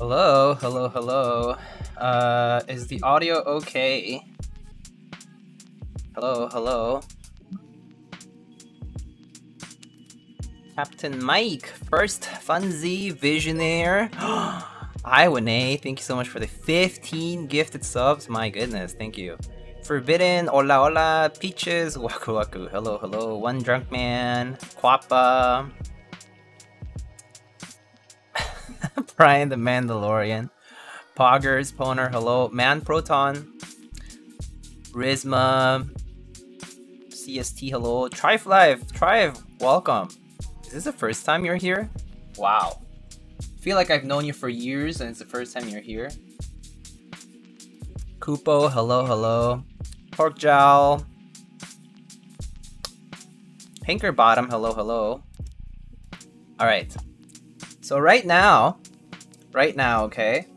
Hello, hello, hello. Is the audio okay? Hello, hello. Captain Mike, first Funzy Visionaire. Hi, Winnie. Thank you so much for the 15 gifted subs. My goodness, thank you. Forbidden, hola, hola. Peaches, waku, waku. Hello, hello. One Drunk Man, Quappa. Brian the Mandalorian. Poggers, Poner, hello. Man Proton. Rizma. CST, hello. Trife Live, Trive, welcome. Is this the first time you're here? Wow. I feel like I've known you for years and it's the first time you're here. Kupo, hello, hello. Pork Jowl. Hinker Bottom, hello, hello. Alright. So right now, okay,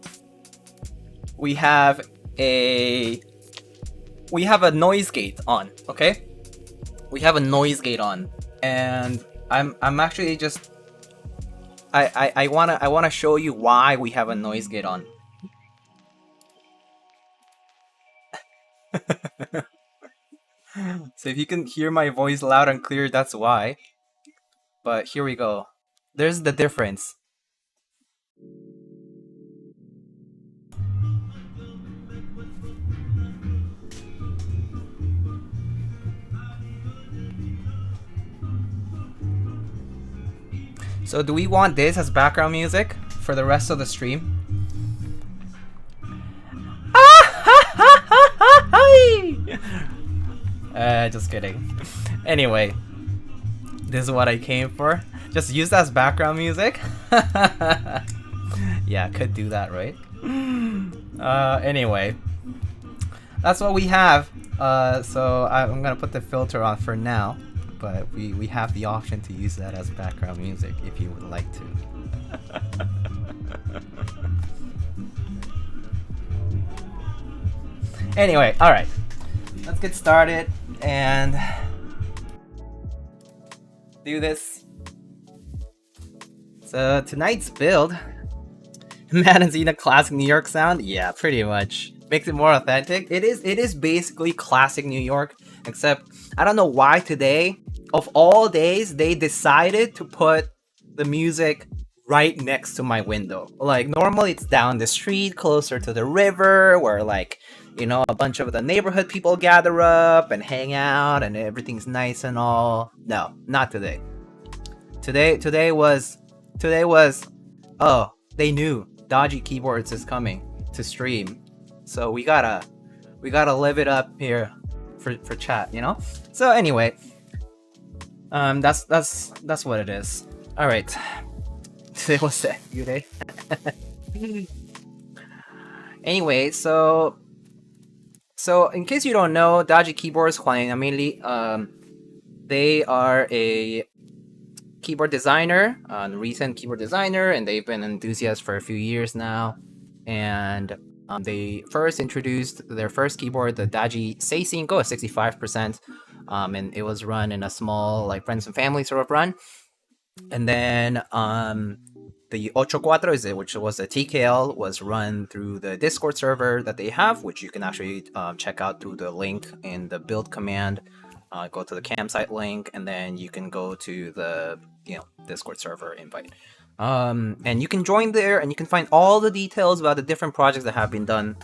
we have a noise gate on, okay? We have a noise gate on, and I'm actually just I wanna show you why we have a noise gate on. So if you can hear my voice loud and clear, that's why. But here we go. There's the difference. So do we want this as background music for the rest of the stream? Just kidding. Anyway, this is what I came for. Just use that as background music. Yeah, could do that, right? Anyway, that's what we have. So I'm gonna put the filter on for now, but we have the option to use that as background music if you would like to. Anyway, all right, let's get started and do this. So tonight's build, Madden classic New York sound. Yeah, pretty much makes it more authentic. It is basically classic New York, except I don't know why today, of all days, they decided to put the music right next to my window. Like normally it's down the street, closer to the river, where like, you know, a bunch of the neighborhood people gather up and hang out and everything's nice and all. No, not today. Today was, oh, they knew Dodgy Keyboards is coming to stream. So we gotta live it up here for chat, you know? So anyway, that's what it is. All right. Today was that good day. Anyway, so in case you don't know, Dodgy Keyboards, juaninamilli, they are a keyboard designer, recent keyboard designer, and they've been enthusiasts for a few years now. And they first introduced their first keyboard, the Daji seis, at 65%, and it was run in a small, like, friends and family sort of run. And then the 84, which was a TKL, was run through the Discord server that they have, which you can actually check out through the link in the build command. Go to the campsite link, and then you can go to the Discord server invite. And you can join there, and you can find all the details about the different projects that have been done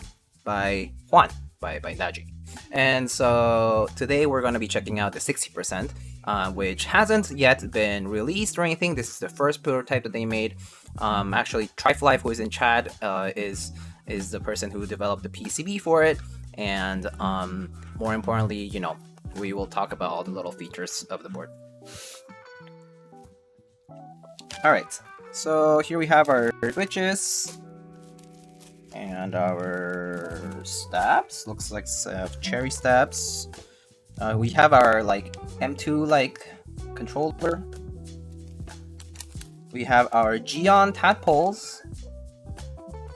by Juan, by Daji. And so today we're going to be checking out the 60%, which hasn't yet been released or anything. This is the first prototype that they made. Actually, Triflife, who is in chat, is the person who developed the PCB for it. And more importantly, you know, we will talk about all the little features of the board. All right, so here we have our switches and our stabs. Looks like cherry stabs. We have our like M2 like controller. We have our Geon tadpoles.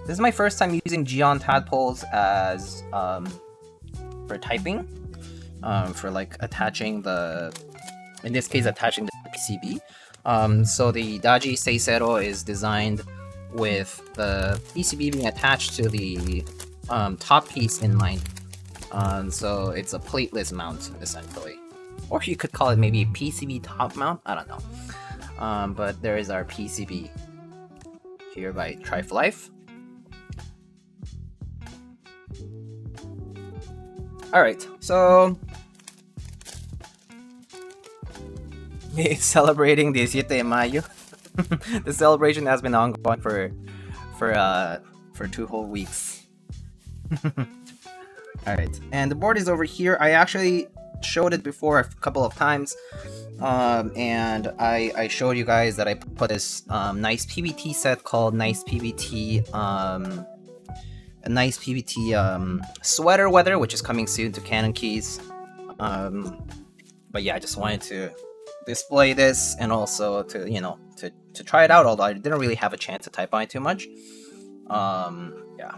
This is my first time using Geon tadpoles as for typing, for like attaching the, in this case, attaching the PCB. So the Daji Seis is designed with the PCB being attached to the top piece in mind. So it's a plateless mount, essentially. Or you could call it maybe a PCB top mount, I don't know. But there is our PCB here by Triflife. Alright, so celebrating the 7 de Mayo. The celebration has been ongoing for 2 whole weeks. Alright, and the board is over here. I actually showed it before a couple of times, and I showed you guys that I put this NicePBT set called NicePBT a NicePBT sweater weather, which is coming soon to Canon Keys. But yeah, I just wanted to display this and also to, you know, to try it out, although I didn't really have a chance to type on it too much. Yeah.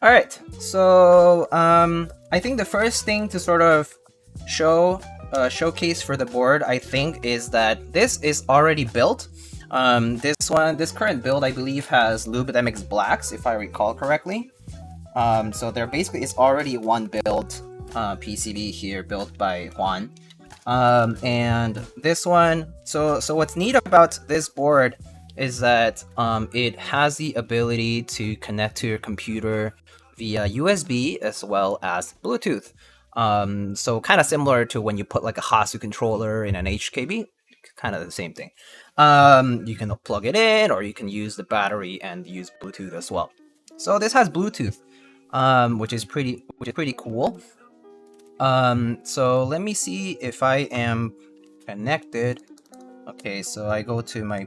Alright, so I think the first thing to sort of showcase for the board, I think, is that this is already built. This current build, I believe, has Lube MX Blacks, if I recall correctly. So there basically is already one build PCB here built by Juan. And this one, so what's neat about this board is that it has the ability to connect to your computer via USB as well as Bluetooth. So kind of similar to when you put like a Hasu controller in an HKB, kind of the same thing. You can plug it in, or you can use the battery and use Bluetooth as well. So this has Bluetooth, which is pretty cool. So let me see if I am connected. Okay, so I go to my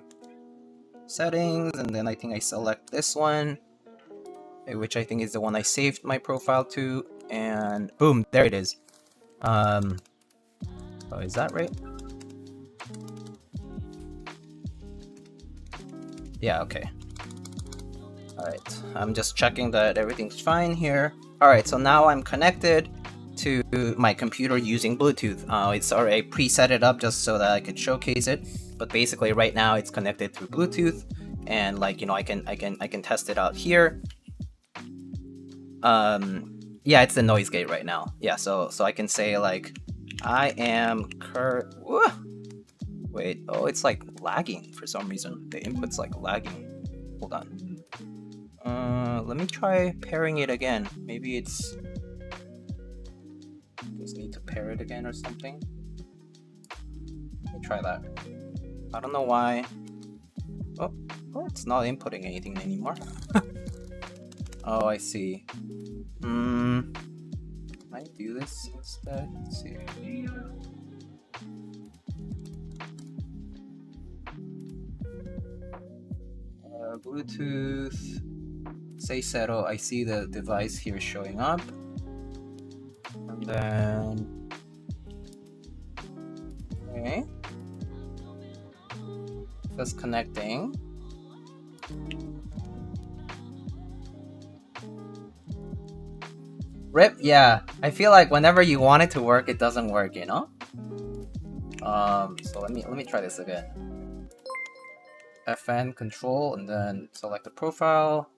settings, and then I think I select this one, which I think is the one I saved my profile to, and boom, there it is. Oh, is that right? Yeah, okay. Alright, I'm just checking that everything's fine here. Alright, so now I'm connected to my computer using Bluetooth. It's already preset it up just so that I could showcase it, but basically right now it's connected through Bluetooth, and like, you know, I can test it out here. Yeah, it's the noise gate right now. Yeah, so I can say like, I am wait, oh, it's like lagging for some reason. The input's like lagging. Hold on. Let me try pairing it again. Maybe it's just need to pair it again or something. Let me try that. I don't know why. Oh, it's not inputting anything anymore. Oh, I see. Might do this instead. Let's see. Bluetooth. Say cero. I see the device here showing up. And then. Okay. Just connecting. RIP, yeah. I feel like whenever you want it to work, it doesn't work, you know? So let me try this again. FN control, and then select the profile.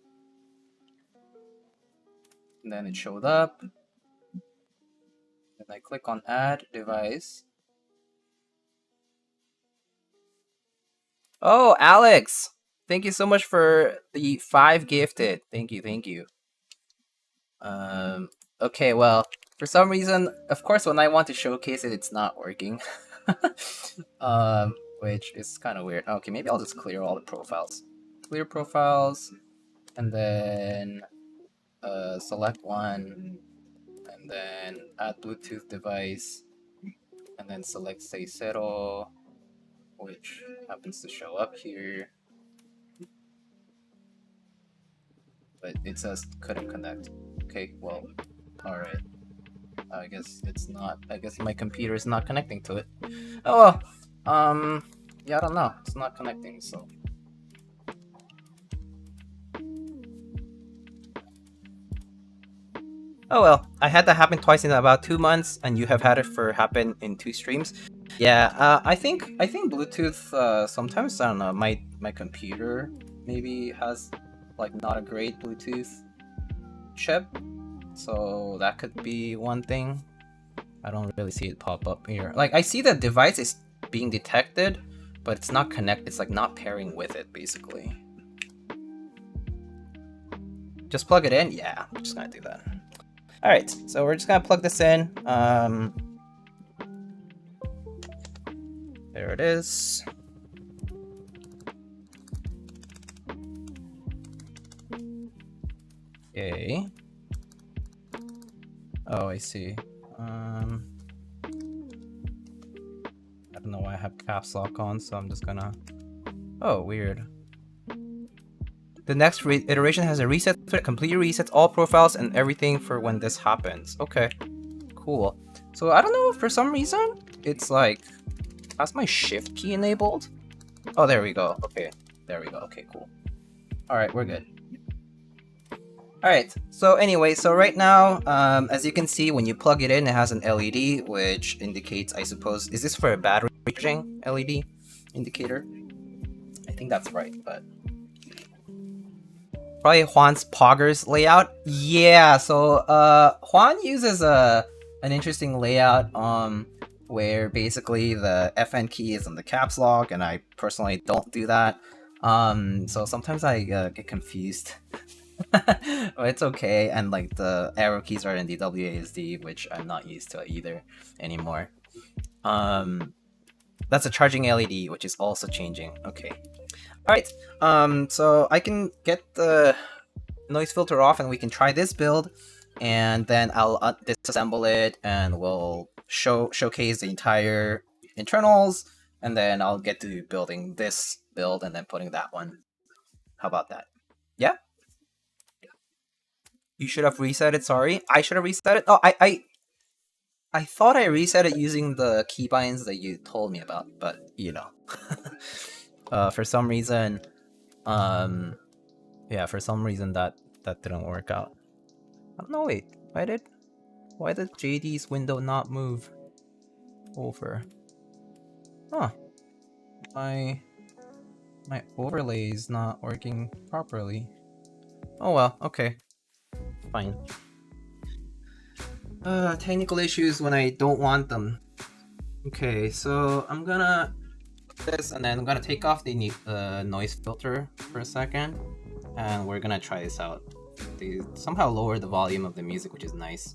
And then it showed up. Then I click on add device. Oh, Alex! Thank you so much for the 5 gifted. Thank you. Okay, well, for some reason, of course, when I want to showcase it, it's not working. Which is kind of weird. Okay, maybe I'll just clear all the profiles. Clear profiles, and then select one, and then add Bluetooth device, and then select say cero, which happens to show up here. But it says couldn't connect. Okay, well, alright. I guess it's not. I guess my computer is not connecting to it. Oh well. Yeah, I don't know. It's not connecting, so. Oh well, I had that happen twice in about 2 months, and you have had it for happen in 2 streams. Yeah, I think Bluetooth. Sometimes I don't know. My computer maybe has like not a great Bluetooth chip, so that could be one thing. I don't really see it pop up here. Like I see the device is being detected, but it's not connect. It's like not pairing with it, basically. Just plug it in. Yeah, I'm just gonna do that. All right, so we're just gonna plug this in. There it is. Okay. Oh, I see. I don't know why I have caps lock on, so I'm just gonna... Oh, weird. The next iteration has a reset, completely resets all profiles and everything for when this happens. Okay, cool. So I don't know, for some reason, it's like, has my shift key enabled? Oh, there we go. Okay, there we go. Okay, cool. All right, we're good. All right, so anyway, so right now, as you can see, when you plug it in, it has an LED, which indicates, I suppose, is this for a battery charging LED indicator? I think that's right, but... Probably Juan's Poggers layout. Yeah, so Juan uses an interesting layout where basically the FN key is on the caps lock, and I personally don't do that. So sometimes I get confused. But it's okay, and like the arrow keys are in the WASD, which I'm not used to either anymore. That's a charging LED, which is also changing. Okay. Alright, so I can get the noise filter off and we can try this build, and then I'll disassemble it and we'll showcase the entire internals, and then I'll get to building this build and then putting that one. How about that? Yeah? You should have reset it, sorry. I should have reset it? Oh, I thought I reset it using the keybinds that you told me about, but you know. For some reason, yeah, for some reason that didn't work out. Oh, no, wait, why did JD's window not move over? Huh, my overlay is not working properly. Oh well, okay, fine. Technical issues when I don't want them. Okay, so I'm gonna this, and then I'm gonna take off the noise filter for a second, and we're gonna try this out. They somehow lower the volume of the music, which is nice.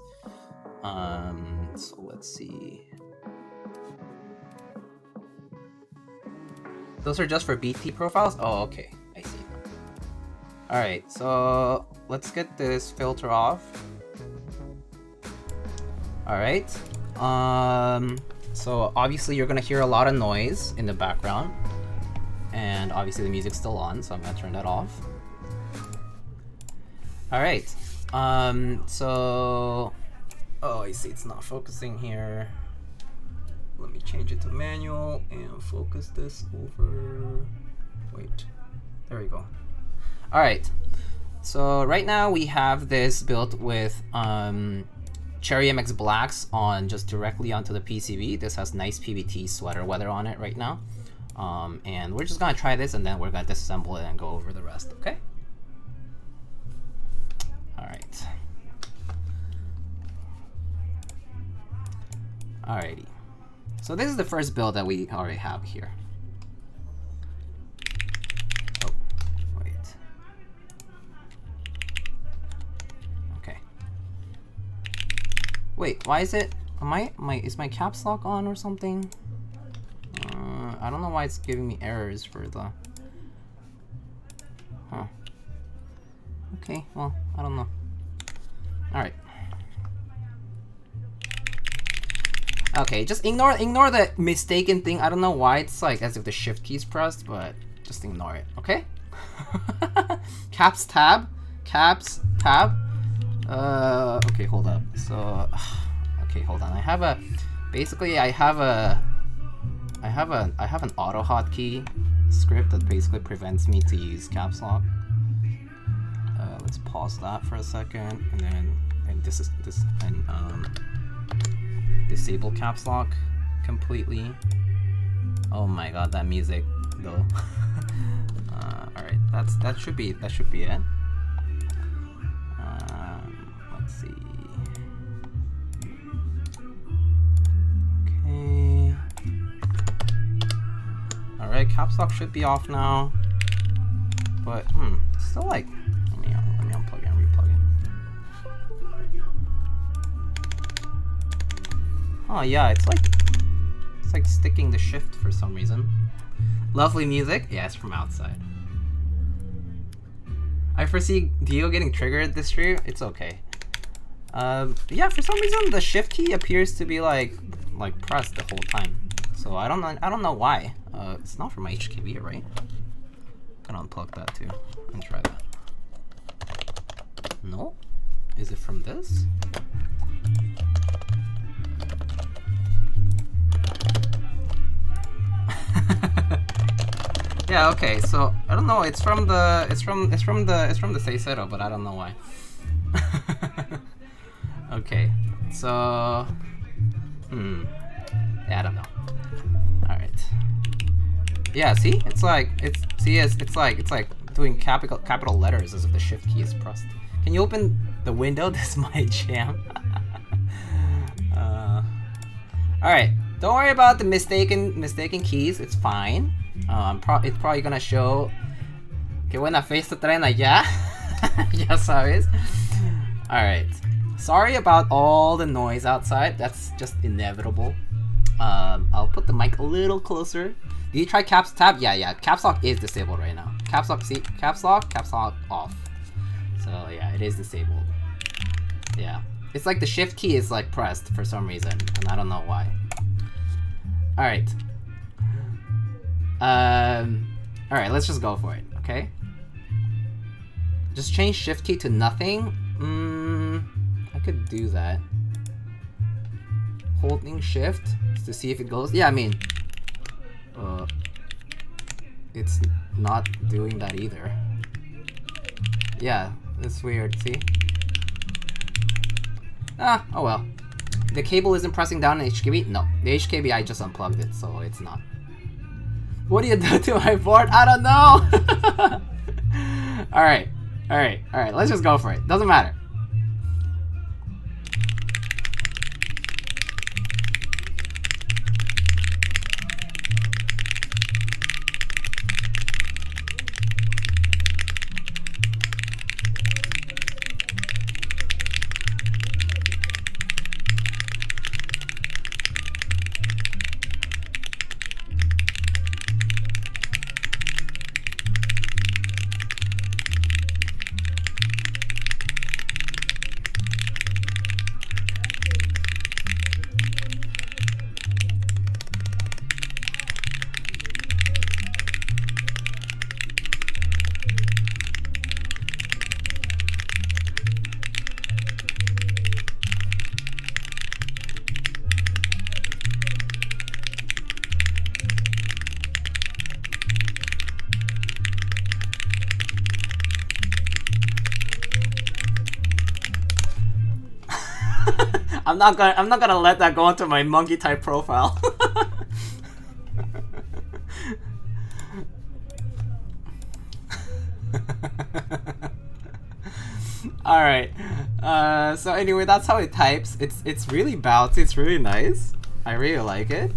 So let's see. Those are just for BT profiles? Oh, okay, I see. Alright, so let's get this filter off. Alright. So obviously you're gonna hear a lot of noise in the background, and obviously the music's still on, so I'm gonna turn that off. Alright, so... Oh, I see it's not focusing here. Let me change it to manual and focus this over... Wait, there we go. Alright, so right now we have this built with Cherry MX Blacks on just directly onto the PCB. This has NicePBT sweater weather on it right now. And we're just gonna try this, and then we're gonna disassemble it and go over the rest, okay? Alright. Alrighty. So this is the first build that we already have here. Oh, wait. Okay. Wait, why is it? Is my caps lock on or something? I don't know why it's giving me errors for the... Huh. Okay, well, I don't know. Alright. Okay, just ignore the mistaken thing. I don't know why it's like as if the shift key is pressed, but just ignore it, okay? Caps tab. Okay, hold up. So, okay, hold on. I have an auto hotkey script that basically prevents me to use caps lock. Let's pause that for a second and then disable caps lock completely. Oh my god, that music though. Alright, that should be it. Let's see. Okay. Alright, caps lock should be off now. But still like, let me unplug it and replug it. Oh yeah, it's like sticking the shift for some reason. Lovely music. Yeah, it's from outside. I foresee Dio getting triggered this stream. It's okay. Yeah, for some reason the shift key appears to be like pressed the whole time. So I don't know why. It's not from my HKB, right? I'm gonna unplug that too and try that. No? Is it from this? Yeah, okay, so I don't know, it's from the seis, but I don't know why. Okay, so yeah, I don't know. Alright. Yeah, see? It's like doing capital letters as if the shift key is pressed. Can you open the window? This is my jam. Alright, don't worry about the mistaken keys, it's fine. It's probably gonna show que buena fiesta traen allá. Ya sabes. Alright. Sorry about all the noise outside. That's just inevitable. I'll put the mic a little closer. Did you try caps tab? Yeah. Caps lock is disabled right now. Caps lock, see? Caps lock off. So yeah, it is disabled. Yeah. It's like the shift key is like pressed for some reason, and I don't know why. Alright. Alright, let's just go for it, okay? Just change shift key to nothing. I could do that. Holding shift to see if it goes. Yeah, I mean, it's not doing that either. Yeah, that's weird, see? Ah, oh well. The cable isn't pressing down in HKB? No, the HKB I just unplugged it, so it's not. What do you do to my board? I don't know! Alright, let's just go for it. Doesn't matter. I'm not gonna let that go into my monkey type profile. Alright. So anyway, that's how it types. It's really bouncy, it's really nice. I really like it.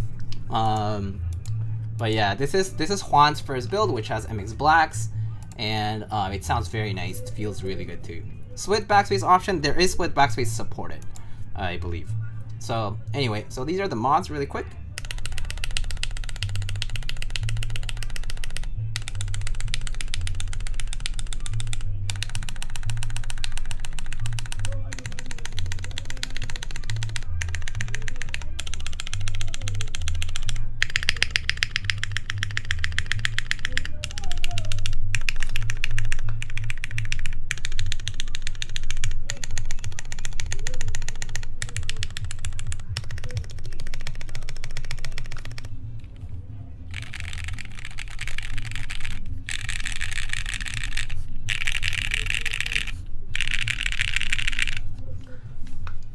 But yeah, this is Juan's first build, which has MX Blacks, and it sounds very nice. It feels really good too. Split backspace option, there is split backspace supported, I believe. So anyway, so these are the mods really quick.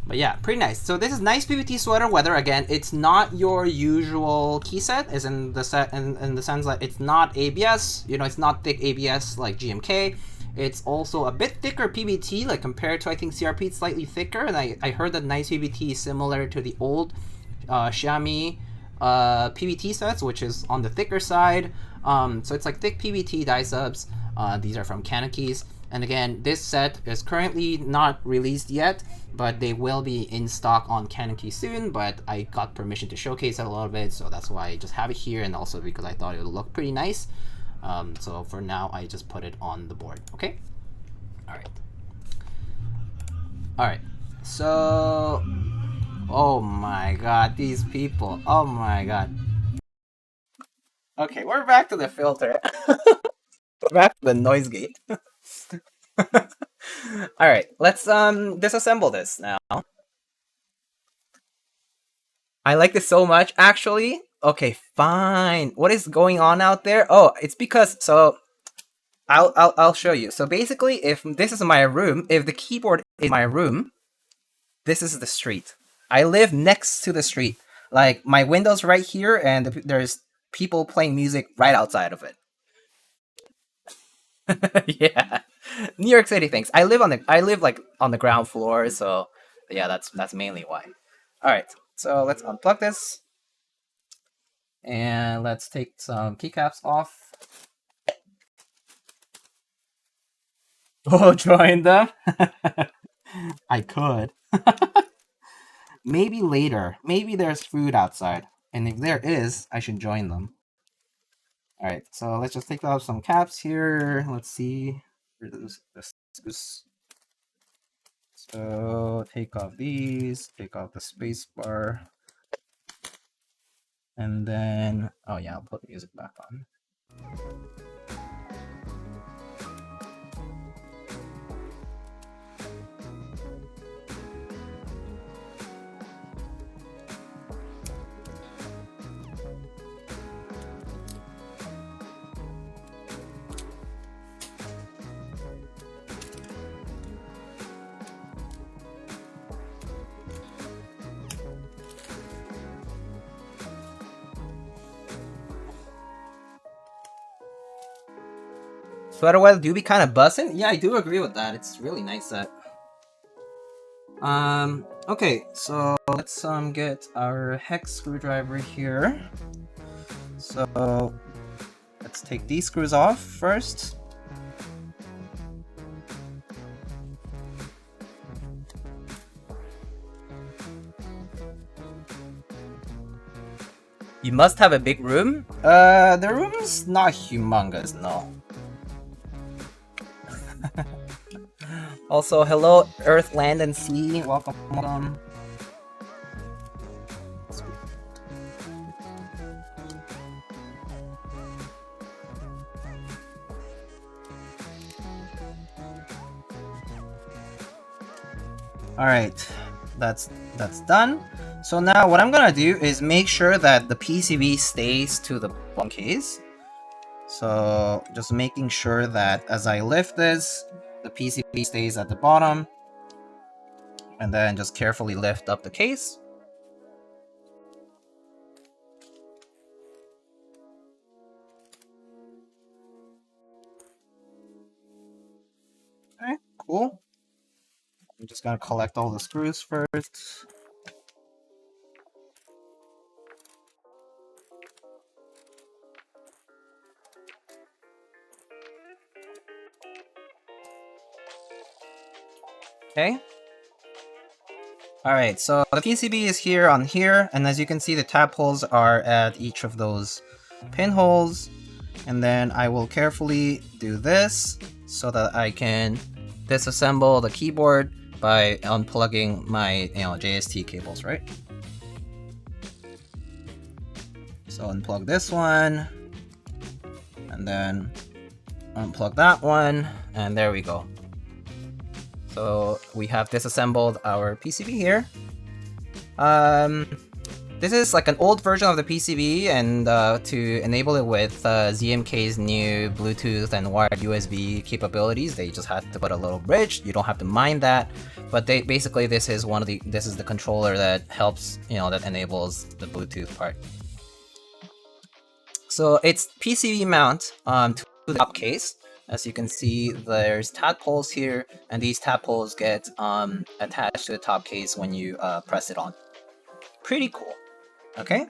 But yeah, pretty nice. So this is NicePBT sweater weather. Again, it's not your usual key set, is in the sense that it's not ABS. You know, it's not thick ABS like GMK. It's also a bit thicker PBT, like compared to I think CRP, it's slightly thicker. And I heard that NicePBT is similar to the old Xiaomi PBT sets, which is on the thicker side. So it's like thick PBT die subs. These are from Canon Keys. And again, this set is currently not released yet, but they will be in stock on Canon Key soon. But I got permission to showcase it a little bit, so that's why I just have it here, and also because I thought it would look pretty nice. So for now, I just put it on the board. Okay. All right. All right. So, oh my God, these people. Oh my God. Okay, we're back to the filter. We're back to the noise gate. All right, let's disassemble this now. I like this so much, actually. Okay, fine. What is going on out there? Oh, it's because, so I'll show you. So basically, if this is my room, if the keyboard is my room, this is the street. I live next to the street. Like, my window's right here, and there's people playing music right outside of it. Yeah, New York City things. I live like on the ground floor, so yeah, that's mainly why. All right, so let's unplug this, and let's take some keycaps off. Oh, join them. I could. Maybe later. Maybe there's food outside, and if there is, I should join them. All right, so let's just take off some caps here. Let's see. So take off these, take off the space bar, and then, oh yeah, I'll put the music back on. Sweater weather do be kind of buzzing. Yeah, I do agree with that. It's really nice set. Okay, so let's get our hex screwdriver here. So let's take these screws off first. You must have a big room. The room's not humongous, no. Also, hello, Earth, Land, and Sea. Welcome, welcome. Alright, that's done. So now what I'm gonna do is make sure that the PCB stays to the bottom case. So just making sure that as I lift this, the PCB stays at the bottom, and then just carefully lift up the case. Okay, cool. I'm just gonna collect all the screws first. Okay. Alright, so the PCB is here on here, and as you can see, the tab holes are at each of those pinholes. And then I will carefully do this so that I can disassemble the keyboard by unplugging my JST cables, right? So unplug this one, and then unplug that one, and there we go. So we have disassembled our PCB here. this is like an old version of the PCB, and to enable it with ZMK's new Bluetooth and wired USB capabilities, they just had to put a little bridge. You don't have to mind that, but basically this is the controller that helps, that enables the Bluetooth part. So it's PCB mount to the top case. As you can see, there's tadpoles here, and these tadpoles get attached to the top case when you press it on. Pretty cool. Okay.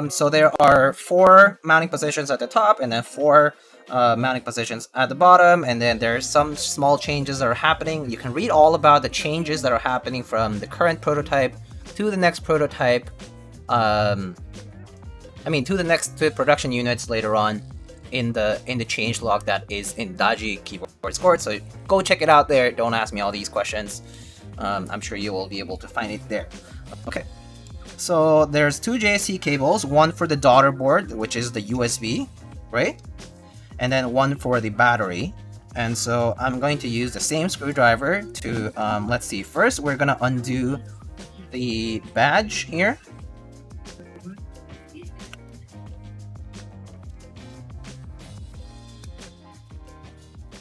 So there are 4 mounting positions at the top, and then 4 mounting positions at the bottom, and then there's some small changes that are happening. You can read all about the changes that are happening from the current prototype to the next prototype. To the production units later on in the changelog that is in Dodgy Keyboards court. So go check it out there. Don't ask me all these questions. I'm sure you will be able to find it there. Okay. So there's 2 JSC cables, one for the daughter board, which is the USB, right? And then one for the battery. And so I'm going to use the same screwdriver to, let's see, first we're gonna undo the badge here.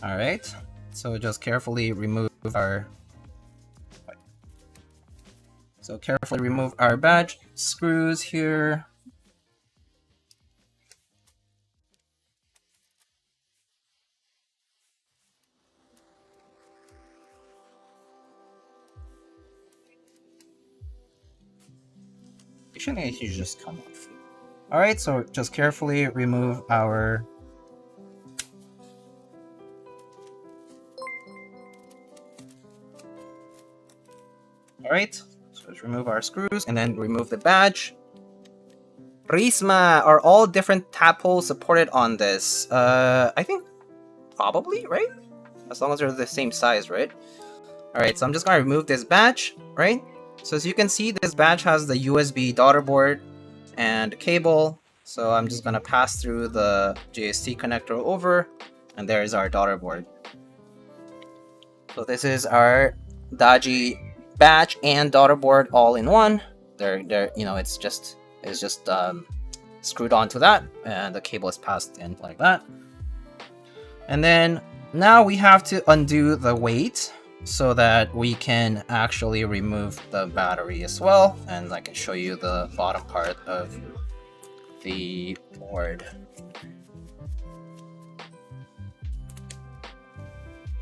Alright, so just carefully remove our badge screws here. Actually, it should just come off. Alright, so just carefully remove our Alright, so let's remove our screws and then remove the badge. Prisma, are all different tadpoles supported on this? I think probably, right? As long as they're the same size, right? Alright, so I'm just gonna remove this badge, right? So as you can see, this badge has the USB daughter board and cable. So I'm just gonna pass through the JST connector over, and there's our daughter board. So this is our Dodgy badge and daughter board all in one. It's just screwed onto that, and the cable is passed in like that. And then now we have to undo the weight so that we can actually remove the battery as well, and I can show you the bottom part of the board.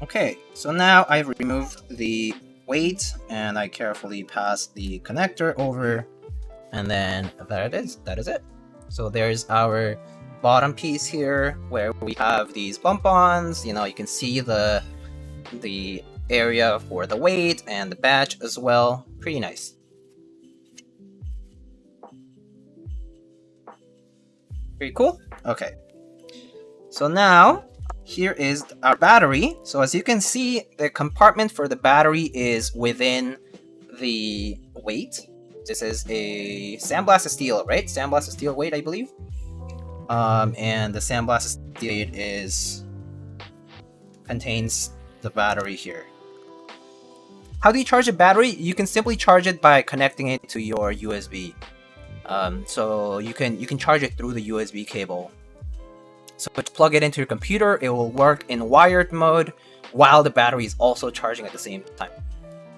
Okay, so now I've removed the weight and I carefully pass the connector over, and then that is it. So there's our bottom piece here where we have these bump-ons. You can see the area for the weight and the badge as well. Pretty nice. Pretty cool. Okay, so now here is our battery. So as you can see, the compartment for the battery is within the weight. This is a sandblasted steel, right? Sandblasted steel weight, I believe. And the sandblasted steel weight contains the battery here. How do you charge a battery? You can simply charge it by connecting it to your USB. So you can charge it through the USB cable. So to plug it into your computer, it will work in wired mode while the battery is also charging at the same time.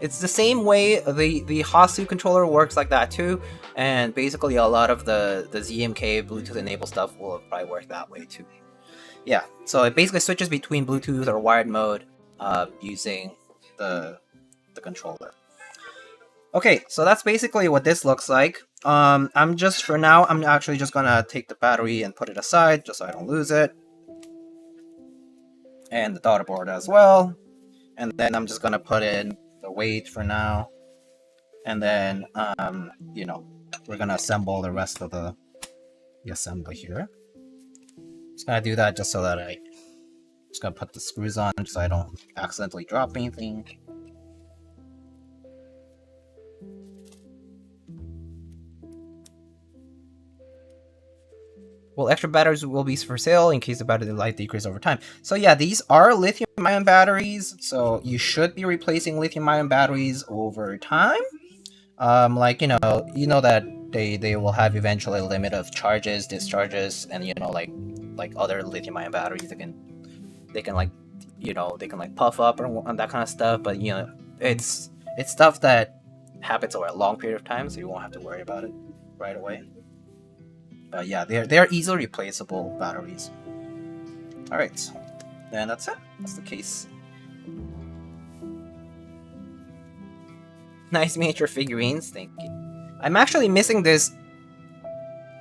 It's the same way the Hasu controller works like that too, and basically a lot of the ZMK Bluetooth enabled stuff will probably work that way too. Yeah, so it basically switches between Bluetooth or wired mode using the controller. Okay, so that's basically what this looks like. I'm actually just gonna take the battery and put it aside just so I don't lose it, and the daughter board as well. And then I'm just gonna put in the weight for now, and then we're gonna assemble the rest of the assembly here. Just gonna do that just so that just gonna put the screws on so I don't accidentally drop anything. Well, extra batteries will be for sale in case the battery life decreases over time. So yeah, these are lithium-ion batteries, so you should be replacing lithium-ion batteries over time. You know that they will have eventually a limit of charges, discharges, and you know, like other lithium-ion batteries, they can like, you know, they can like puff up and that kind of stuff. But you know, it's stuff that happens over a long period of time, so you won't have to worry about it right away. But yeah, they're easily replaceable batteries. All right, then that's it. That's the case. Nice miniature figurines, thank you. I'm actually missing this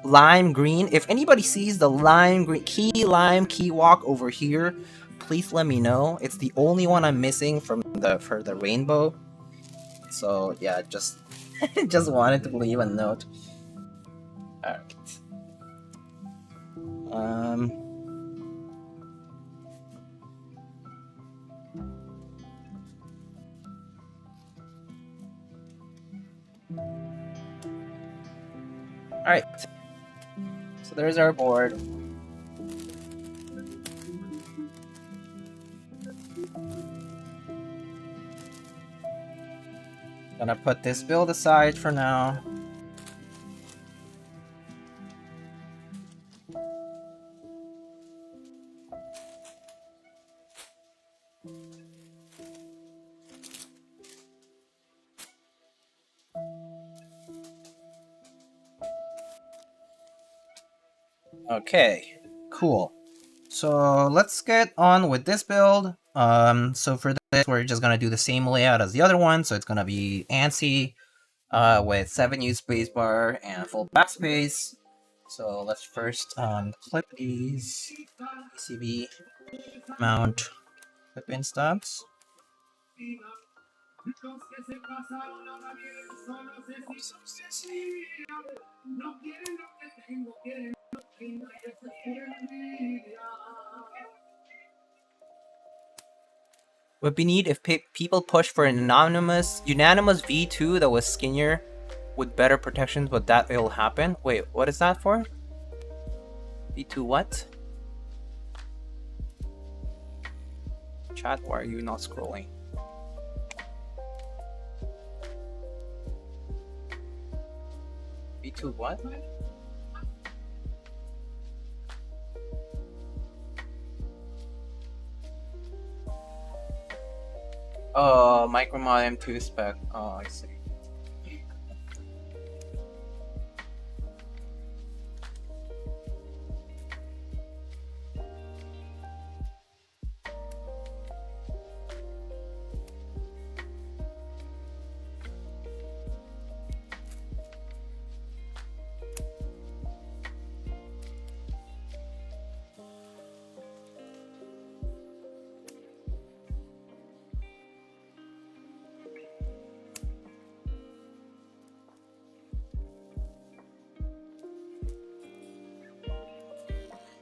lime green. If anybody sees the lime green key walk over here, please let me know. It's the only one I'm missing from for the rainbow. So yeah, just just wanted to leave a note. Alright. Alright. So there's our board. Gonna put this build aside for now. Okay, cool. So let's get on with this build. So for this, we're just gonna do the same layout as the other one. So it's gonna be ANSI with 7U spacebar and full backspace. So let's first clip these PCB mount clip-in stubs. Would be neat if people push for an unanimous V2 that was skinnier with better protections, but that will happen. Wait, what is that for? V2 what? Chat, why are you not scrolling? V2 what? Oh, Micromod M2 spec. Oh, I see.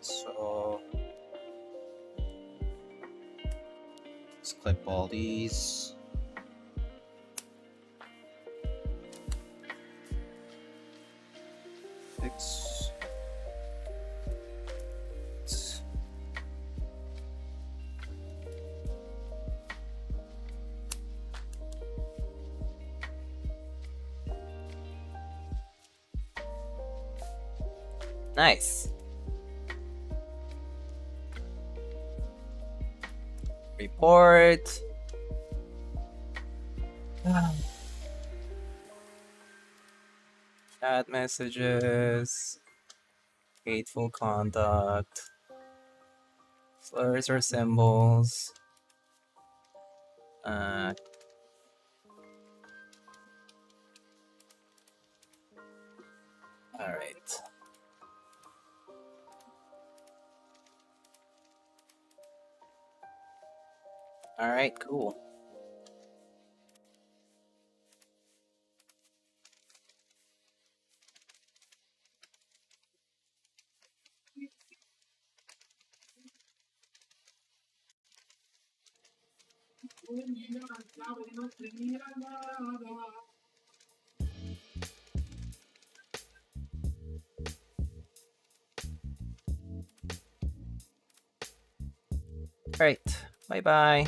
So let's clip all these. Fix. Nice. Report. Chat messages. Hateful conduct. Slurs or symbols. Alright. Alright, cool. Alright, bye bye.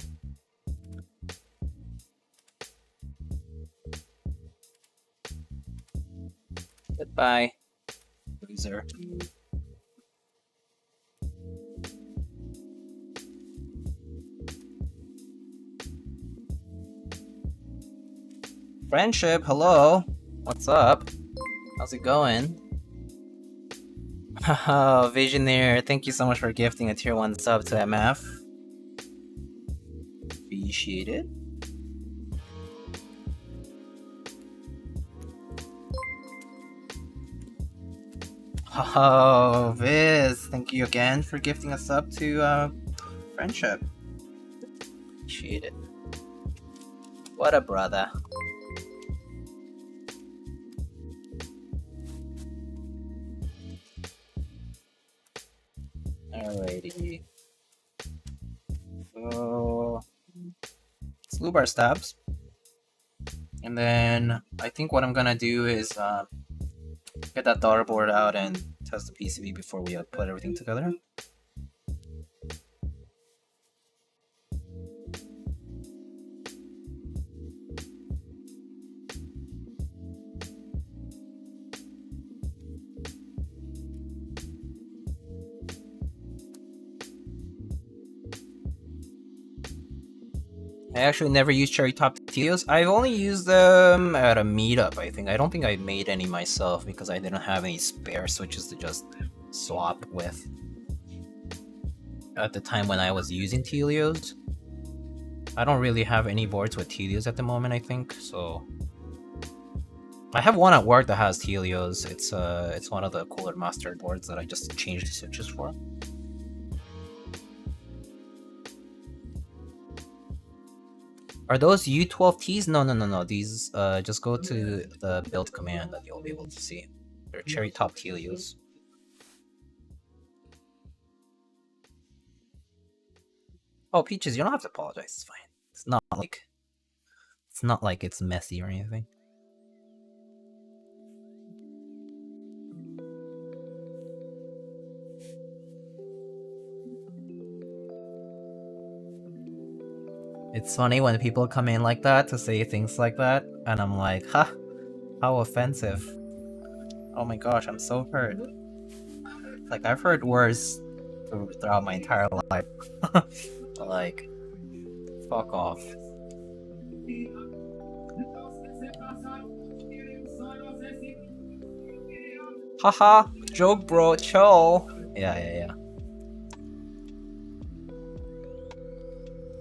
Goodbye, loser. Friendship, hello. What's up? How's it going? Oh, Visionaire, thank you so much for gifting a tier 1 sub to MF. Appreciate it. Oh, Viz, thank you again for gifting a sub to Friendship. Appreciate it. What a brother. Alrighty. So let's lube our stabs. And then I think what I'm gonna do is get that daughter board out and test the PCB before we put everything together. I actually never used cherry top Tealios. I've only used them at a meetup, I think. I don't think I made any myself because I didn't have any spare switches to just swap with at the time when I was using Tealios. I don't really have any boards with Tealios at the moment, I think, so... I have one at work that has Tealios. It's one of the cooler master boards that I just changed the switches for. Are those U12Ts? No. These just go to the build command and you'll be able to see. They're cherry top Tealios. Oh, Peaches, you don't have to apologize. It's fine. It's not like it's messy or anything. It's funny when people come in like that to say things like that, and I'm like, ha, how offensive. Oh my gosh, I'm so hurt. Like, I've heard worse throughout my entire life. Like, fuck off. Haha, joke bro, chill. Yeah.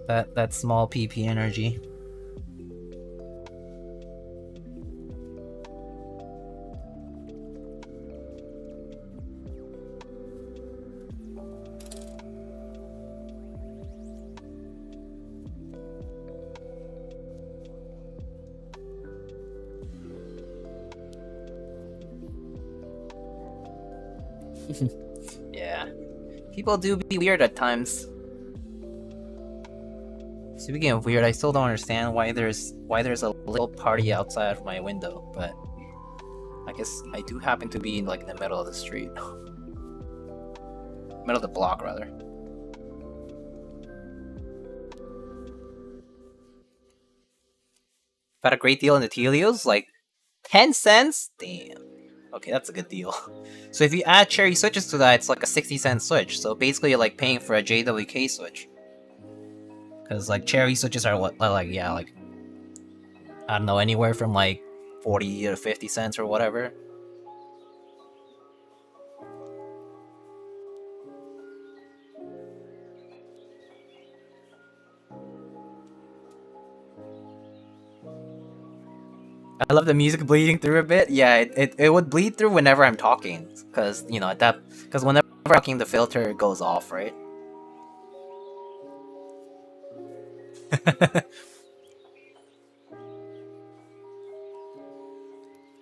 That small PP energy. Yeah. People do be weird at times. Speaking of weird, I still don't understand why there's a little party outside of my window, but I guess I do happen to be in like the middle of the street. Middle of the block, rather. Got a great deal in the Tealios, like 10 cents? Damn. Okay, that's a good deal. So if you add cherry switches to that, it's like a 60-cent switch. So basically you're like paying for a JWK switch. Because like cherry switches are what, like, yeah, like, I don't know, anywhere from like 40 to 50 cents or whatever. I love the music bleeding through a bit. Yeah, it would bleed through whenever I'm talking, because, you know, because whenever I'm talking, the filter goes off, right?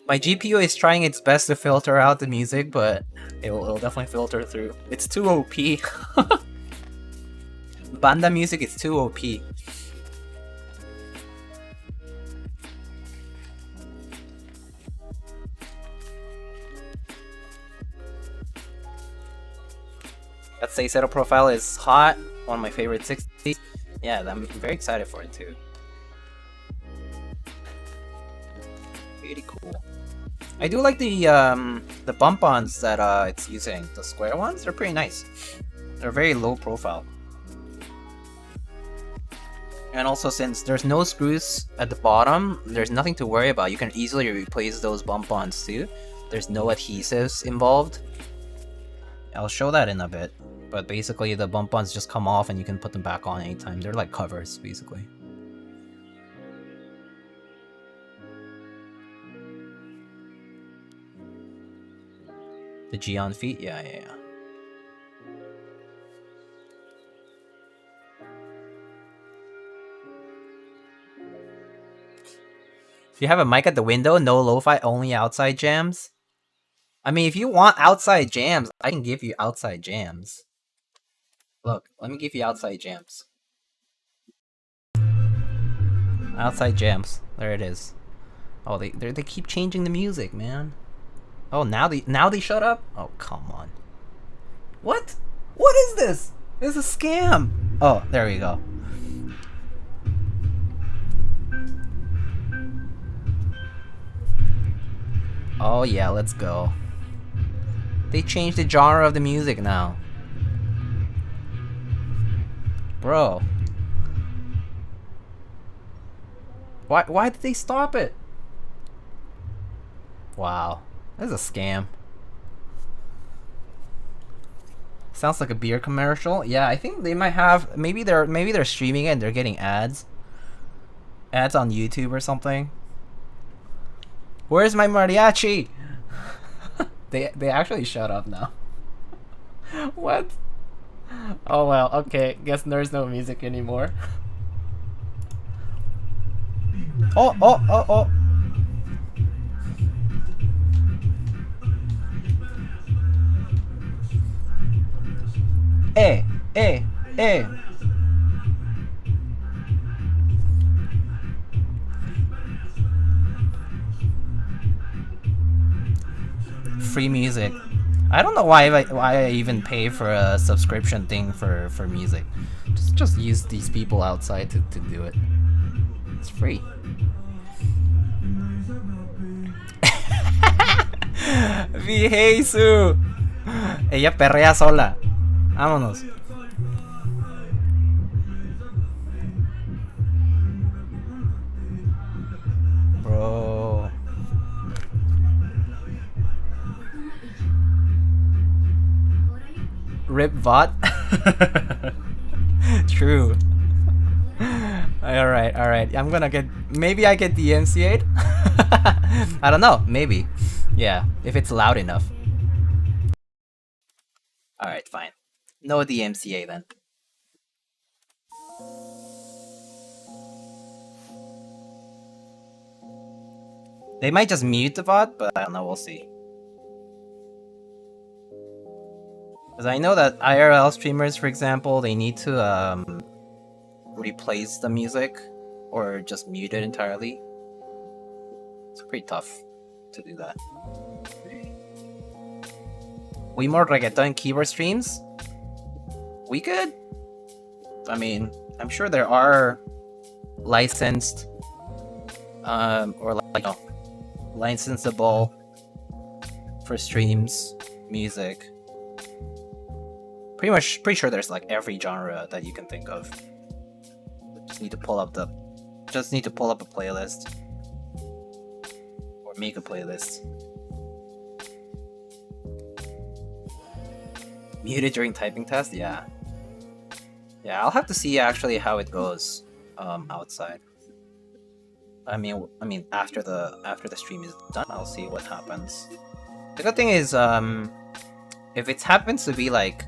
My GPU is trying its best to filter out the music, but it'll definitely filter through. It's too OP. Banda music is too OP. That Say Settle profile is hot. One of my favorite 60s. Yeah, I'm very excited for it too. Pretty cool. I do like the bump-ons that it's using. The square ones, they're pretty nice. They're very low profile. And also, since there's no screws at the bottom, there's nothing to worry about. You can easily replace those bump-ons too. There's no adhesives involved. I'll show that in a bit. But basically, the bump-ons just come off and you can put them back on anytime. They're like covers, basically. The Geon feet? Yeah. If you have a mic at the window, no lo-fi, only outside jams. I mean, if you want outside jams, I can give you outside jams. Look, let me give you outside jams. Outside jams. There it is. Oh, they keep changing the music, man. Oh, now they shut up? Oh, come on. What? What is this? It's a scam. Oh, there we go. Oh yeah, let's go. They changed the genre of the music now. Bro. Why did they stop it? Wow. This is a scam. Sounds like a beer commercial. Yeah, I think they might have maybe they're streaming it and they're getting ads. Ads on YouTube or something. Where's my mariachi? They actually shut up now. What? Oh well, okay. Guess there's no music anymore. Oh. Eh. Free music. I don't know why I even pay for a subscription thing for music. Just use these people outside to do it. It's free. Viesu. Ella perrea sola. Vámonos. Bro. Rip VOD? True. Alright. I'm gonna get... Maybe I get DMCA'd? I don't know. Maybe. Yeah, if it's loud enough. Alright, fine. No DMCA then. They might just mute the VOD, but I don't know. We'll see. Because I know that IRL streamers, for example, they need to replace the music or just mute it entirely. It's pretty tough to do that. We more reggaeton keyboard streams? We could? I mean, I'm sure there are licensed or like licensable for streams music. Pretty sure there's like every genre that you can think of. Just need to pull up a playlist or make a playlist. Muted during typing test, yeah. I'll have to see actually how it goes outside. I mean after the stream is done, I'll see what happens. The good thing is if it happens to be like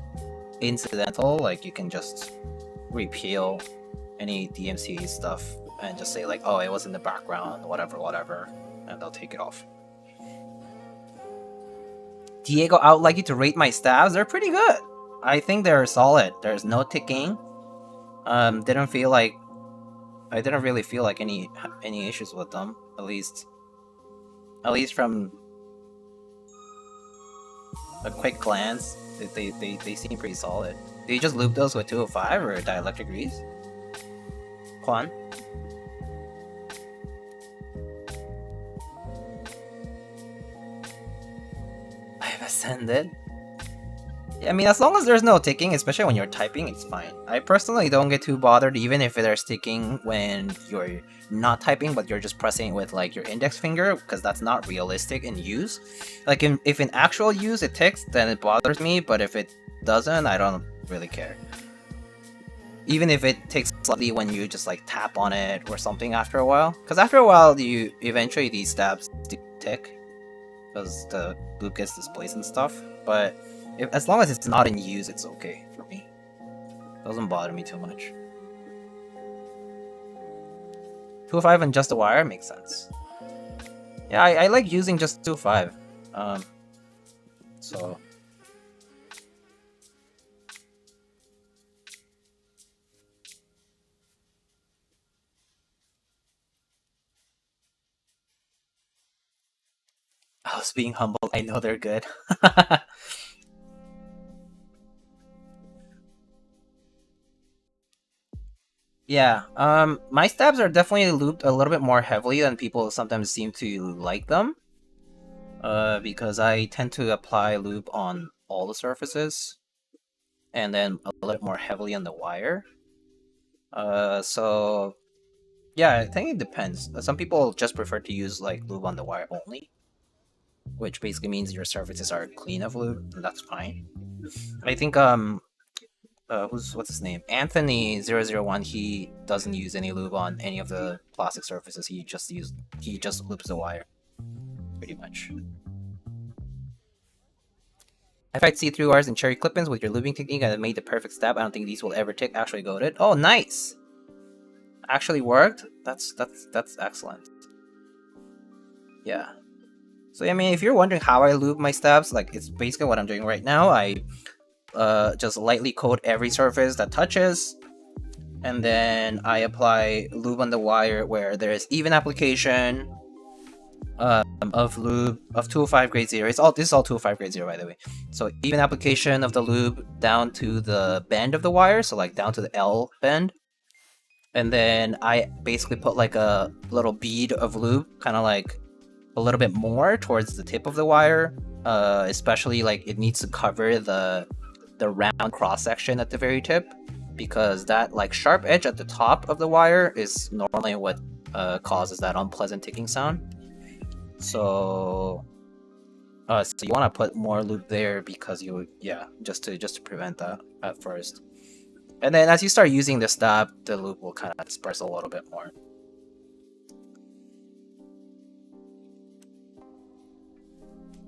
incidental, like you can just repeal any DMCA stuff and just say like, oh, it was in the background, whatever, and they'll take it off. Diego, I would like you to rate my stabs. They're pretty good. I think they're solid. There's no ticking. I didn't really feel like any issues with them. At least from a quick glance, they seem pretty solid. Did you just loop those with 205 or dielectric grease? Juan? Ascended. I mean, as long as there's no ticking, especially when you're typing, it's fine. I personally don't get too bothered even if there's ticking when you're not typing, but you're just pressing it with like your index finger, because that's not realistic in use. Like if in actual use it ticks, then it bothers me, but if it doesn't, I don't really care. Even if it ticks slightly when you just like tap on it or something after a while, because after a while you eventually these stabs tick because the loop gets displaced and stuff, but as long as it's not in use, it's okay for me. Doesn't bother me too much. 205 and just a wire makes sense. Yeah, I like using just 205. So I was being humble. I know they're good. Yeah, my stabs are definitely looped a little bit more heavily than people sometimes seem to like them. Because I tend to apply lube on all the surfaces, and then a little bit more heavily on the wire. So yeah, I think it depends. Some people just prefer to use like lube on the wire only, which basically means your surfaces are clean of lube, and that's fine. I think what's his name? Anthony001, he doesn't use any lube on any of the plastic surfaces. He just lubes the wire, pretty much. I tried see-through wires and cherry clip-ins with your lubing technique and it made the perfect stab. I don't think these will ever tick. Actually goated. Oh, nice! Actually worked? That's excellent. Yeah. So I mean, if you're wondering how I lube my stabs, like it's basically what I'm doing right now. I just lightly coat every surface that touches, and then I apply lube on the wire where there's even application of lube of 205 grade 0. This is all 205 grade 0, by the way. So even application of the lube down to the bend of the wire, so like down to the L bend. And then I basically put like a little bead of lube, kind of like a little bit more towards the tip of the wire, especially like it needs to cover the round cross section at the very tip, because that like sharp edge at the top of the wire is normally what causes that unpleasant ticking sound. So you want to put more lube there because just to prevent that at first. And then as you start using the stab, the lube will kind of disperse a little bit more.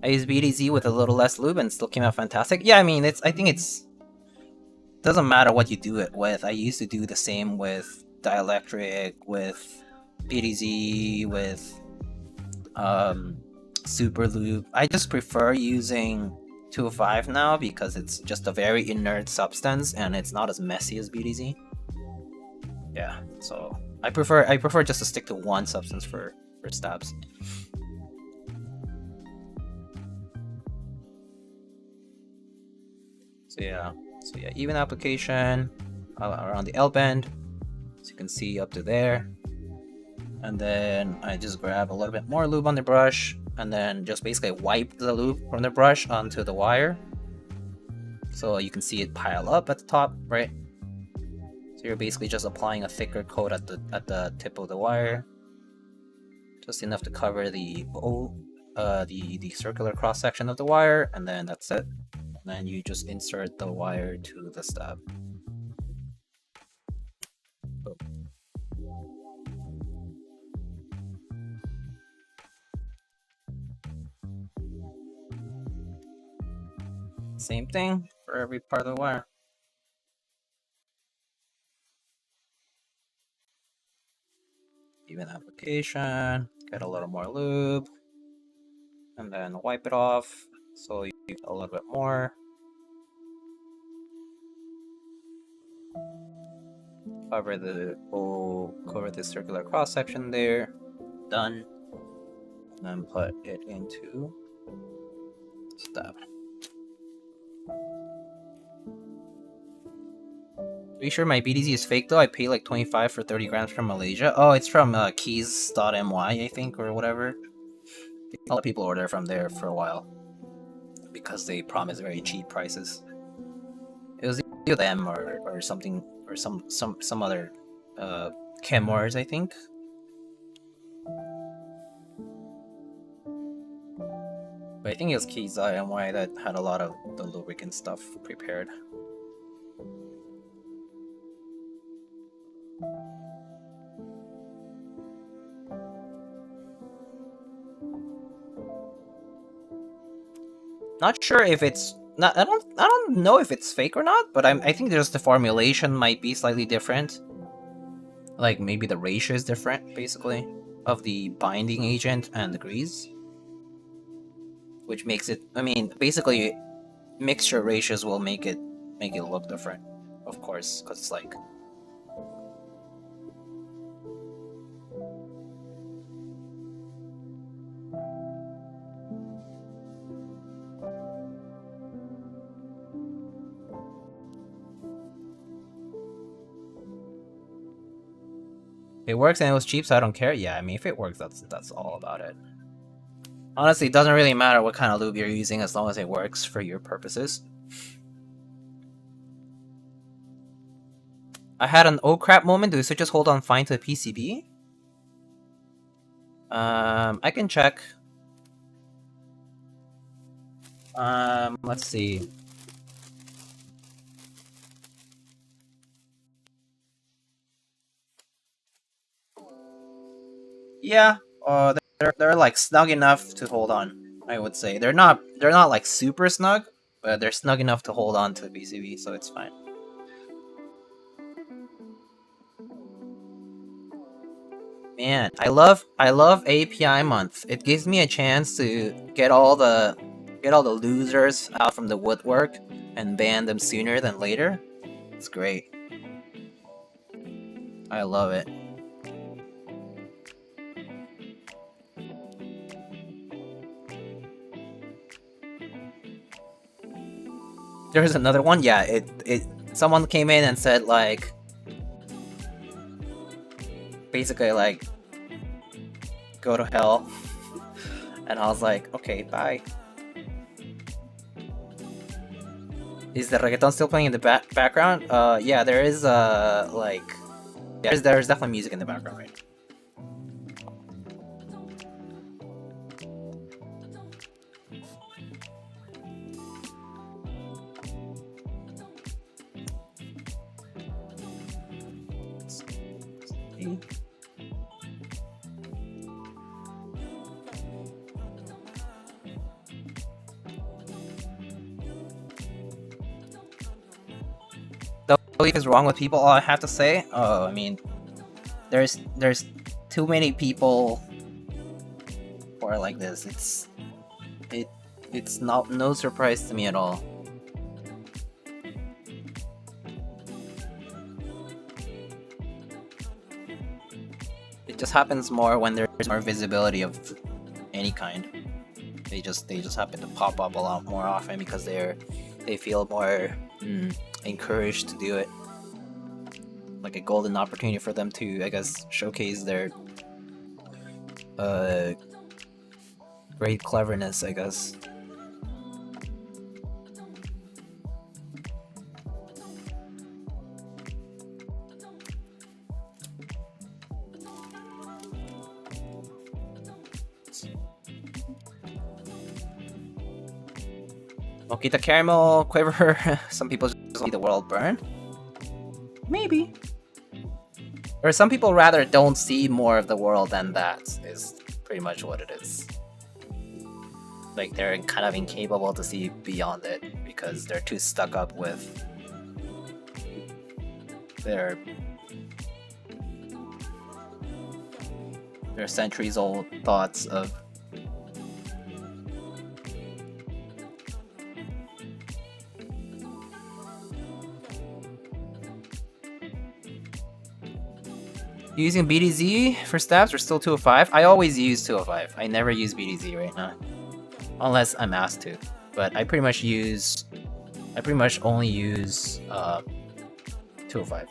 I used BDZ with a little less lube and still came out fantastic. Yeah, I mean, I think it's doesn't matter what you do it with. I used to do the same with dielectric, with BDZ, with super lube. I just prefer using 205 now because it's just a very inert substance and it's not as messy as BDZ. Yeah, so I prefer just to stick to one substance for stabs. So yeah, even application around the L bend, as you can see up to there. And then I just grab a little bit more lube on the brush, and then just basically wipe the lube from the brush onto the wire. So you can see it pile up at the top, right? So you're basically just applying a thicker coat at the tip of the wire, just enough to cover the circular cross section of the wire, and then that's it. And then you just insert the wire to the stab. Boom. Same thing for every part of the wire. Even application, get a little more lube, and then wipe it off so you get a little bit more. Cover the circular cross section there. Done. And then put it into stab. Are you sure my BDZ is fake though? I pay like 25 for 30 grams from Malaysia. Oh, it's from keys.my, I think, or whatever. A lot of people order from there for a while. because they promise very cheap prices. It was either them or something, or some other Chemours, I think. But I think it was Keyzai and why that had a lot of the lubricant stuff prepared. Not sure if it's not. I don't know if it's fake or not, but I think just the formulation might be slightly different. Like maybe the ratio is different, basically, of the binding agent and the grease, which makes it. I mean, basically, mixture ratios will make it look different, of course, because it's like. It works and it was cheap, so I don't care. Yeah, I mean, if it works, that's all about it. Honestly, it doesn't really matter what kind of lube you're using as long as it works for your purposes. I had an oh crap moment. Do the switches hold on fine to the PCB? I can check. Let's see. Yeah, they're like snug enough to hold on. I would say they're not like super snug, but they're snug enough to hold on to the PCB, so it's fine. Man, I love API month. It gives me a chance to get all the losers out from the woodwork and ban them sooner than later. It's great. I love it. There's another one. Yeah, it someone came in and said like basically like go to hell. And I was like, okay, bye. Is the reggaeton still playing in the background? Yeah, there is like there's definitely music in the background right now. The belief is wrong with people. All I have to say, I mean, there's too many people who are like this. It's not no surprise to me at all. It just happens more when there's more visibility of any kind. They just happen to pop up a lot more often because they feel more encouraged to do it. Like a golden opportunity for them to, I guess, showcase their great cleverness, I guess. Mokita caramel quiver. Some people just see the world burn. Maybe. Or some people rather don't see more of the world than that, is pretty much what it is. Like they're kind of incapable to see beyond it because they're too stuck up with their centuries-old thoughts of using BDZ for stabs or still 205? I always use 205. I never use BDZ right now. Unless I'm asked to. But I pretty much only use 205.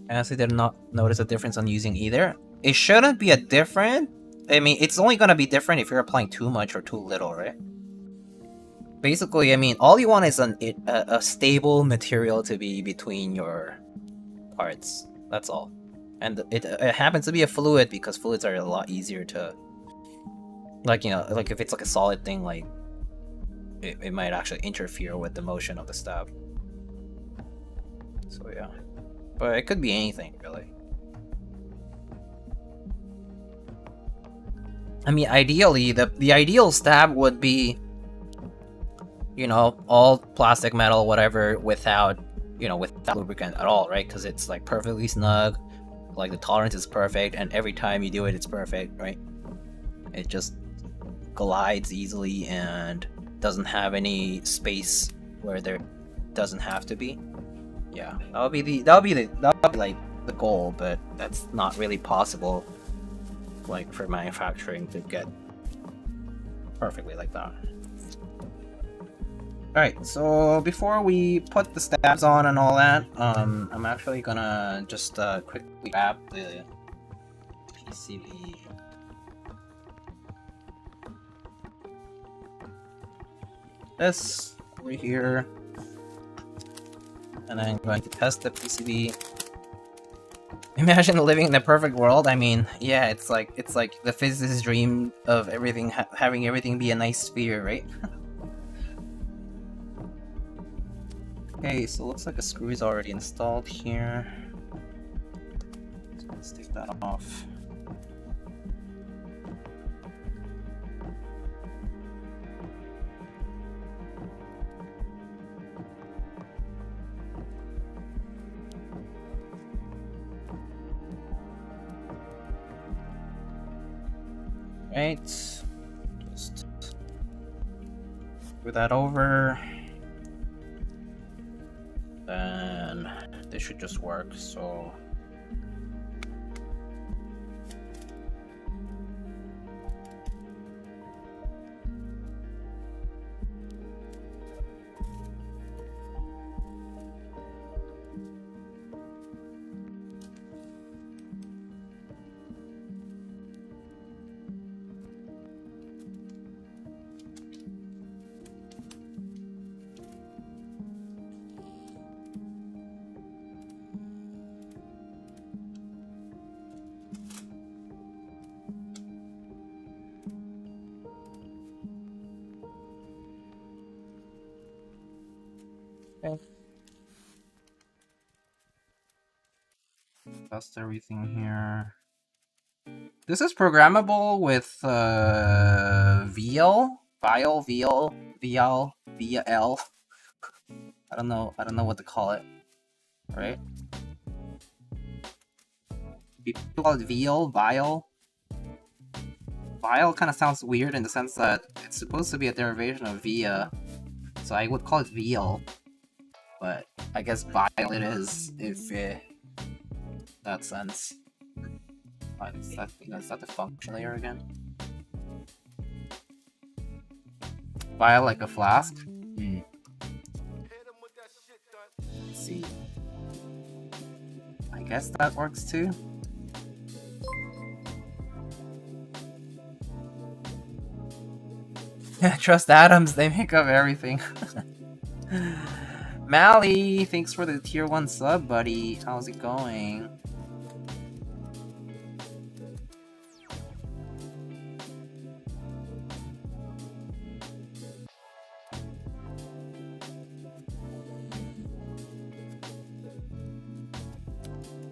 I honestly did not notice a difference on using either. It shouldn't be a different. I mean, it's only gonna be different if you're applying too much or too little, right? Basically, I mean, all you want is a stable material to be between your parts. That's all. And it happens to be a fluid because fluids are a lot easier to, like, you know, like if it's like a solid thing, like it might actually interfere with the motion of the stab. So yeah, but it could be anything really. I mean, ideally, the ideal stab would be, you know, all plastic, metal, whatever, without, you know, without lubricant at all, right? Because it's like perfectly snug, like the tolerance is perfect, and every time you do it, it's perfect, right? It just glides easily and doesn't have any space where there doesn't have to be. Yeah, that'll be like the goal, but that's not really possible, like for manufacturing to get perfectly like that. Alright, so before we put the stabs on and all that, I'm actually gonna just quickly grab the PCB. This over here, and I'm going to test the PCB. Imagine living in a perfect world. I mean, yeah, it's like the physicist's dream of everything having everything be a nice sphere, right? Okay, so looks like a screw is already installed here. So let's take that off. Right, just screw that over. Then this should just work, so okay. Test everything here. This is programmable with VL, VL. I don't know what to call it, right? People call it VL, Vial. Vial kind of sounds weird in the sense that it's supposed to be a derivation of via, so I would call it VL. But I guess Vial it is, if that sense. Is that the function layer again? Vial like a flask? Let's see. I guess that works too. Trust atoms, they make up everything. Mally, thanks for the tier 1 sub, buddy. How's it going?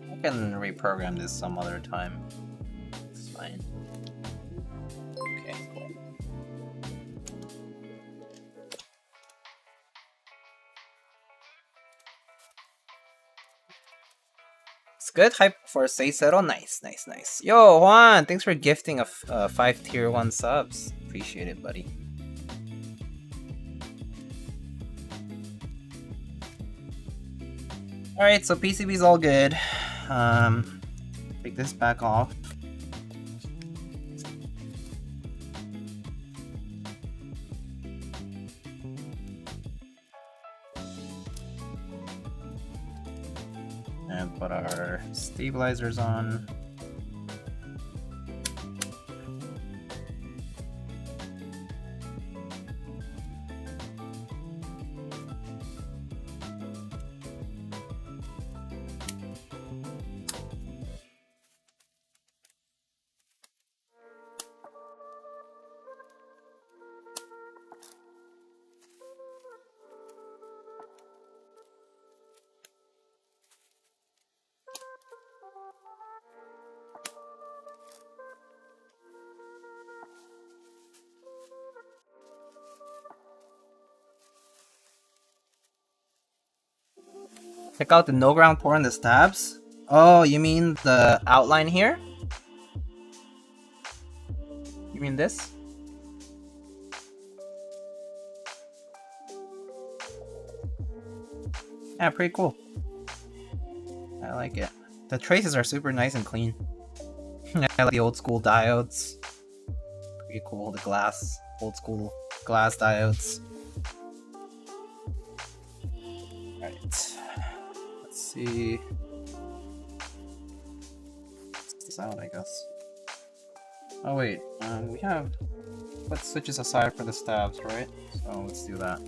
I can reprogram this some other time. It's fine. Okay, cool. It's good. Hype for seis, cero. Nice. Yo, Juan, thanks for gifting a 5 tier 1 subs. Appreciate it, buddy. Alright, so PCB's all good. Take this back off. and put our stabilizers on. Check out the no ground pour on the stabs. Oh, you mean the outline here? You mean this? Yeah, pretty cool. I like it. The traces are super nice and clean. I like the old school diodes. Pretty cool, the glass, old school glass diodes. Alright. Let's see. Sound, I guess. Oh wait, we have put switches aside for the stabs, right? So let's do that.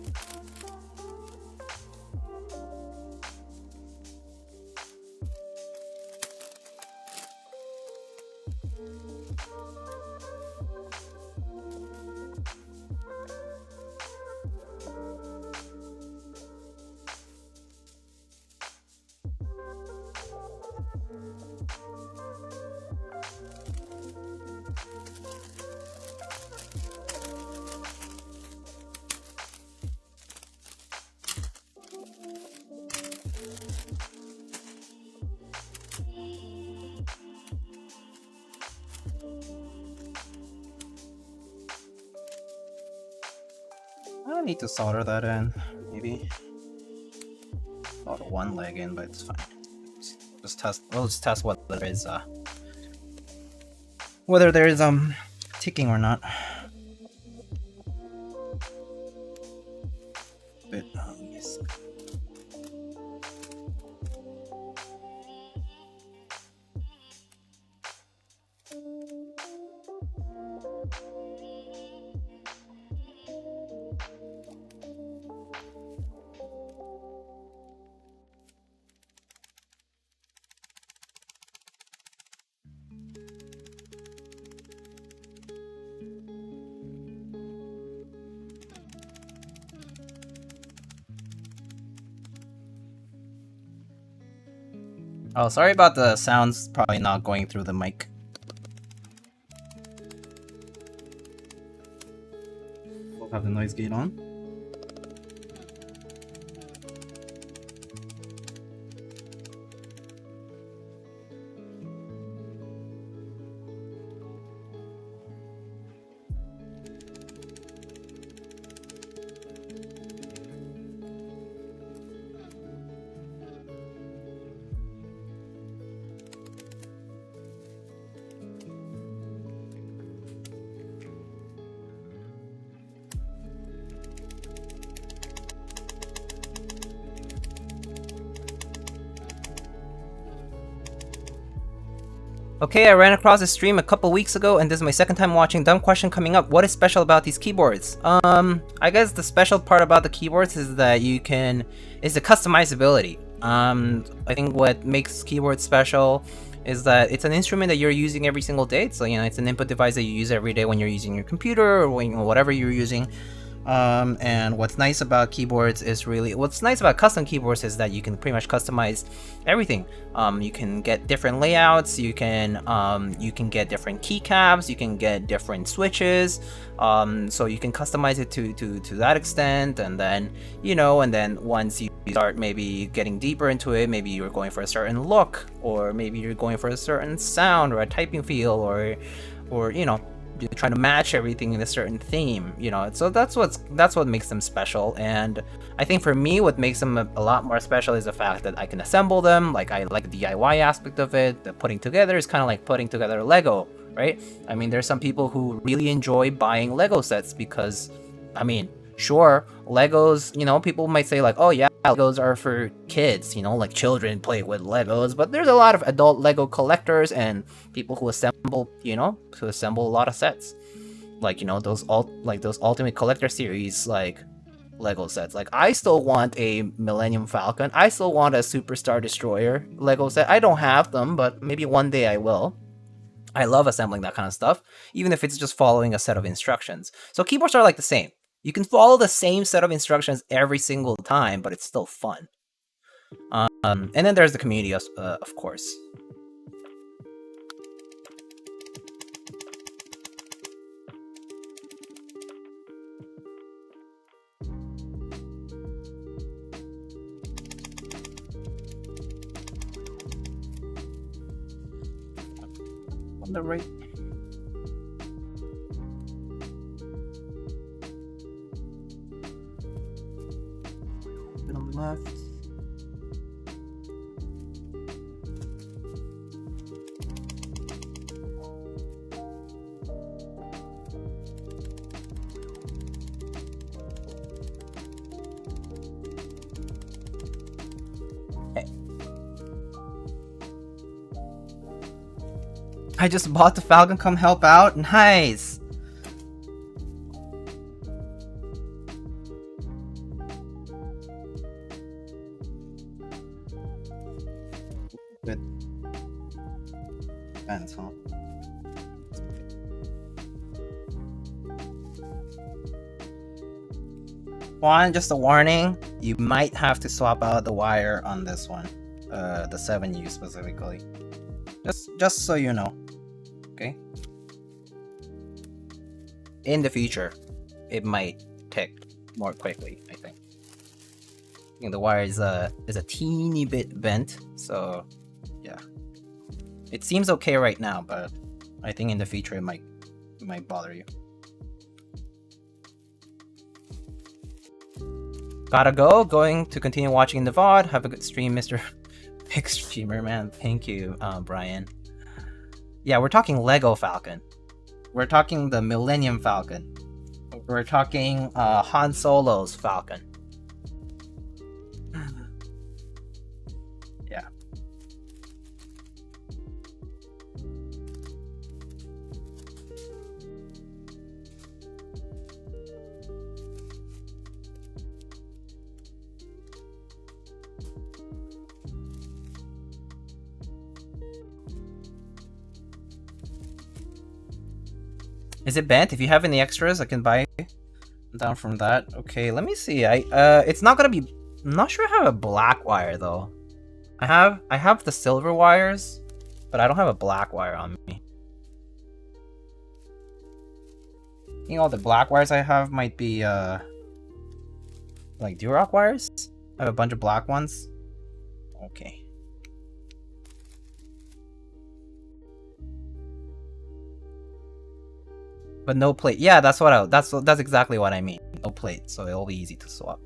I need to solder that in, maybe. Solder one leg in, but it's fine. Just test. We'll just test whether there is ticking or not. But yes. Oh, sorry about the sounds probably not going through the mic. We'll have the noise gate on. Okay, I ran across this stream a couple weeks ago, and this is my second time watching. Dumb question coming up. What is special about these keyboards? I guess the special part about the keyboards is that is the customizability. I think what makes keyboards special is that it's an instrument that you're using every single day. So, it's an input device that you use every day when you're using your computer or whatever you're using. And what's nice about custom keyboards is that you can pretty much customize everything. You can get different layouts, you can get different keycaps, you can get different switches, so you can customize it to that extent. And then once you start maybe getting deeper into it, maybe you're going for a certain look, or maybe you're going for a certain sound or a typing feel, or you're trying to match everything in a certain theme, so that's what makes them special. And I think for me, what makes them a lot more special is the fact that I can assemble them. Like, I like the DIY aspect of it. The putting together is kind of like putting together Lego, right? I mean, there's some people who really enjoy buying Lego sets because, Sure, Legos, you know, people might say like, oh yeah, Legos are for kids, you know, like children play with Legos, but there's a lot of adult Lego collectors and people who assemble, you know, who assemble a lot of sets. Like, you know, those Ultimate Collector series, like Lego sets. Like, I still want a Millennium Falcon. I still want a Superstar Destroyer Lego set. I don't have them, but maybe one day I will. I love assembling that kind of stuff, even if it's just following a set of instructions. So keyboards are like the same. You can follow the same set of instructions every single time, but it's still fun. And then there's the community, of course. On the right. Bit on the left. I just bought the Falcon, come help out? Nice! Good. Depends, huh? Juan, just a warning, you might have to swap out the wire on this one. The 7U specifically. Just so you know. Okay? In the future, it might tick more quickly, I think. I think the wire is a teeny bit bent, so yeah. It seems okay right now, but I think in the future it might bother you. Gotta go. Going to continue watching the VOD. Have a good stream, Mr. Big Streamer, man. Thank you, Brian. Yeah, we're talking Lego Falcon. We're talking the Millennium Falcon. We're talking Han Solo's Falcon. Yeah. Is it bent? If you have any extras, I can buy down from that. Okay, let me see. It's not gonna be. I'm not sure I have a black wire though. I have the silver wires, but I don't have a black wire on me. I think all the black wires I have might be like Durock wires. I have a bunch of black ones. Okay. But no plate. Yeah, that's exactly what I mean. No plate, so it'll be easy to swap.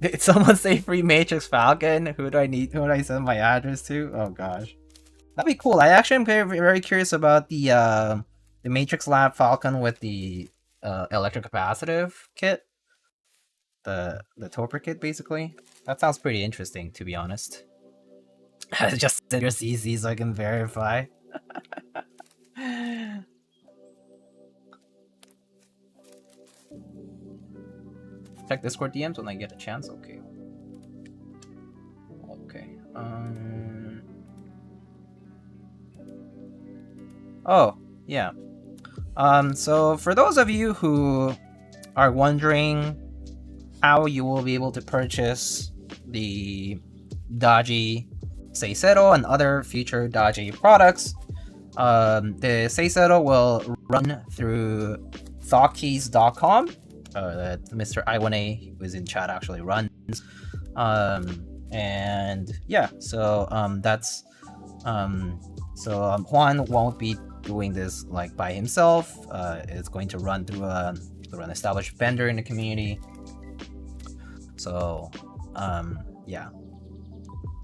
Did someone say free Matrix Falcon? Who do I send my address to? Oh gosh, that'd be cool. I actually am very, very curious about the Matrix Lab Falcon with the electrocapacitive kit, the Torpor kit, basically. That sounds pretty interesting, to be honest. Just send your CC so I can verify. Check Discord DMs when I get a chance. Okay. Okay. Oh, yeah. So for those of you who are wondering how you will be able to purchase the Dodgy Cero and other future Dodgy products, the Cero will run through thoughtkeys.com. That Mr. I1A, who is in chat, actually runs. And yeah, so that's so Juan won't be doing this like by himself. It's going to run through an established vendor in the community. So yeah,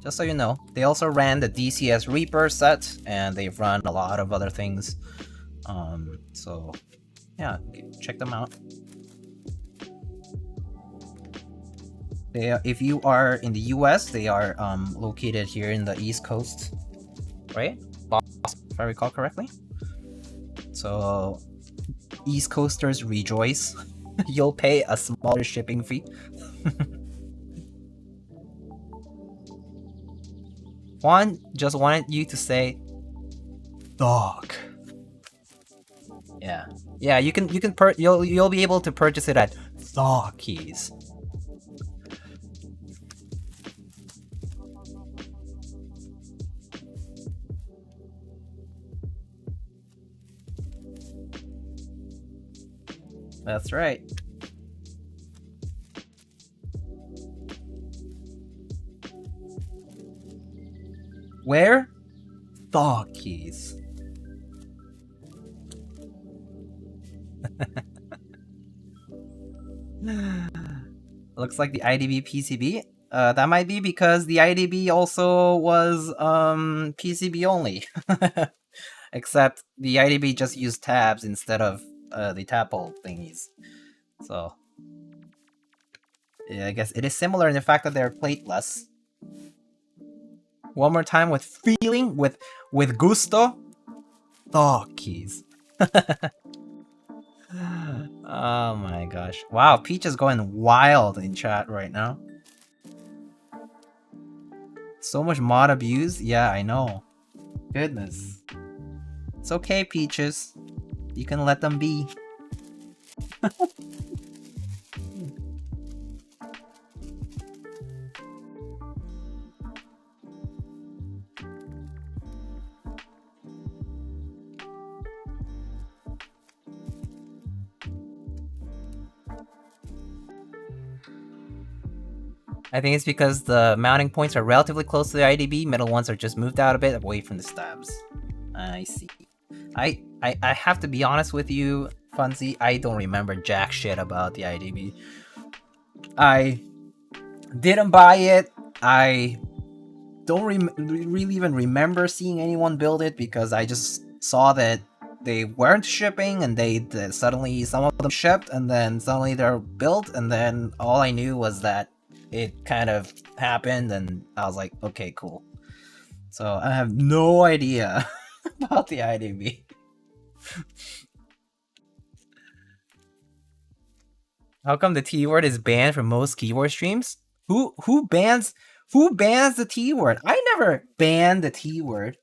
just so you know, they also ran the DCS Reaper set, and they've run a lot of other things. So yeah, check them out. if you are in the US, they are located here in the East Coast, right? Boston, if I recall correctly. So East Coasters rejoice. You'll pay a smaller shipping fee. Juan just wanted you to say dog. Yeah. Yeah, you'll be able to purchase it at Doggies. That's right. Where? Doggies. Looks like the IDB PCB. That might be because the IDB also was PCB only. Except the IDB just used tabs instead of the tab hole thingies. So yeah, I guess it is similar in the fact that they're plateless. One more time with feeling, with gusto. Doggies. Oh my gosh. Wow, Peach is going wild in chat right now. So much mod abuse? Yeah, I know. Goodness. It's okay, Peaches. You can let them be. I think it's because the mounting points are relatively close to the IDB, middle ones are just moved out a bit away from the stabs. I see. I have to be honest with you, Funzy, I don't remember jack shit about the IDB. I didn't buy it. I don't really even remember seeing anyone build it because I just saw that they weren't shipping and they suddenly some of them shipped and then suddenly they're built and then all I knew was that it kind of happened and I was like, okay, cool. So I have no idea about the IDB. How come the T word is banned from most keyboard streams? Who bans the T word? I never banned the T word.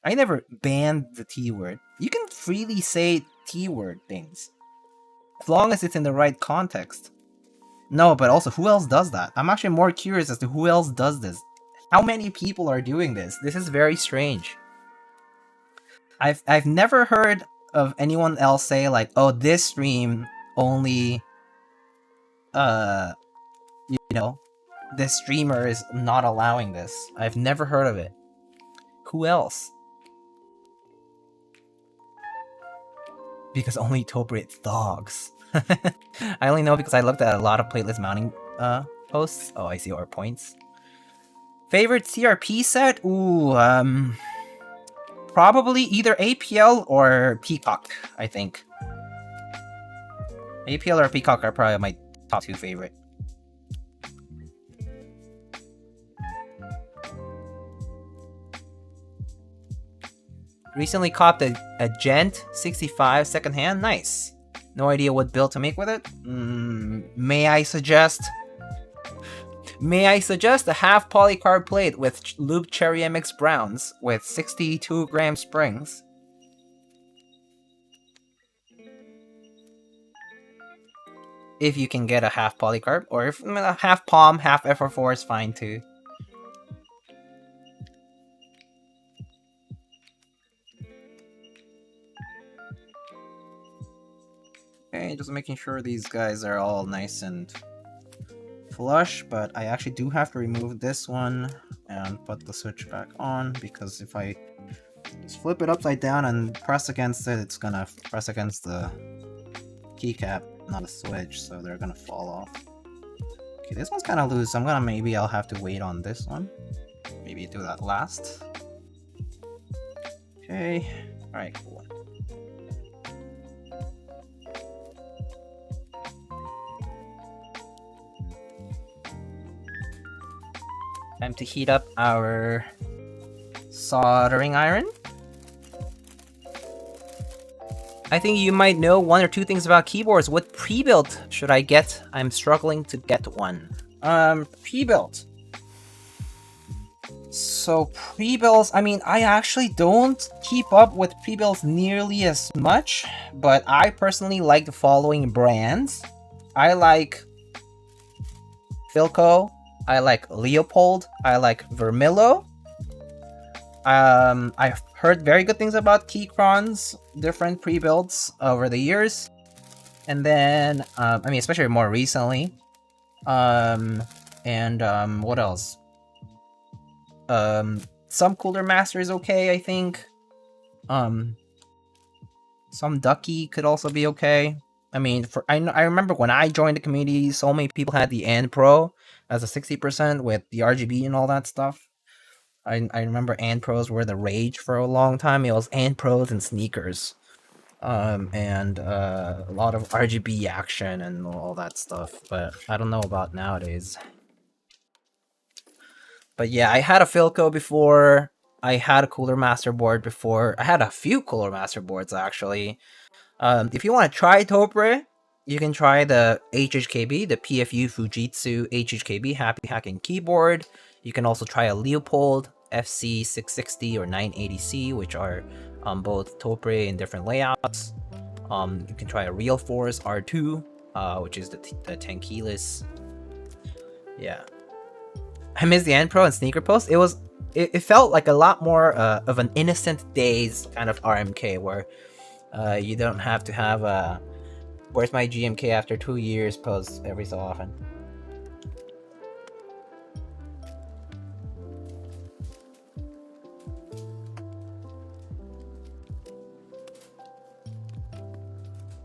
I never banned the T word. You can freely say T word things. As long as it's in the right context. No, but also, who else does that? I'm actually more curious as to who else does this. How many people are doing this? This is very strange. I've never heard of anyone else say like, oh, this stream only, you know, this streamer is not allowing this. I've never heard of it. Who else? Because only Toprit dogs. I only know because I looked at a lot of plateless mounting posts. Oh, I see our points. Favorite CRP set? Ooh, probably either APL or Peacock, I think. APL or Peacock are probably my top two favorite. Recently copped a Gent 65 secondhand. Nice. No idea what build to make with it. May I suggest a half polycarb plate with Lube Cherry MX Browns with 62 gram springs. If you can get a half polycarb, or if a half palm, half FR4 is fine too. Okay, just making sure these guys are all nice and flush, but I actually do have to remove this one and put the switch back on, because if I just flip it upside down and press against it, it's gonna press against the keycap, not a switch, so they're gonna fall off. Okay, this one's kind of loose, so maybe I'll have to wait on this one. Maybe do that last. Okay, alright, cool. Time to heat up our soldering iron. I think you might know one or two things about keyboards. What pre-built should I get? I'm struggling to get one. Pre-built. So pre-builds, I mean, I actually don't keep up with pre-builds nearly as much, but I personally like the following brands. I like Philco, I like Leopold, I like Vermillo. I've heard very good things about Keychron's different pre-builds over the years. And then, I mean, especially more recently. What else? Some Cooler Master is okay, I think. Some Ducky could also be okay. I mean, I remember when I joined the community, so many people had the N Pro as a 60% with the RGB and all that stuff. I remember N Pros were the rage for a long time. It was N Pros and sneakers. And a lot of RGB action and all that stuff. But I don't know about nowadays. But yeah, I had a Philco before. I had a Cooler Master board before. I had a few Cooler Master boards, actually. If you want to try Topre, you can try the HHKB, the PFU Fujitsu HHKB Happy Hacking Keyboard. You can also try a Leopold FC660 or 980C, which are both Topre in different layouts. You can try a Real Force R2, which is the tankeyless. Yeah. I miss the N Pro and Sneaker Post. It felt like a lot more of an innocent days kind of RMK where you don't have to have a where's my GMK after 2 years post every so often.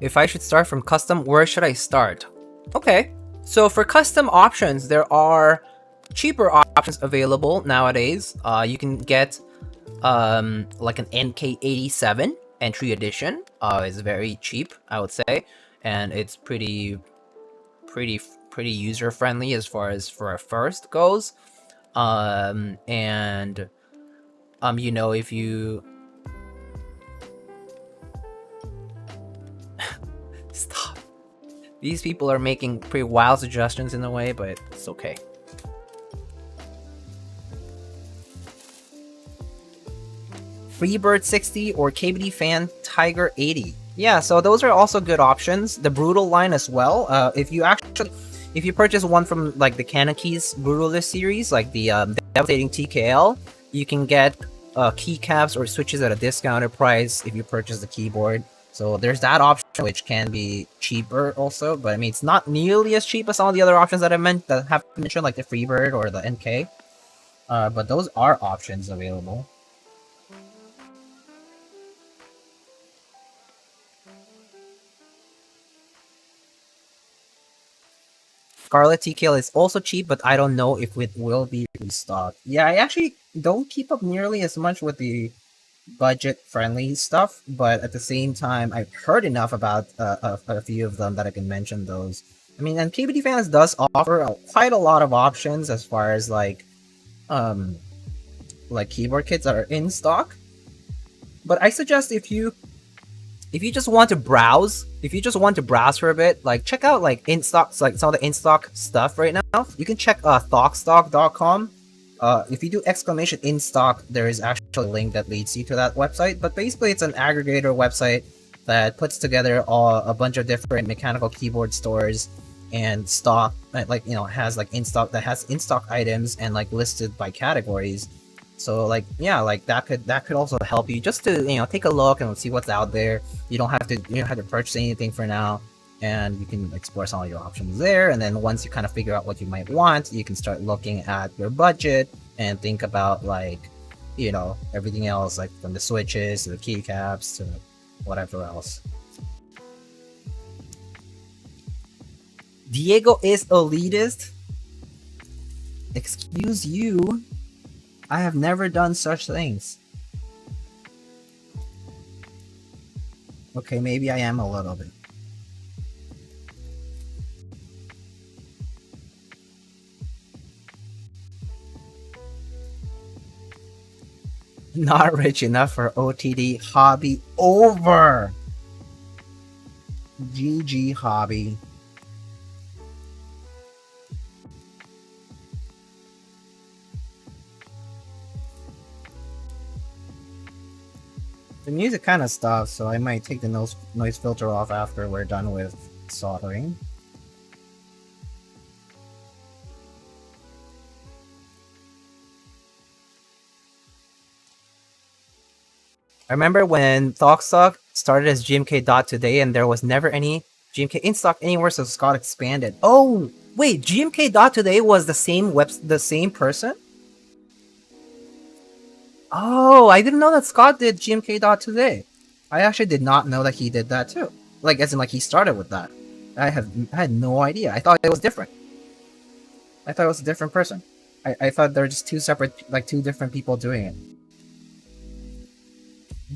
If I should start from custom, where should I start? Okay, so for custom options, there are cheaper options available nowadays. You can get like an NK87 entry edition. It's very cheap, I would say, and it's pretty user friendly as far as for a first goes. You know, if you stop. These people are making pretty wild suggestions in a way, but it's okay. Freebird 60 or KBD Fan Tiger 80. Yeah, so those are also good options. The Brutal line as well. If you purchase one from like the Canon Keys Brutalist series, like the Devastating TKL, you can get keycaps or switches at a discounted price if you purchase the keyboard. So there's that option, which can be cheaper also, but I mean it's not nearly as cheap as some of the other options that I have mentioned, like the Freebird or the NK. But those are options available. Scarlet TKL is also cheap, but I don't know if it will be restocked. Yeah, I actually don't keep up nearly as much with the budget-friendly stuff, but at the same time, I've heard enough about a few of them that I can mention those. I mean, and KBD Fans does offer quite a lot of options as far as like keyboard kits that are in stock. But I suggest if you just want to browse, for a bit, like check out like in stock, like some of the in stock stuff right now. You can check thoughtstock.com. If you do exclamation in stock, there is actually a link that leads you to that website. But basically, it's an aggregator website that puts together a bunch of different mechanical keyboard stores and stock, like, you know, has like in stock items and like listed by categories. So like, yeah, like that could also help you just to, you know, take a look and see what's out there. You don't have to purchase anything for now, and you can explore some of your options there. And then once you kind of figure out what you might want, you can start looking at your budget and think about, like, you know, everything else, like from the switches to the keycaps to whatever else. Diego is elitist? Excuse you? I have never done such things. Okay, maybe I am a little bit. Not rich enough for OTD hobby over. GG hobby. The music kind of stops, so I might take the noise filter off after we're done with soldering. I remember when Thougstock started as GMK Dot Today and there was never any GMK in stock anywhere, so Scott expanded. Oh, wait, GMK Dot Today was the same person? Oh, I didn't know that Scott did GMK Dot Today. I actually did not know that he did that too. Like, as in, like, he started with that. I had no idea. I thought it was different. I thought it was a different person. I thought they're just two separate, like, two different people doing it.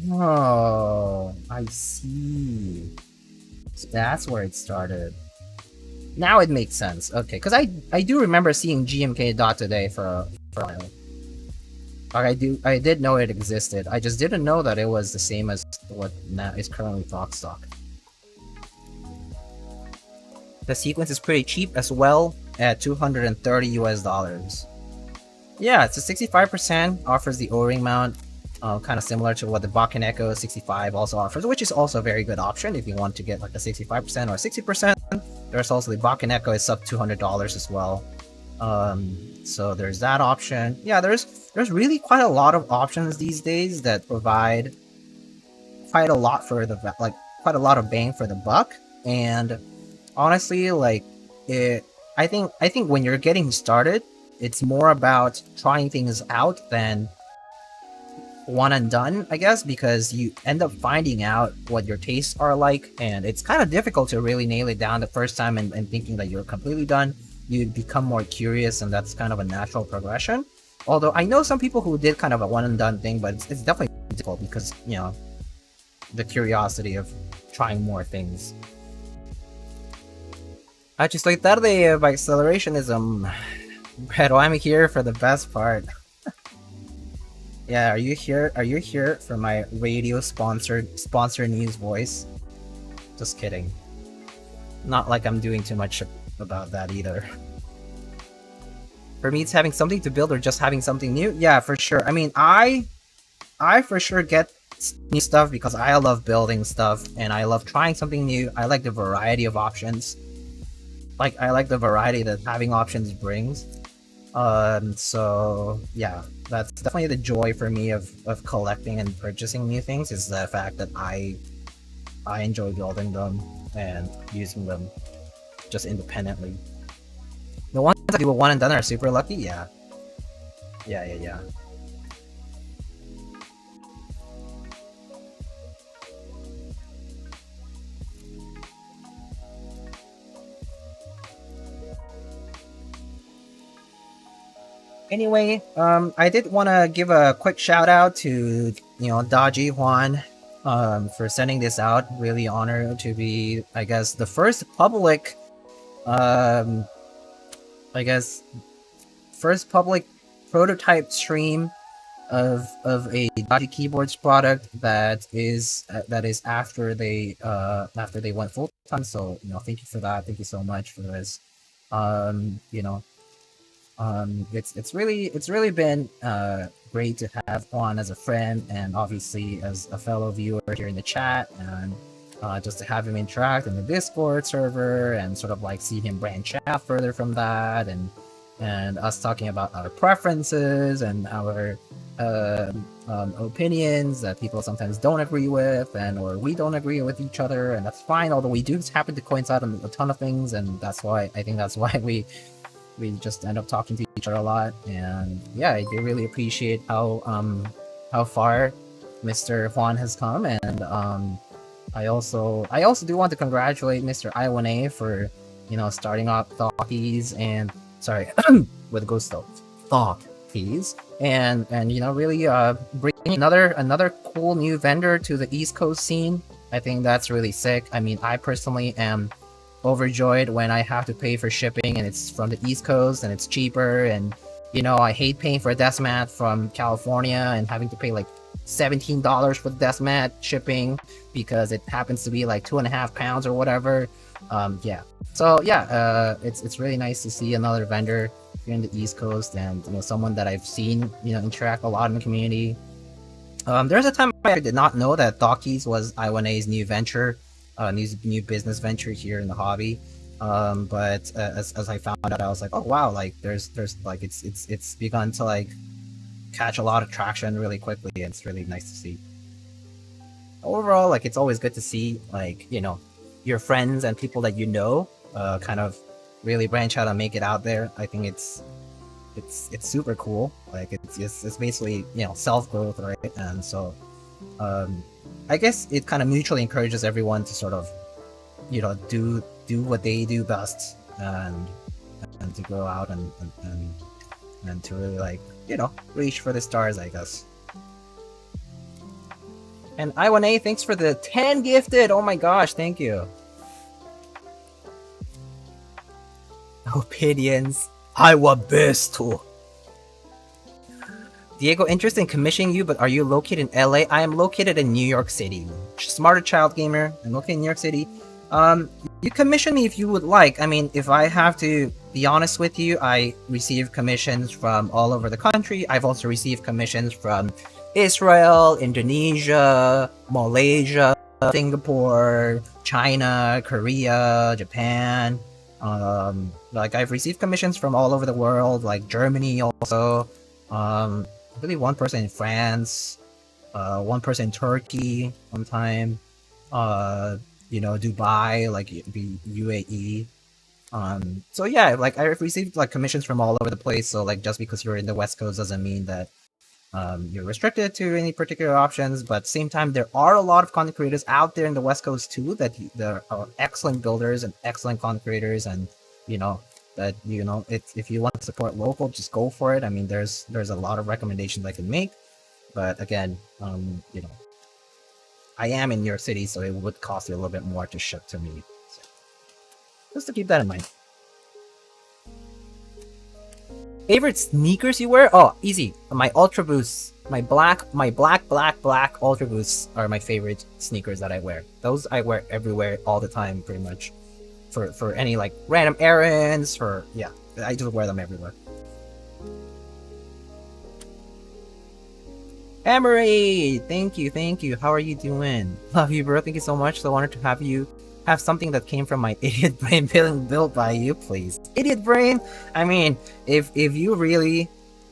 Oh, I see. So that's where it started. Now it makes sense. Okay, because I do remember seeing GMK Dot Today for a while. Like, I did know it existed. I just didn't know that it was the same as what now is currently Thoughtstock. The sequence is pretty cheap as well at $230 US. Yeah, it's a 65%, offers the O-ring mount, kind of similar to what the Bakken Echo 65 also offers, which is also a very good option if you want to get like a 65% or 60%. There's also the Bakken Echo is sub $200 as well. So there's that option. Yeah, there's really quite a lot of options these days that provide quite a lot for the quite a lot of bang for the buck. And honestly, like I think when you're getting started, it's more about trying things out than one and done, I guess, because you end up finding out what your tastes are like, and it's kind of difficult to really nail it down the first time and thinking that you're completely done. You become more curious, and that's kind of a natural progression. Although I know some people who did kind of a one and done thing, but it's definitely difficult because, you know, the curiosity of trying more things. Just like tarde by accelerationism. Pero I'm here for the best part. Yeah, are you here? Are you here for my radio sponsor news voice? Just kidding. Not like I'm doing too much about that either. For me, it's having something to build or just having something new. Yeah, for sure. I mean, I for sure get new stuff because I love building stuff and I love trying something new. I like the variety of options. Like, I like the variety that having options brings. So yeah, that's definitely the joy for me of collecting and purchasing new things, is the fact that I enjoy building them and using them just independently. The ones that do a one and done are super lucky, yeah. Yeah. Anyway, I did want to give a quick shout out to, you know, Dodgy Juan, for sending this out. Really honored to be, I guess, the first public, first public prototype stream of a Dodgy Keyboards product that is after they went full time. So, you know, thank you for that. Thank you so much for this. You know. It's really been great to have Juan as a friend and obviously as a fellow viewer here in the chat, and just to have him interact in the Discord server and sort of like see him branch out further from that, and us talking about our preferences and our opinions that people sometimes don't agree with, or we don't agree with each other, and that's fine. Although we do just happen to coincide on a ton of things, and that's why we just end up talking to each other a lot. And yeah, I do really appreciate how far Mr. Juan has come, and I also do want to congratulate Mr. I1A for, you know, starting off Thoughties and with Ghost Thoughties and you know, really bringing another cool new vendor to the East Coast scene. I think that's really sick. I mean, I personally am overjoyed when I have to pay for shipping and it's from the East Coast and it's cheaper, and You know, I hate paying for a desk mat from California and having to pay like $17 for the desk mat shipping because it happens to be like 2.5 pounds or whatever. Yeah. So yeah, it's really nice to see another vendor here in the East Coast, and you know, someone that I've seen, you know, interact a lot in the community. There's a time I did not know that Dockies was I1A's new venture, new business venture here in the hobby. But as I found out, I was like, oh wow, like there's like it's begun to like catch a lot of traction really quickly, and it's really nice to see. Overall, like it's always good to see like, you know, your friends and people that you know kind of really branch out and make it out there. I think it's super cool. Like it's basically, you know, self growth, right? And so I guess it kind of mutually encourages everyone to sort of, you know, do what they do best, and to go out and to really, like, you know, reach for the stars, I guess. And I1A, thanks for the 10 gifted. Oh my gosh, thank you. Opinions. I want best too. Diego, interested in commissioning you, but are you located in LA? I am located in New York City. Smarter Child Gamer. I'm located in New York City. You commission me if you would like. I mean, if I have to be honest with you, I receive commissions from all over the country. I've also received commissions from Israel, Indonesia, Malaysia, Singapore, China, Korea, Japan. Like I've received commissions from all over the world, like Germany also. I believe one person in France, one person in Turkey one time. You know, Dubai, like the UAE. So yeah, like I've received like commissions from all over the place. So like just because you're in the West Coast doesn't mean that you're restricted to any particular options. But at the same time, there are a lot of content creators out there in the West Coast too that there are excellent builders and excellent content creators, and you know that, you know, if you want to support local, just go for it. I mean, there's a lot of recommendations I can make, but again, you know, I am in New York City, so it would cost you a little bit more to ship to me. So, just to keep that in mind. Favorite sneakers you wear? Oh, easy. My Ultra Boosts. My black Ultra Boosts are my favorite sneakers that I wear. Those I wear everywhere, all the time, pretty much. For any like random errands, yeah, I just wear them everywhere. Emery, thank you. How are you doing? Love you, bro. Thank you so much. So honored to have you have something that came from my idiot brain being built by you, please. Idiot brain? I mean, if you really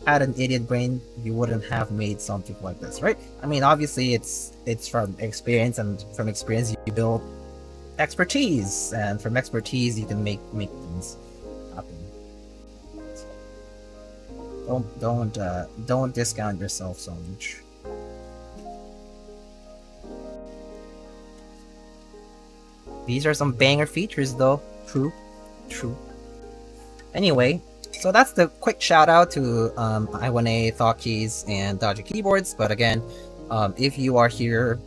had an idiot brain, you wouldn't have made something like this, right? I mean, obviously it's from experience, and from experience you build expertise, and from expertise you can make things happen. So don't discount yourself so much. These are some banger features though. True. Anyway, so that's the quick shout out to I1A, Thought and Dodgy Keyboards. But again, if you are here,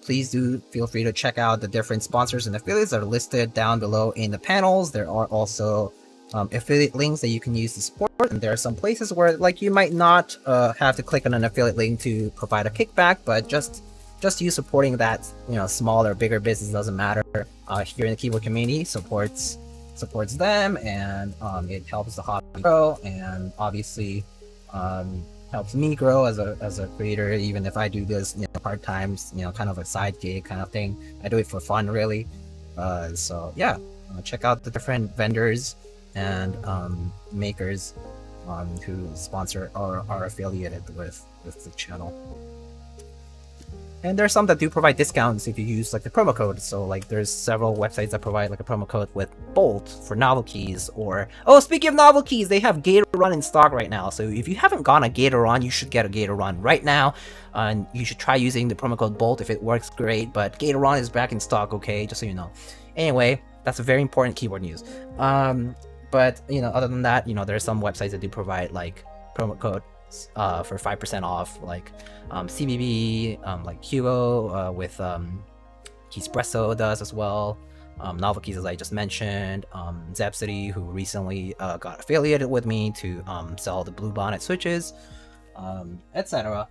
please do feel free to check out the different sponsors and affiliates that are listed down below in the panels. There are also affiliate links that you can use to support, and there are some places where like you might not have to click on an affiliate link to provide a kickback, but just you supporting that, you know, small or bigger business doesn't matter. Here in the keyboard community supports them, and it helps the hobby grow, and obviously helps me grow as a creator, even if I do this, you know, part times, you know, kind of a side gig kind of thing. I do it for fun, really. So yeah, check out the different vendors and makers who sponsor or are affiliated with the channel. And there's some that do provide discounts if you use like the promo code. So like there's several websites that provide like a promo code with Bolt for novel keys, or oh, speaking of novel keys, they have Gateron in stock right now. So if you haven't gone a Gateron, you should get a Gateron right now, and you should try using the promo code Bolt. If it works, great. But Gateron is back in stock, okay, just so you know. Anyway, that's a very important keyboard news. But you know, other than that, you know, there's some websites that do provide like promo code for 5% off, like CBB, like Hugo with Keyspresso does as well. Novelkeys, as I just mentioned, Zepsity, who recently got affiliated with me to sell the Blue Bonnet switches, etc.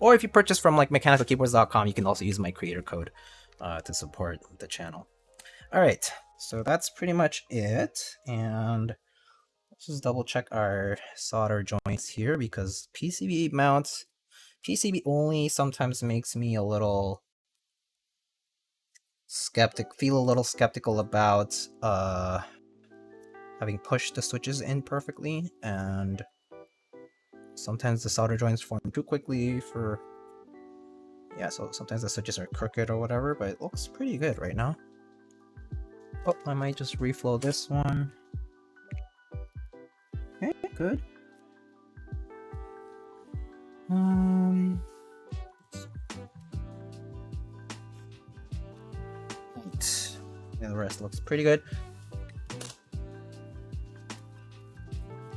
Or if you purchase from like mechanicalkeyboards.com, you can also use my creator code to support the channel. Alright, so that's pretty much it, and let's just double check our solder joints here, because PCB mounts, PCB only sometimes makes me a little feel a little skeptical about having pushed the switches in perfectly, and sometimes the solder joints form too quickly for, yeah, so sometimes the switches are crooked or whatever, but it looks pretty good right now. Oh, I might just reflow this one. Okay, good. Yeah, the rest looks pretty good.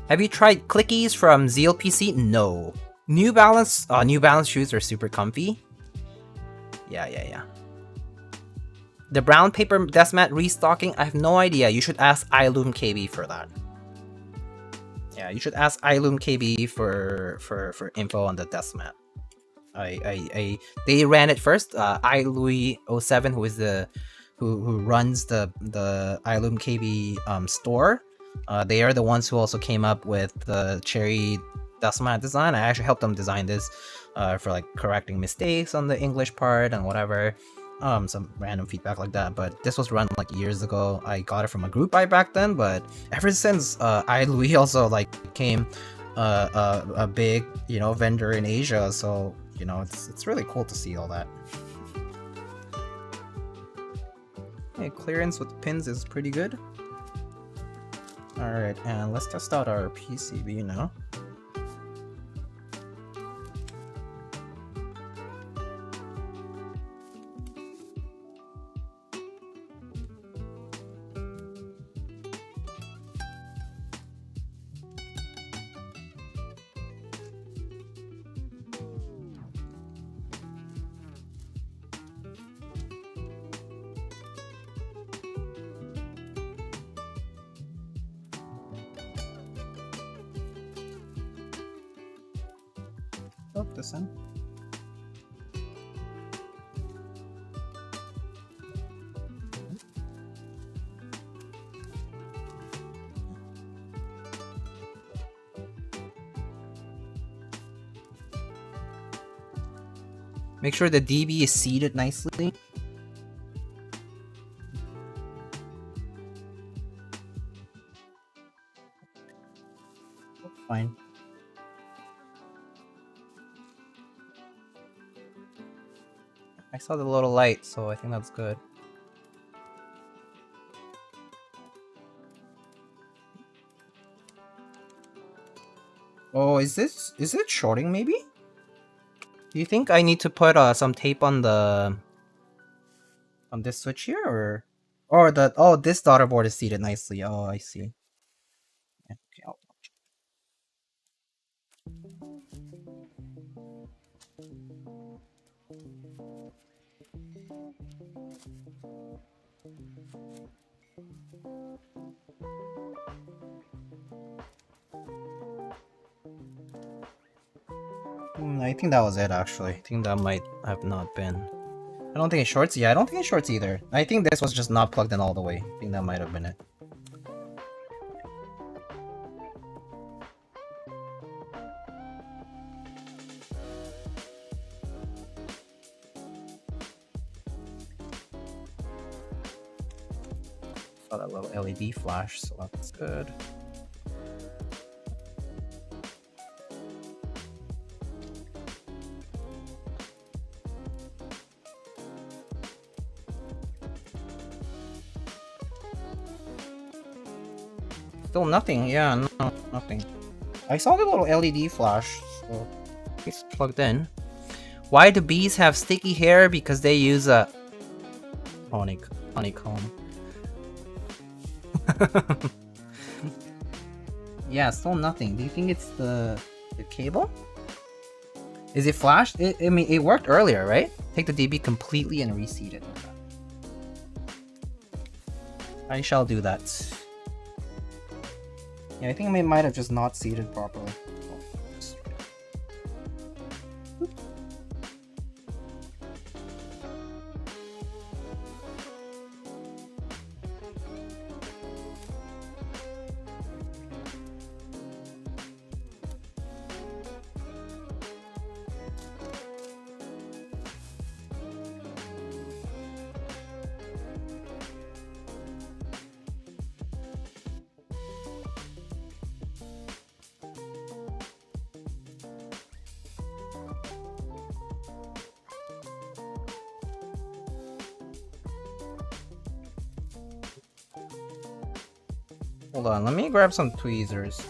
Have you tried clickies from Zeal PC? No. New Balance shoes are super comfy. Yeah. The brown paper desk mat restocking, I have no idea. You should ask iLoom KB for that. Yeah, you should ask iLoom KB for info on the desk mat. They ran it first. iLouis07, who is who runs the iLoom KB store. They are the ones who also came up with the cherry desk mat design. I actually helped them design this for like correcting mistakes on the English part and whatever. Some random feedback like that, but this was run like years ago. I got it from a group buy back then, but ever since iLouis also like became a big, you know, vendor in Asia, so you know, it's really cool to see all that. Okay, clearance with pins is pretty good. Alright, and let's test out our PCB now. Oh, this in. Make sure the DB is seated nicely. Fine. I saw the little light, so I think that's good. Oh, is it shorting maybe? Do you think I need to put some tape on this switch here, or this daughter board is seated nicely. Oh, I see. Okay, I think that was it actually. I think that might have not been. I don't think it shorts. Yeah, I don't think it shorts either. I think this was just not plugged in all the way. I think that might have been it. Saw that little LED flash, so that's good. Still nothing, yeah, no, nothing. I saw the little LED flash, so it's plugged in. Why do bees have sticky hair? Because they use a honeycomb. Yeah, still nothing. Do you think it's the cable? Is it flashed? I mean, it worked earlier, right? Take the DB completely and reseat it. I shall do that. Yeah, I think I might have just not seated properly. Hold on, let me grab some tweezers.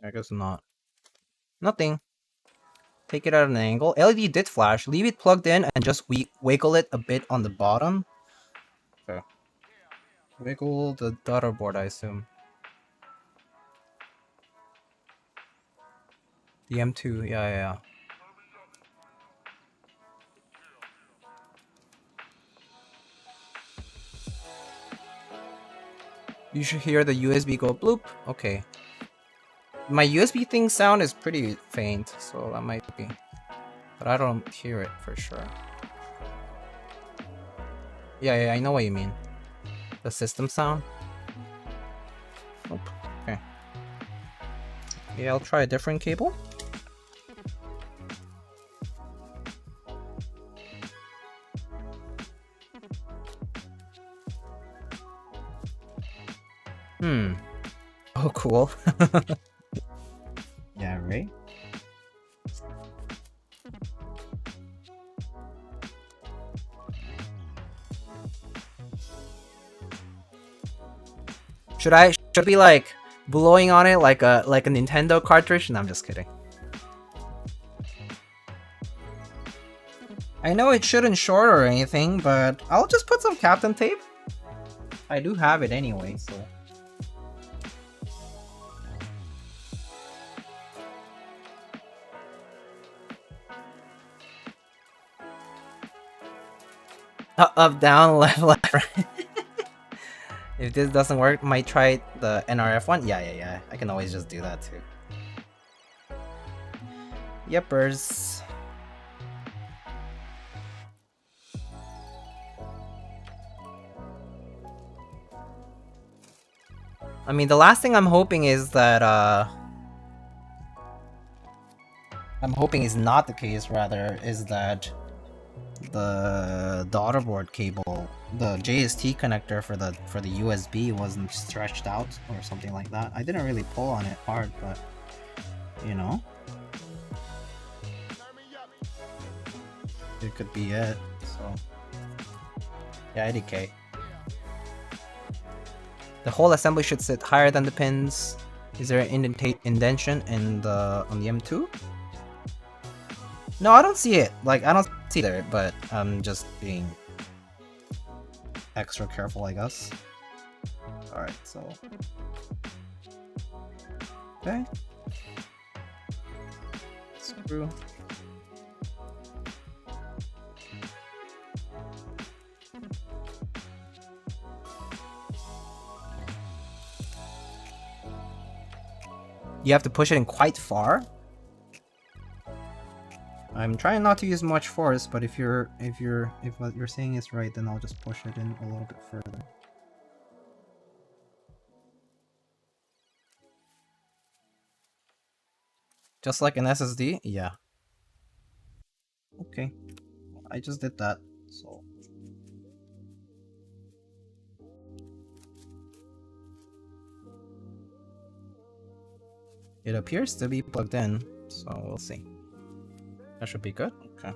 I guess not. Nothing. Take it at an angle. LED did flash. Leave it plugged in and just wiggle it a bit on the bottom. Okay. Wiggle the daughter board, I assume. The M2, yeah. You should hear the USB go bloop. Okay. My USB thing sound is pretty faint, so that might be. But I don't hear it for sure. Yeah, I know what you mean. The system sound? Nope. Okay. Yeah, I'll try a different cable. Oh, cool. Yeah, right? Should I be like blowing on it like a Nintendo cartridge? No, I'm just kidding. I know it shouldn't short or anything, but I'll just put some Captain tape. I do have it anyway, so. Up, down, left, right. If this doesn't work, might try the NRF one. Yeah. I can always just do that too. Yepers. I mean, the last thing I'm hoping is that, I'm hoping is not the case, rather, is that the daughterboard cable, the JST connector for the USB wasn't stretched out or something like that. I didn't really pull on it hard, but you know, it could be it. So yeah, IDK. The whole assembly should sit higher than the pins. Is there an indentation in the on the M2? No, I don't see it. Like, I don't see there, but I'm just being extra careful, I guess. Alright, so. Okay. Screw. You have to push it in quite far. I'm trying not to use much force, but if what you're saying is right, then I'll just push it in a little bit further. Just like an SSD? Yeah. Okay. I just did that, so. It appears to be plugged in, so we'll see. That should be good. Okay.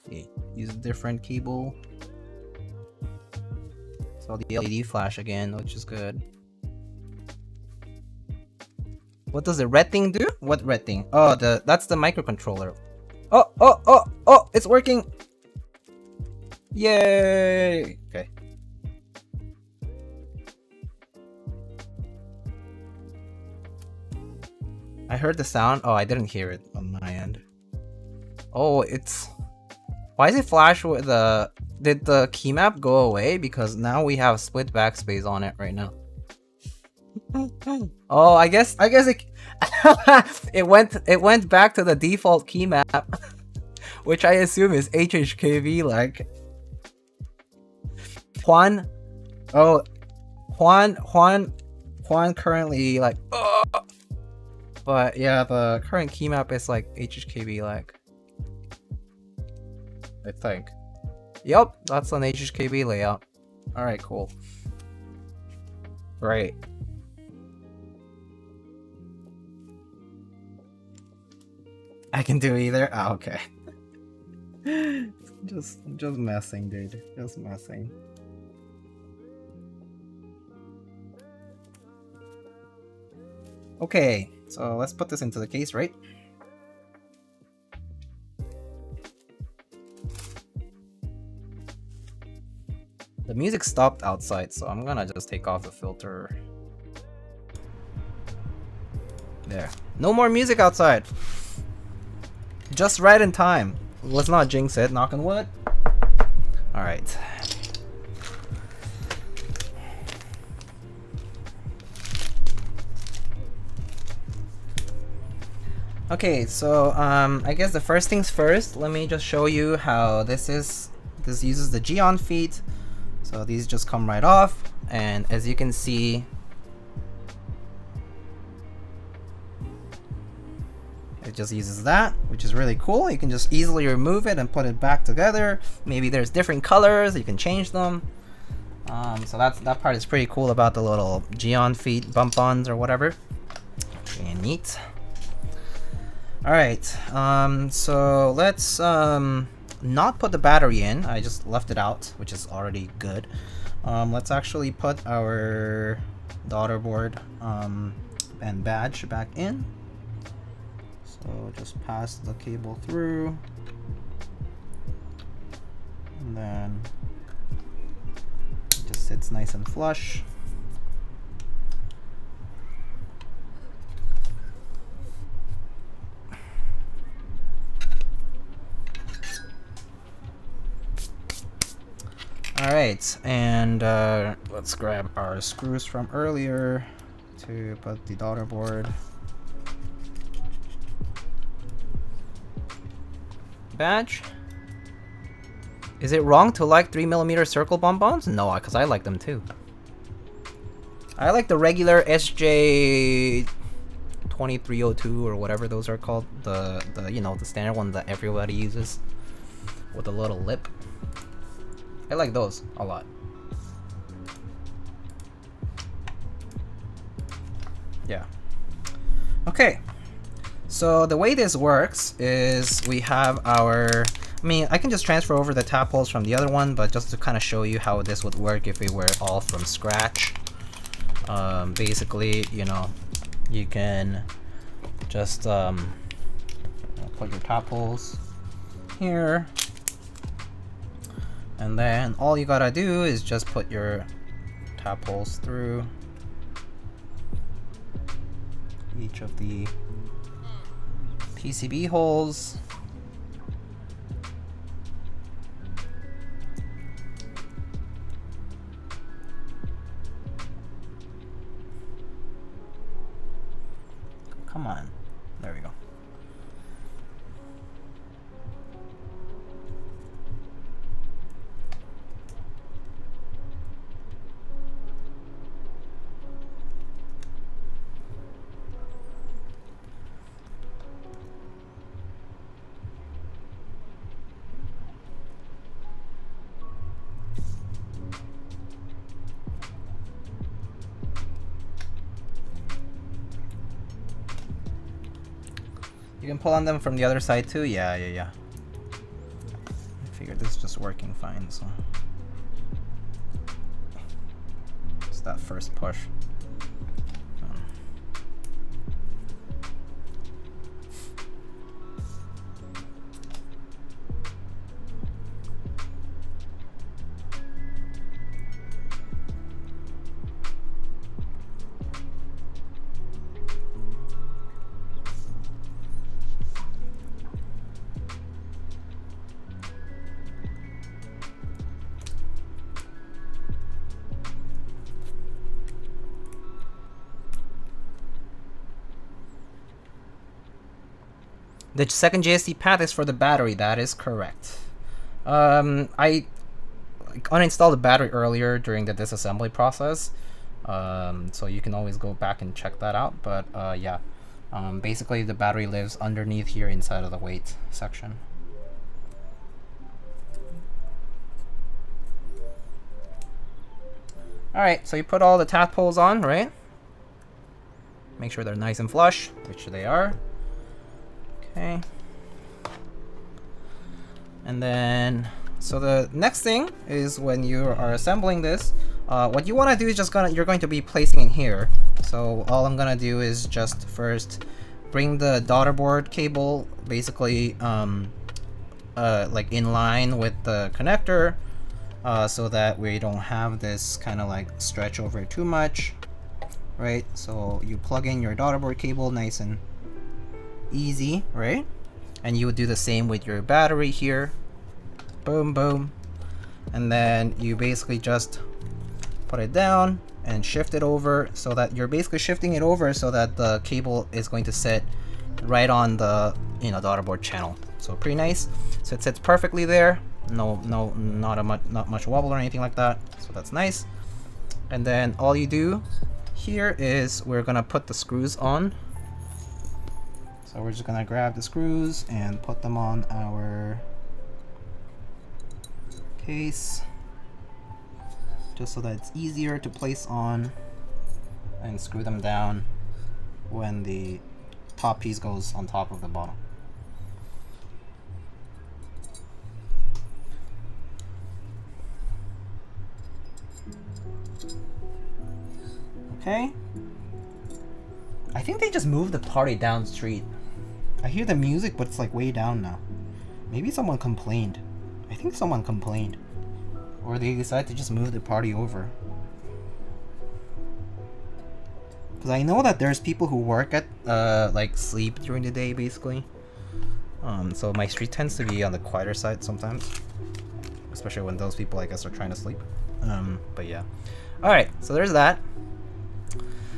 Okay. Use a different cable. So the LED flash again, which is good. What does the red thing do? What red thing? Oh, that's the microcontroller. Oh, it's working. Yay! Okay. I heard the sound. Oh, I didn't hear it on my end. Oh, it's... Why is it flash with the... Did the key map go away? Because now we have split backspace on it right now. Oh, I guess it... it went back to the default key map. Which I assume is HHKV, like... Juan currently, like... But yeah, the current key map is like HHKV lag. I think. Yep, that's an HHKV layout. Alright, cool. Right. I can do either? Oh, okay. just messing, dude. Just messing. Okay, so let's put this into the case, right? The music stopped outside, so I'm gonna just take off the filter. There. No more music outside! Just right in time. Let's not jinx it, knock on wood. Alright. Okay, so I guess the first things first, let me just show you how this uses the Geon feet. So these just come right off, and as you can see, it just uses that, which is really cool. You can just easily remove it and put it back together. Maybe there's different colors, you can change them. So that part is pretty cool about the little Geon feet bump-ons or whatever. Pretty neat. Alright, so let's not put the battery in. I just left it out, which is already good. Let's actually put our daughter board and badge back in. So just pass the cable through, and then it just sits nice and flush. Alright, and let's grab our screws from earlier to put the daughter board. Badge? Is it wrong to like 3mm circle bonbons? No, because I like them too. I like the regular SJ2302 or whatever those are called. The you know, the standard one that everybody uses with a little lip. I like those a lot. Yeah. Okay. So the way this works is we have our... I mean, I can just transfer over the tap holes from the other one, but just to kind of show you how this would work if we were all from scratch. Basically, you know, you can just put your tap holes here. And then all you gotta do is just put your tap holes through each of the PCB holes. Come on. There we go. You can pull on them from the other side too? Yeah. I figured this is just working fine, so. It's that first push. The second JST path is for the battery. That is correct. I uninstalled the battery earlier during the disassembly process, so you can always go back and check that out. But yeah, basically the battery lives underneath here inside of the weight section. Alright, so you put all the tadpoles on, right? Make sure they're nice and flush, which they are. Okay. And then, so the next thing is when you are assembling this, what you want to do is you're going to be placing in here. So all I'm gonna do is just first bring the daughter board cable basically like in line with the connector, so that we don't have this kind of like stretch over too much, right? So you plug in your daughter board cable nice and easy, right? And you would do the same with your battery here. Boom, boom. And then you basically just put it down and shift it over, so that you're basically shifting it over so that the cable is going to sit right on the daughter board channel. So pretty nice. So it sits perfectly there. Not much wobble or anything like that. So that's nice. And then all you do here is we're gonna put the screws on. So we're just gonna grab the screws and put them on our case, just so that it's easier to place on and screw them down when the top piece goes on top of the bottom. Okay. I think they just moved the party down the street. I hear the music, but it's like way down now. Maybe someone complained. I think someone complained. Or they decided to just move the party over. Because I know that there's people who work at, like, sleep during the day, basically. So my street tends to be on the quieter side sometimes. Especially when those people, I guess, are trying to sleep. But yeah. Alright, so there's that.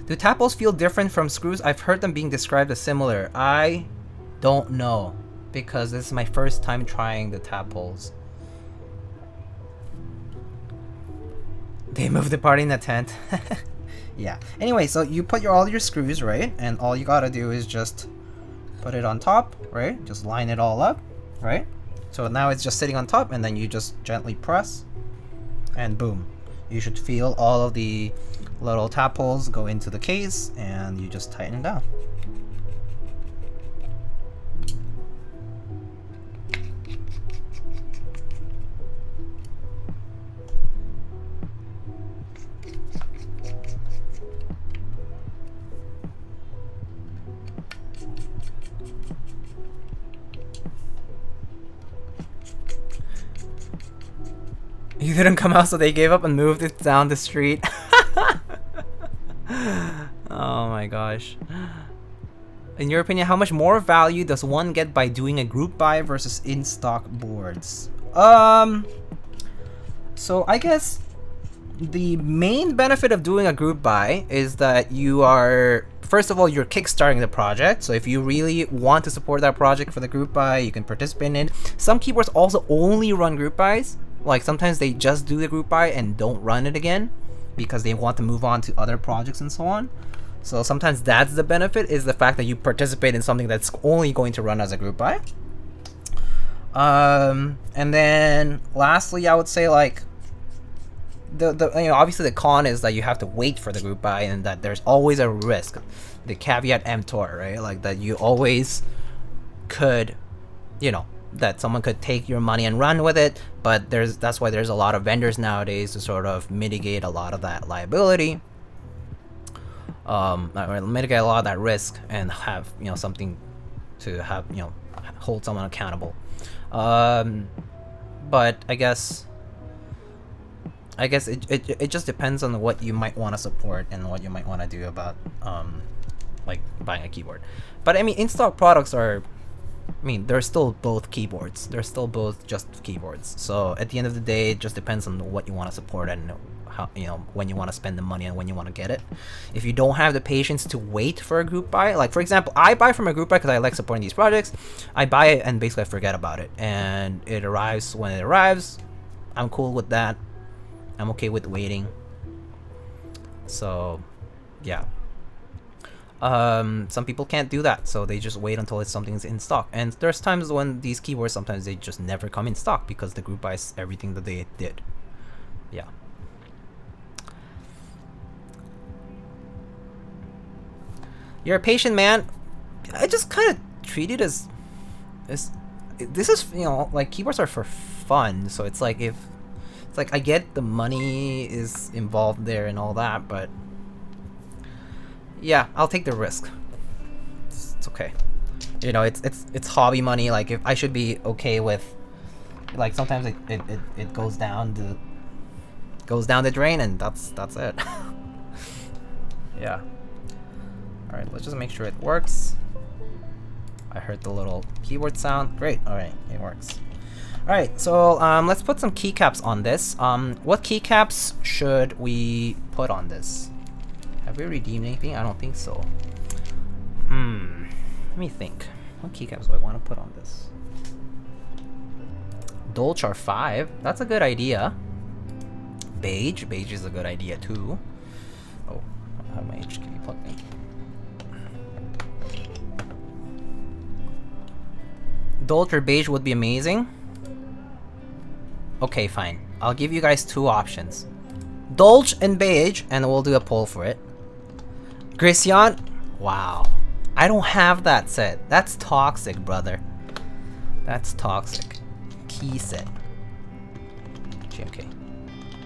Do tadpoles feel different from screws? I've heard them being described as similar. I don't know, because this is my first time trying the tadpoles. They moved the party in a tent. Yeah. Anyway, so you put all your screws, right? And all you gotta do is just put it on top, right? Just line it all up, right? So now it's just sitting on top, and then you just gently press, and boom. You should feel all of the little tadpoles go into the case, and you just tighten it down. You didn't come out, so they gave up and moved it down the street. Oh my gosh. In your opinion, how much more value does one get by doing a group buy versus in-stock boards? So I guess the main benefit of doing a group buy is that you are, first of all, you're kickstarting the project. So if you really want to support that project for the group buy, you can participate in it. Some keyboards also only run group buys. Like sometimes they just do the group buy and don't run it again because they want to move on to other projects and so on. So sometimes that's the benefit, is the fact that you participate in something that's only going to run as a group buy. And then lastly, I would say like obviously the con is that you have to wait for the group buy, and that there's always a risk, the caveat emptor, right? Like that you always could, that someone could take your money and run with it, but that's why there's a lot of vendors nowadays to sort of mitigate a lot of that liability, mitigate a lot of that risk, and have something to have hold someone accountable. But I guess it just depends on what you might want to support and what you might want to do about like buying a keyboard. But I mean, in-stock products are, they're still both keyboards. They're still both just keyboards. So at the end of the day, it just depends on what you want to support and how, you know, when you want to spend the money and when you want to get it. If you don't have the patience to wait for a group buy, like for example, I buy from a group buy because I like supporting these projects. I buy it and basically I forget about it, and it arrives when it arrives. I'm cool with that. I'm okay with waiting. So, yeah. Some people can't do that, so they just wait until something's in stock. And there's times when these keyboards, sometimes they just never come in stock because the group buys everything that they did. Yeah. You're a patient man. I just kind of treat it as this is, you know, like keyboards are for fun, so it's like if it's like I get the money is involved there and all that, but yeah, I'll take the risk. It's okay. You know, it's hobby money. Like if I should be okay with, like sometimes it goes down the drain, and that's it. Yeah. All right, let's just make sure it works. I heard the little keyboard sound. Great. All right, it works. All right, so let's put some keycaps on this. What keycaps should we put on this? Have we redeemed anything? I don't think so. Let me think. What keycaps do I want to put on this? Dolch R5. That's a good idea. Beige. Beige is a good idea too. Oh, I have my HDMI plugged in. Dolch or beige would be amazing. Okay, fine. I'll give you guys two options. Dolch and beige, and we'll do a poll for it. Grecian. Wow. I don't have that set. That's toxic, brother. That's toxic. Key set. Okay.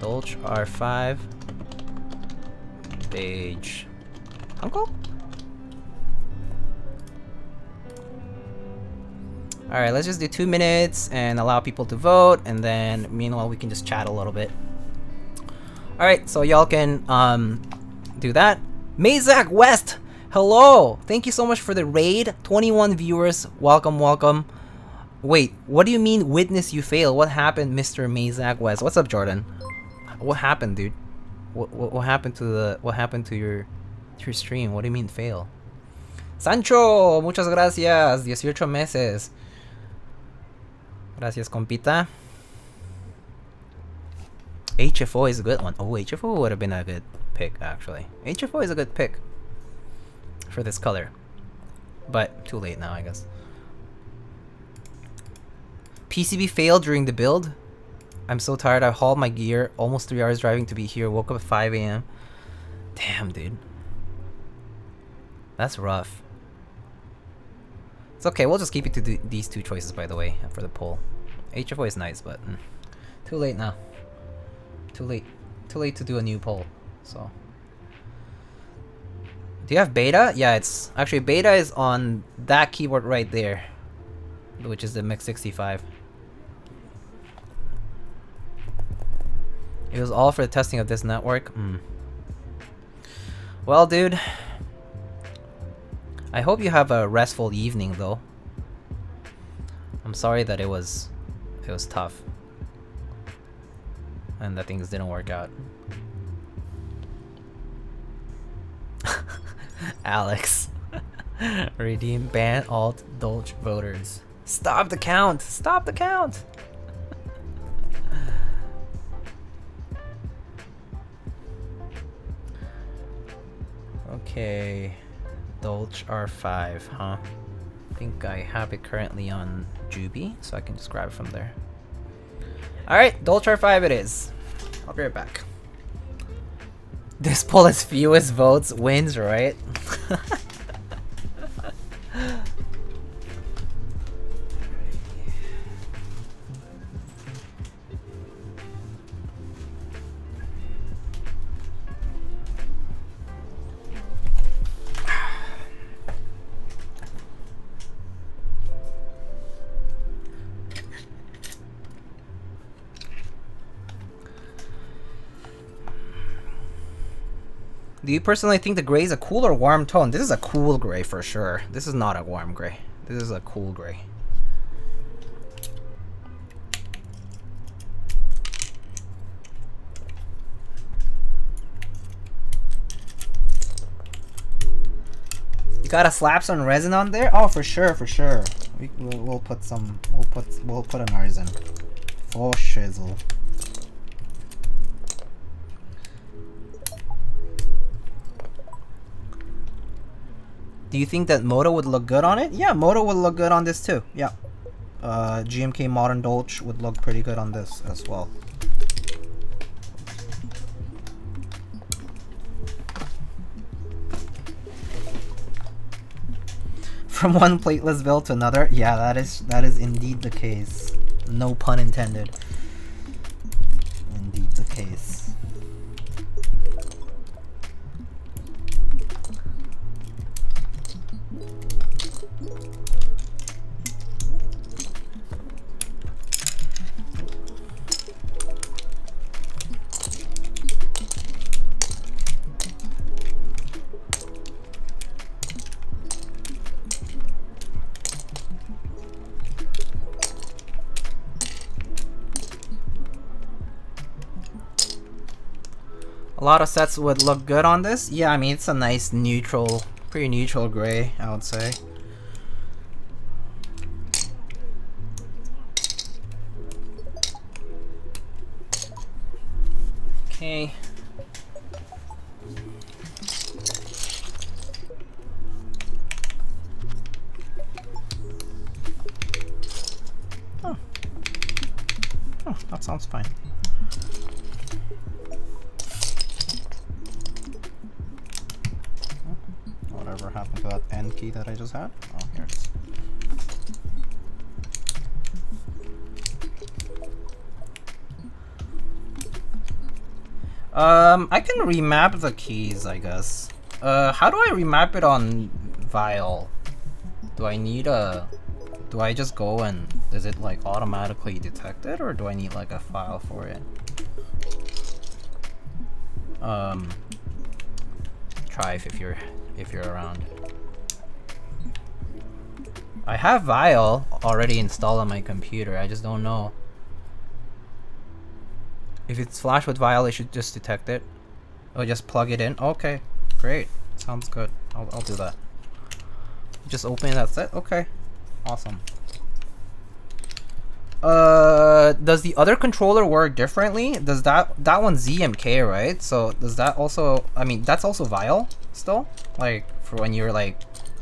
Dolch R5. Beige. Uncle? Alright, let's just do 2 minutes and allow people to vote, and then meanwhile we can just chat a little bit. Alright, so y'all can do that. Mazak West! Hello! Thank you so much for the raid. 21 viewers. Welcome, welcome. Wait, what do you mean witness you fail? What happened, Mr. Mazak West? What's up, Jordan? What happened, dude? What happened to your stream? What do you mean fail? Sancho, muchas gracias. 18 meses. Gracias, compita. HFO is a good one. Oh, HFO would have been a good pick, actually. HFO is a good pick for this color. But too late now, I guess. PCB failed during the build. I'm so tired. I hauled my gear. Almost 3 hours driving to be here. Woke up at 5 a.m. Damn, dude. That's rough. It's okay. We'll just keep it to these two choices, by the way, for the poll. HFO is nice, but too late now. Too late. Too late to do a new poll. So, do you have beta? Yeah, it's actually beta is on that keyboard right there, which is the Mix 65. It was all for the testing of this network. Well, dude, I hope you have a restful evening, though. I'm sorry that it was tough and that things didn't work out. Alex. Redeem ban alt Dolch voters. Stop the count! Stop the count! Okay. Dolch R5, huh? I think I have it currently on Juby, so I can just grab it from there. Alright, Dolch R5 it is. I'll be right back. This poll has fewest votes wins, right? Do you personally think the gray is a cool or warm tone? This is a cool gray for sure. This is not a warm gray. This is a cool gray. You gotta slap some resin on there? Oh, for sure, for sure. We'll put some. We'll put an resin. For shizzle. Do you think that Moto would look good on it? Yeah, Moto would look good on this too. Yeah. GMK Modern Dolch would look pretty good on this as well. From one plateless build to another, yeah, that is indeed the case. No pun intended. Indeed the case. A lot of sets would look good on this. Yeah, I mean, it's a nice neutral, pretty neutral gray, I would say. Okay. Oh. Oh, that sounds fine. Whatever happened to that N key that I just had? Oh, here it is. I can remap the keys, I guess. How do I remap it on Vial? Do I need a... Do I just go and... Is it like automatically detected, or do I need like a file for it? Try if you're around. I have Vial already installed on my computer, I just don't know. If it's flash with Vial, it should just detect it. Oh, just plug it in. Okay, great. Sounds good. I'll do that. Just open that set. Okay, awesome. Does the other controller work differently? Does that one's ZMK, right? So does that also? I mean, that's also Vial still. Like for when you're like,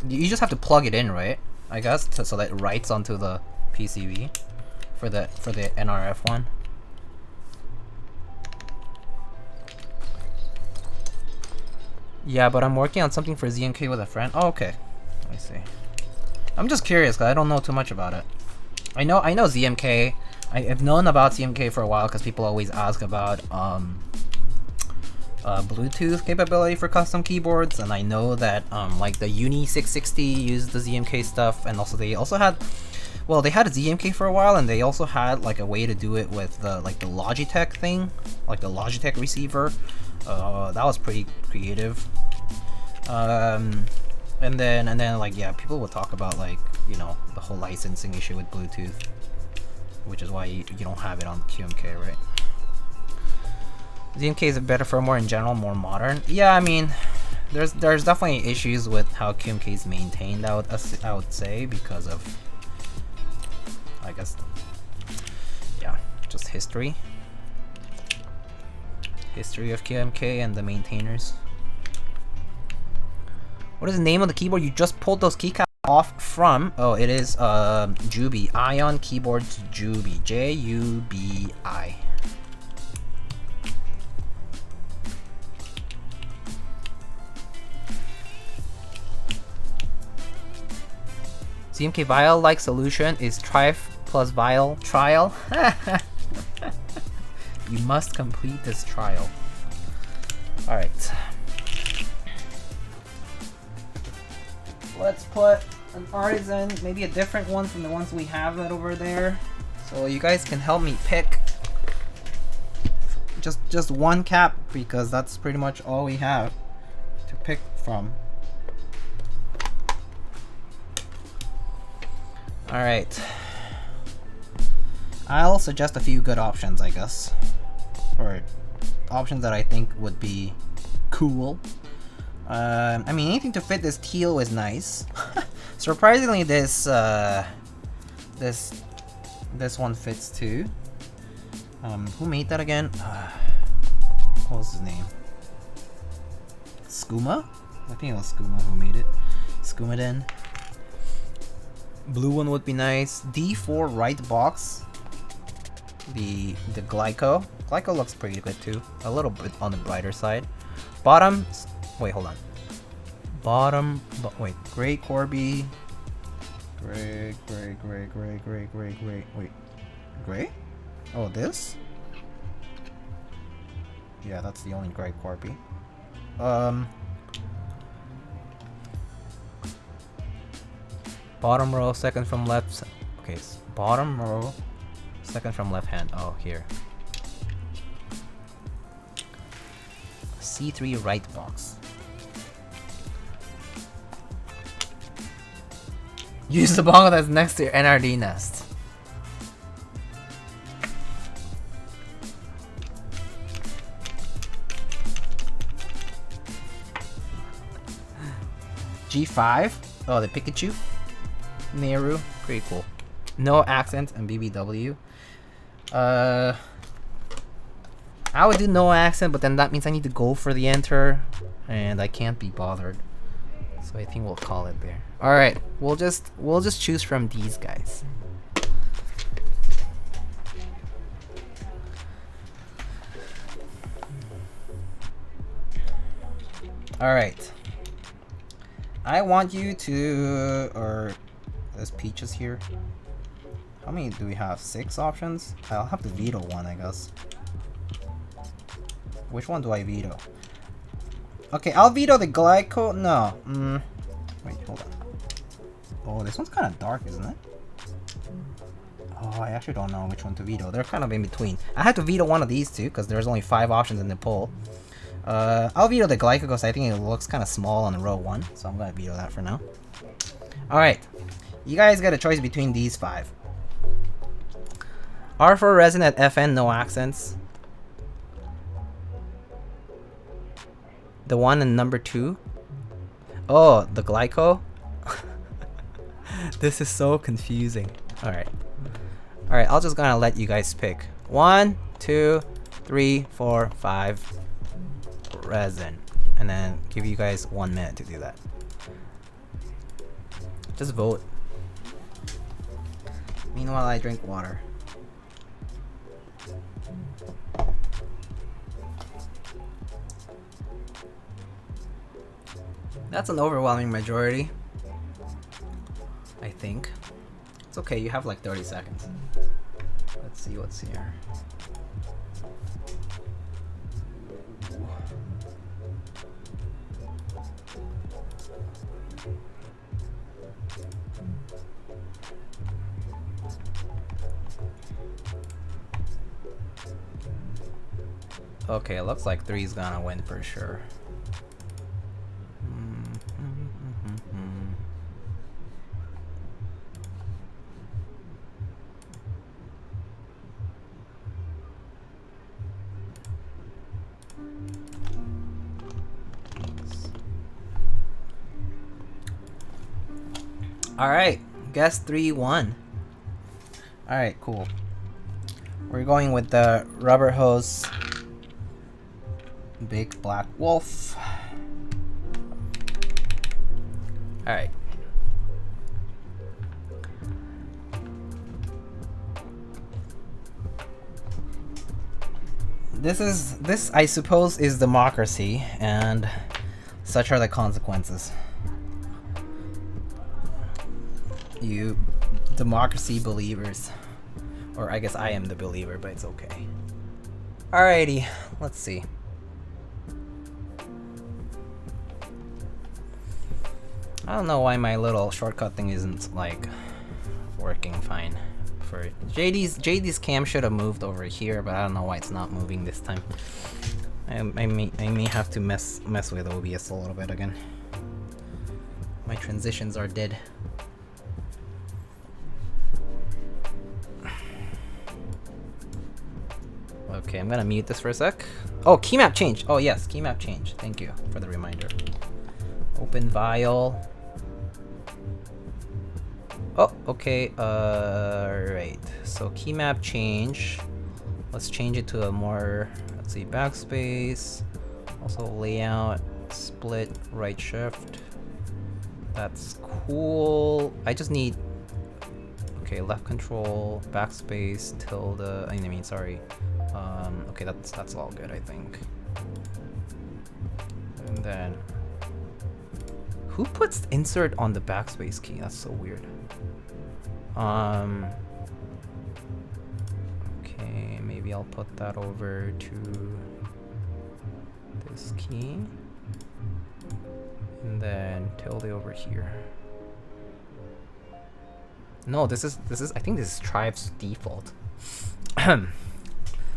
you just have to plug it in, right? I guess so that it writes onto the PCB for the NRF one. Yeah, but I'm working on something for ZMK with a friend. Oh, okay. I see. I'm just curious because I don't know too much about it. I know ZMK. I've known about ZMK for a while because people always ask about Bluetooth capability for custom keyboards, and I know that like the Uni 660 used the ZMK stuff, and also they also had, well, they had a ZMK for a while, and they also had like a way to do it with the like the Logitech thing, like the Logitech receiver. That was pretty creative. And then like, yeah, people would talk about like, you know, the whole licensing issue with Bluetooth, which is why you don't have it on QMK, right? ZMK is a better firmware in general, more modern. Yeah, I mean, there's definitely issues with how QMK is maintained, I would say, because of, I guess, yeah, just history of QMK and the maintainers. What is the name of the keyboard you just pulled those keycaps off from? Oh, it is Jubi. Ion Keyboards Jubi. J-U-B-I. ZMK Vial-like solution is Trife plus Vial trial. You must complete this trial. Alright. Let's put an artisan, maybe a different one from the ones we have that over there. So you guys can help me pick just one cap, because that's pretty much all we have to pick from. Alright. I'll suggest a few good options, I guess. Or options that I think would be cool. I mean, anything to fit this teal is nice. Surprisingly, this one fits too. Who made that again? What was his name? Skooma? I think it was Skooma who made it. Skoomaden. Blue one would be nice. D4 right box. The Glyco. Glyco looks pretty good too. A little bit on the brighter side. Bottom. Wait, hold on. Bottom. Wait, Gray Corby. Gray. Wait, Gray? Oh, this? Yeah, that's the only Gray Corby. Bottom row, second from left. Okay, bottom row, second from left hand. Oh, here. C3 right box. Use the bongo that's next to your NRD nest. G5. Oh, the Pikachu. Nehru. Pretty cool. No accent and BBW. I would do no accent, but then that means I need to go for the enter, and I can't be bothered. So I think we'll call it there. All right, we'll just choose from these guys. All right. I want you to, or there's Peaches here. How many do we have? 6 options? I'll have to veto one, I guess. Which one do I veto? Okay, I'll veto the Glyco. No. Wait, hold on. Oh, this one's kind of dark, isn't it? Oh, I actually don't know which one to veto. They're kind of in between. I had to veto one of these two because there's only 5 options in the poll. I'll veto the Glyco because I think it looks kind of small on row 1, so I'm gonna veto that for now. Alright, you guys got a choice between these 5. R4 resin at FN, no accents. The one in number 2. Oh, the Glyco. This is so confusing. Alright. Alright, I'll just gonna let you guys pick. 1, 2, 3, 4, 5. Resin, and then give you guys 1 minute to do that. Just vote. Meanwhile, I drink water. That's an overwhelming majority, I think. It's okay, you have like 30 seconds. Let's see what's here. Okay, it looks like 3's gonna win for sure. Alright, guess 3 won. Alright, cool. We're going with the rubber hose Big Black Wolf. Alright. This I suppose is democracy, and such are the consequences. You democracy believers. Or I guess I am the believer, but it's okay. Alrighty, let's see. I don't know why my little shortcut thing isn't like working fine. For JD's cam should have moved over here, but I don't know why it's not moving this time. I may have to mess with OBS a little bit again. My transitions are dead. Okay, I'm gonna mute this for a sec. Oh, key map change. Oh yes, key map change. Thank you for the reminder. Open vial. Oh, okay. Right. So key map change. Let's change it to a more, let's see, backspace. Also layout, split, right shift. That's cool. I just need, okay, left control, backspace, tilde. I mean, sorry. Okay, that's all good, I think. And then, who puts insert on the backspace key? That's so weird. Okay, maybe I'll put that over to this key, and then tilde over here. No, this is I think this is Tribe's default,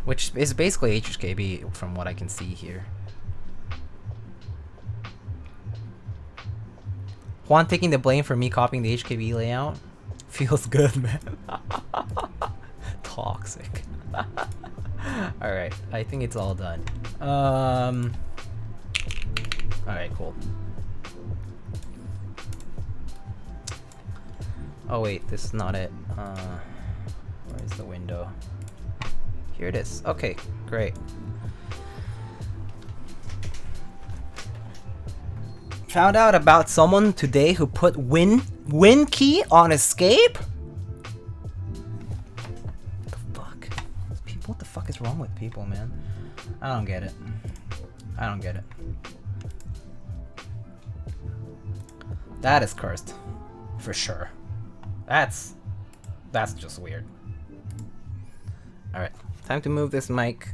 which is basically HKB from what I can see here. Juan taking the blame for me copying the HKB layout. Feels good, man. Toxic. Alright, I think it's all done. Alright, cool. Oh wait, this is not it. Where's the window? Here it is. Okay, great. Found out about someone today who put win key on escape? What the fuck? People, what the fuck is wrong with people, man? I don't get it. I don't get it. That is cursed. For sure. That's just weird. Alright, time to move this mic.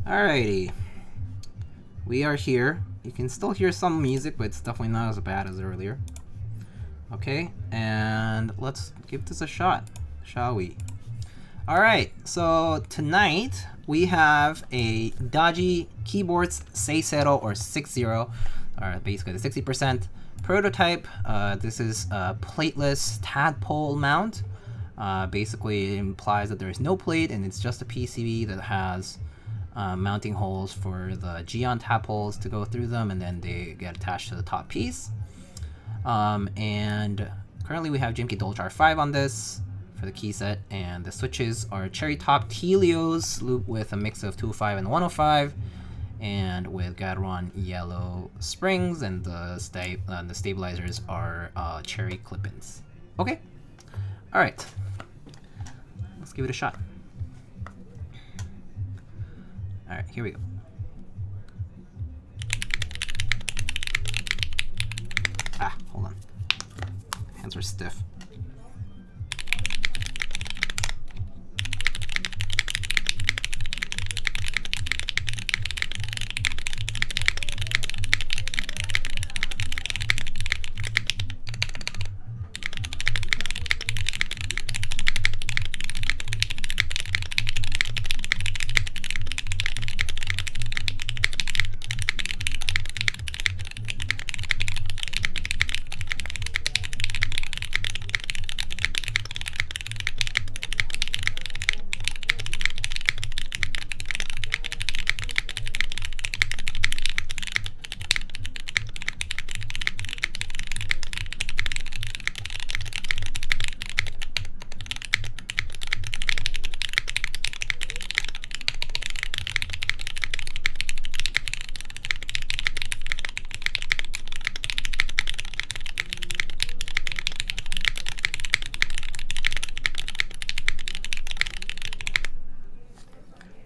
Alrighty, we are here. You can still hear some music, but it's definitely not as bad as earlier. Okay, and let's give this a shot, shall we? Alright, so tonight we have a Dodgy Keyboards seis or 60, or basically the 60% prototype. This is a plateless tadpole mount. Basically it implies that there is no plate and it's just a PCB that has mounting holes for the Geon tadpoles to go through them, and then they get attached to the top piece. And currently we have Jimke Dolch R5 on this for the key set, and the switches are cherry top Tealios loop with a mix of 205 and 105, and with Gateron Yellow springs, and the stabilizers are cherry clip-ins. Okay, all right, let's give it a shot. All right, here we go. Ah, hold on. Hands are stiff.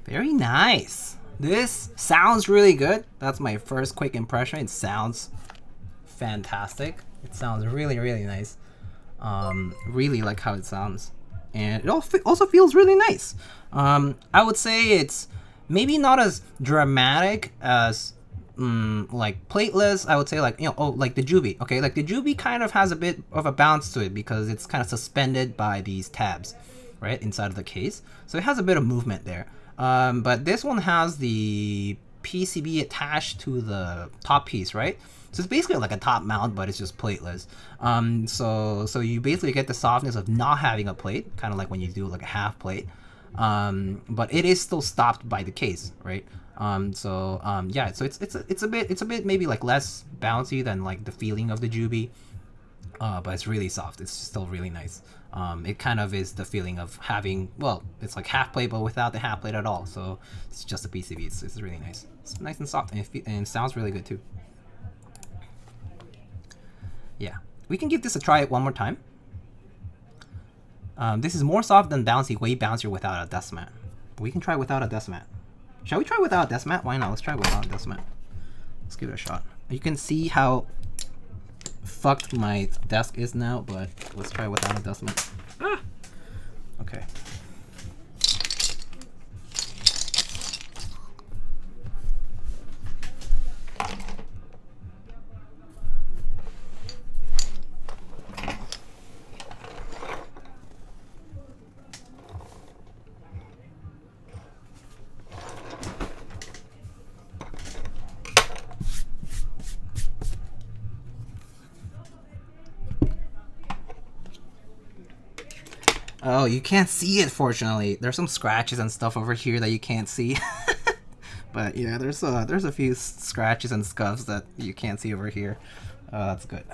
Very nice. This sounds really good. That's my first quick impression. It sounds fantastic. It sounds really, really nice. Really like how it sounds. And it also feels really nice. I would say it's maybe not as dramatic as like plateless. I would say like, like the Jubi. Okay, like the Jubi kind of has a bit of a bounce to it because it's kind of suspended by these tabs, right, inside of the case. So it has a bit of movement there. But this one has the PCB attached to the top piece, right? So it's basically like a top mount, but it's just plateless. So you basically get the softness of not having a plate, kind of like when you do like a half plate. But it is still stopped by the case, right? Yeah, so it's a bit maybe like less bouncy than like the feeling of the Juby, but it's really soft. It's still really nice. It kind of is the feeling of having, well, it's like half plate but without the half plate at all. So it's just a PCB. It's really nice. It's nice and soft, and it sounds really good too. Yeah, we can give this a try one more time. This is more soft than bouncy, way bouncier without a desk mat. We can try without a desk mat. Shall we try without a desk mat? Why not? Let's try without a desk mat. Let's give it a shot. You can see how fucked my desk is now, but let's try without a desk mat. Okay. Oh, you can't see it, fortunately. There's some scratches and stuff over here that you can't see. But yeah, there's a few scratches and scuffs that you can't see over here. That's good.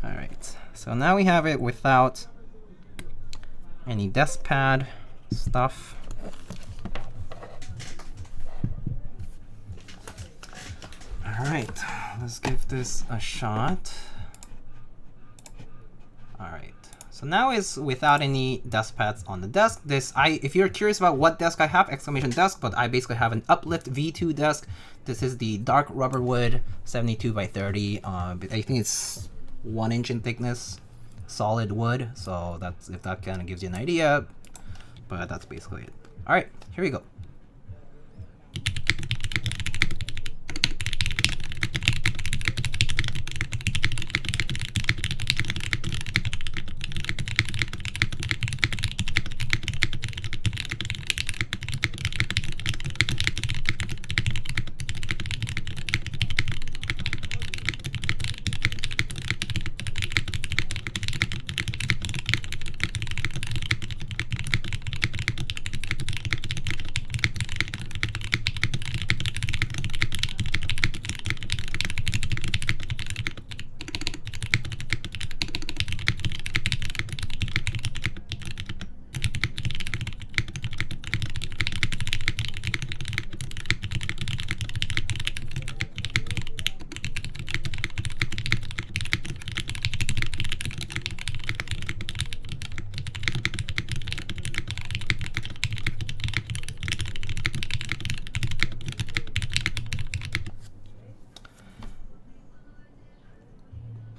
Alright, so now we have it without any desk pad stuff. Alright, let's give this a shot. Alright, so now it's without any desk pads on the desk. If you're curious about what desk I have, exclamation desk, but I basically have an Uplift V2 desk. This is the dark rubber wood, 72 by 30. I think it's 1 inch in thickness, solid wood. So that's, if that kind of gives you an idea, but that's basically it. Alright, here we go.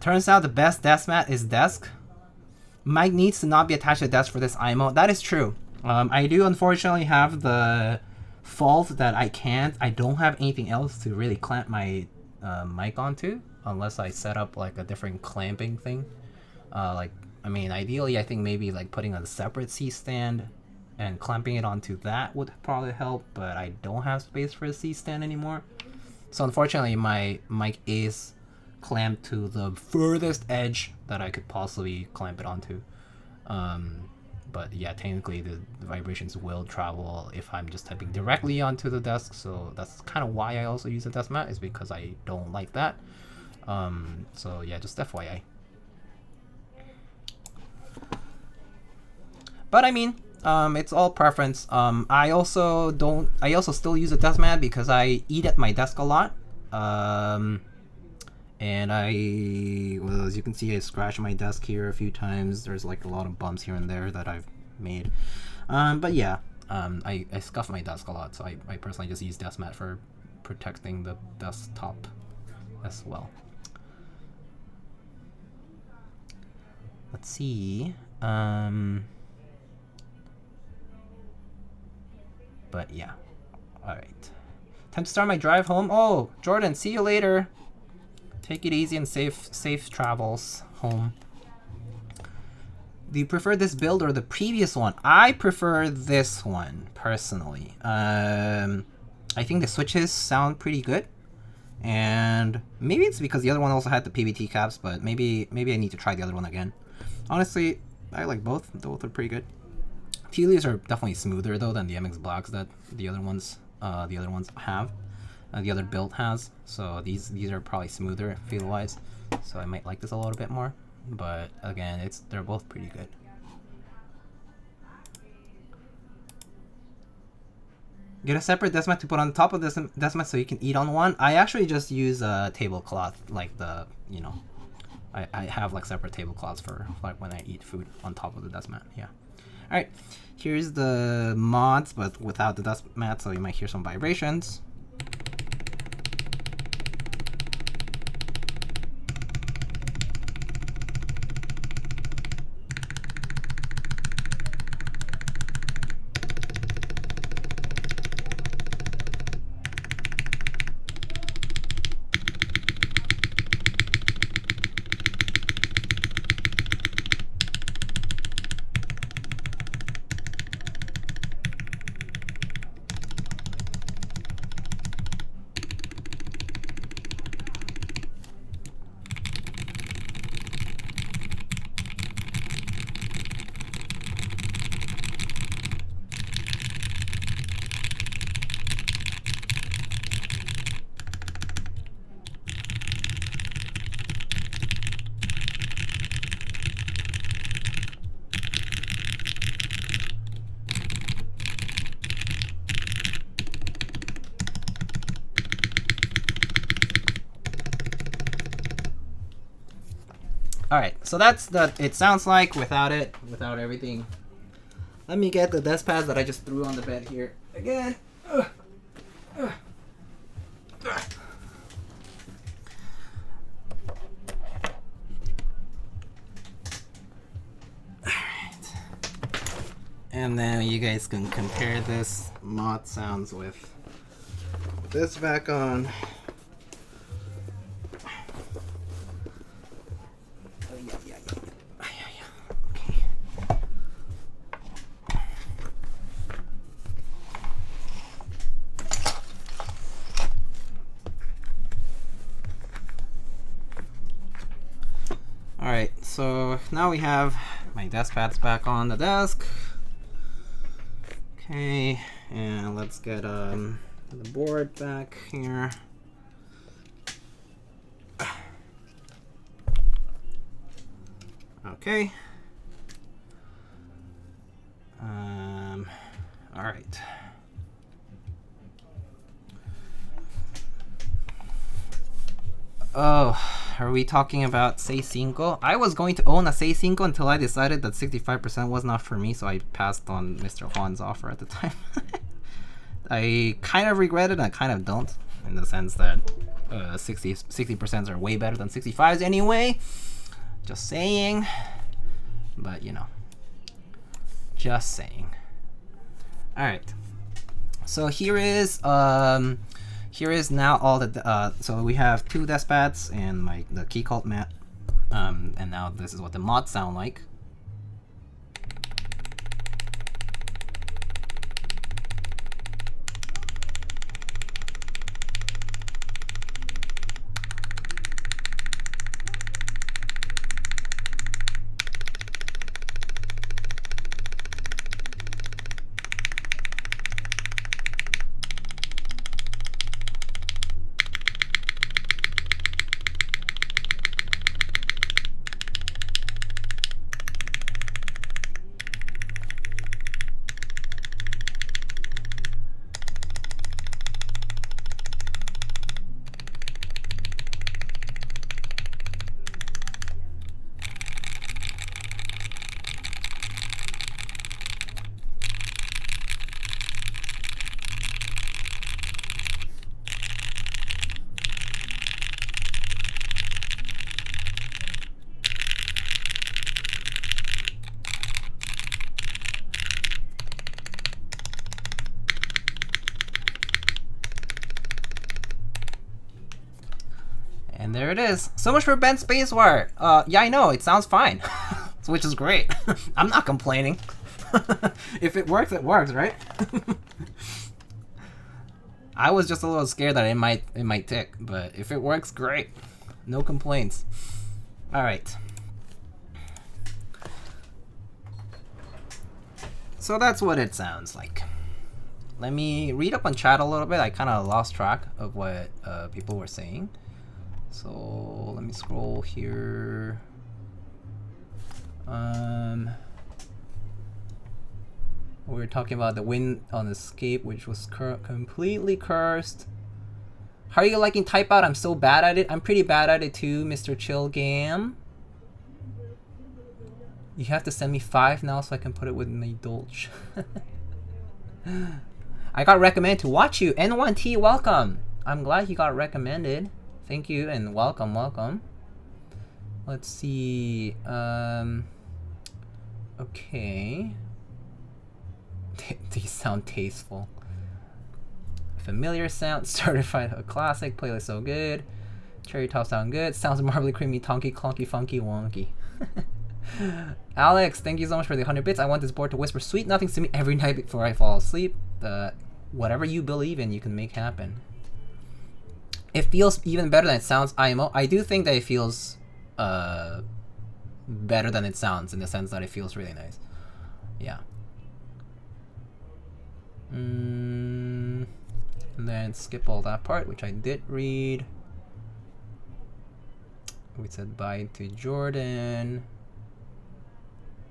Turns out the best desk mat is desk. Mic needs to not be attached to the desk for this IMO. That is true. I do unfortunately have the fault that I don't have anything else to really clamp my mic onto, unless I set up like a different clamping thing. I mean, ideally, I think maybe like putting a separate C-stand and clamping it onto that would probably help, but I don't have space for a C-stand anymore. So unfortunately, my mic is clamped to the furthest edge that I could possibly clamp it onto. But yeah, technically the vibrations will travel if I'm just typing directly onto the desk, so that's kind of why I also use a desk mat, is because I don't like that. So yeah, just FYI. But I mean, it's all preference. I also still use a desk mat because I eat at my desk a lot. And well, as you can see, I scratched my desk here a few times. There's like a lot of bumps here and there that I've made. But yeah, I scuff my desk a lot, so I personally just use desk mat for protecting the desktop as well. Let's see. But yeah, all right. Time to start my drive home. Oh, Jordan, see you later. Take it easy and safe travels home. Do you prefer this build or the previous one? I prefer this one personally. I think the switches sound pretty good. And maybe it's because the other one also had the PBT caps, but maybe I need to try the other one again. Honestly, I like both. Both are pretty good. Tealios are definitely smoother though than the MX Blacks that the other ones have. The other build has. So these are probably smoother feel wise. So I might like this a little bit more. But again, they're both pretty good. Get a separate desk mat to put on top of this desk mat so you can eat on one. I actually just use a tablecloth, like the, you know, I have like separate tablecloths for like when I eat food on top of the desk mat. Yeah. All right, here's the mods, but without the desk mat, so you might hear some vibrations. Alright, so that's what it sounds like without everything. Let me get the desk pads that I just threw on the bed here again. Alright. And then you guys can compare this mod sounds with this back on. Alright, so now we have my desk pads back on the desk. Okay, and let's get the board back here. Okay. Alright. Oh, are we talking about seis? I was going to own a seis until I decided that 65% was not for me, so I passed on Mr. Juan's offer at the time. I kind of regret it, I kind of don't, in the sense that 60% are way better than 65s anyway. Just saying. But, you know. Just saying. Alright. So here is now all the so we have 2 desk pads and the key cult mat, and now this is what the mods sound like. And there it is. So much for bent spacewire. Yeah, I know, it sounds fine. Which is great. I'm not complaining. If it works, right? I was just a little scared that it might tick, but if it works, great. No complaints. All right. So that's what it sounds like. Let me read up on chat a little bit. I kind of lost track of what people were saying. So let me scroll here. We were talking about the win on Escape, which was completely cursed. How are you liking Type Out? I'm so bad at it. I'm pretty bad at it too, Mr. Chill Gam. You have to send me 5 now so I can put it with my Dolch. I got recommended to watch you. N1T, welcome. I'm glad you got recommended. Thank you and welcome, welcome. Let's see. Okay. These sound tasteful. Familiar sound, certified a classic, playlist so good. Cherry top sound good. Sounds marbly creamy, tonky, clunky, funky, wonky. Alex, thank you so much for the 100 bits. I want this board to whisper sweet nothings to me every night before I fall asleep. Whatever you believe in, you can make happen. It feels even better than it sounds, IMO. I do think that it feels better than it sounds in the sense that it feels really nice. Yeah. And then skip all that part, which I did read. We said bye to Jordan.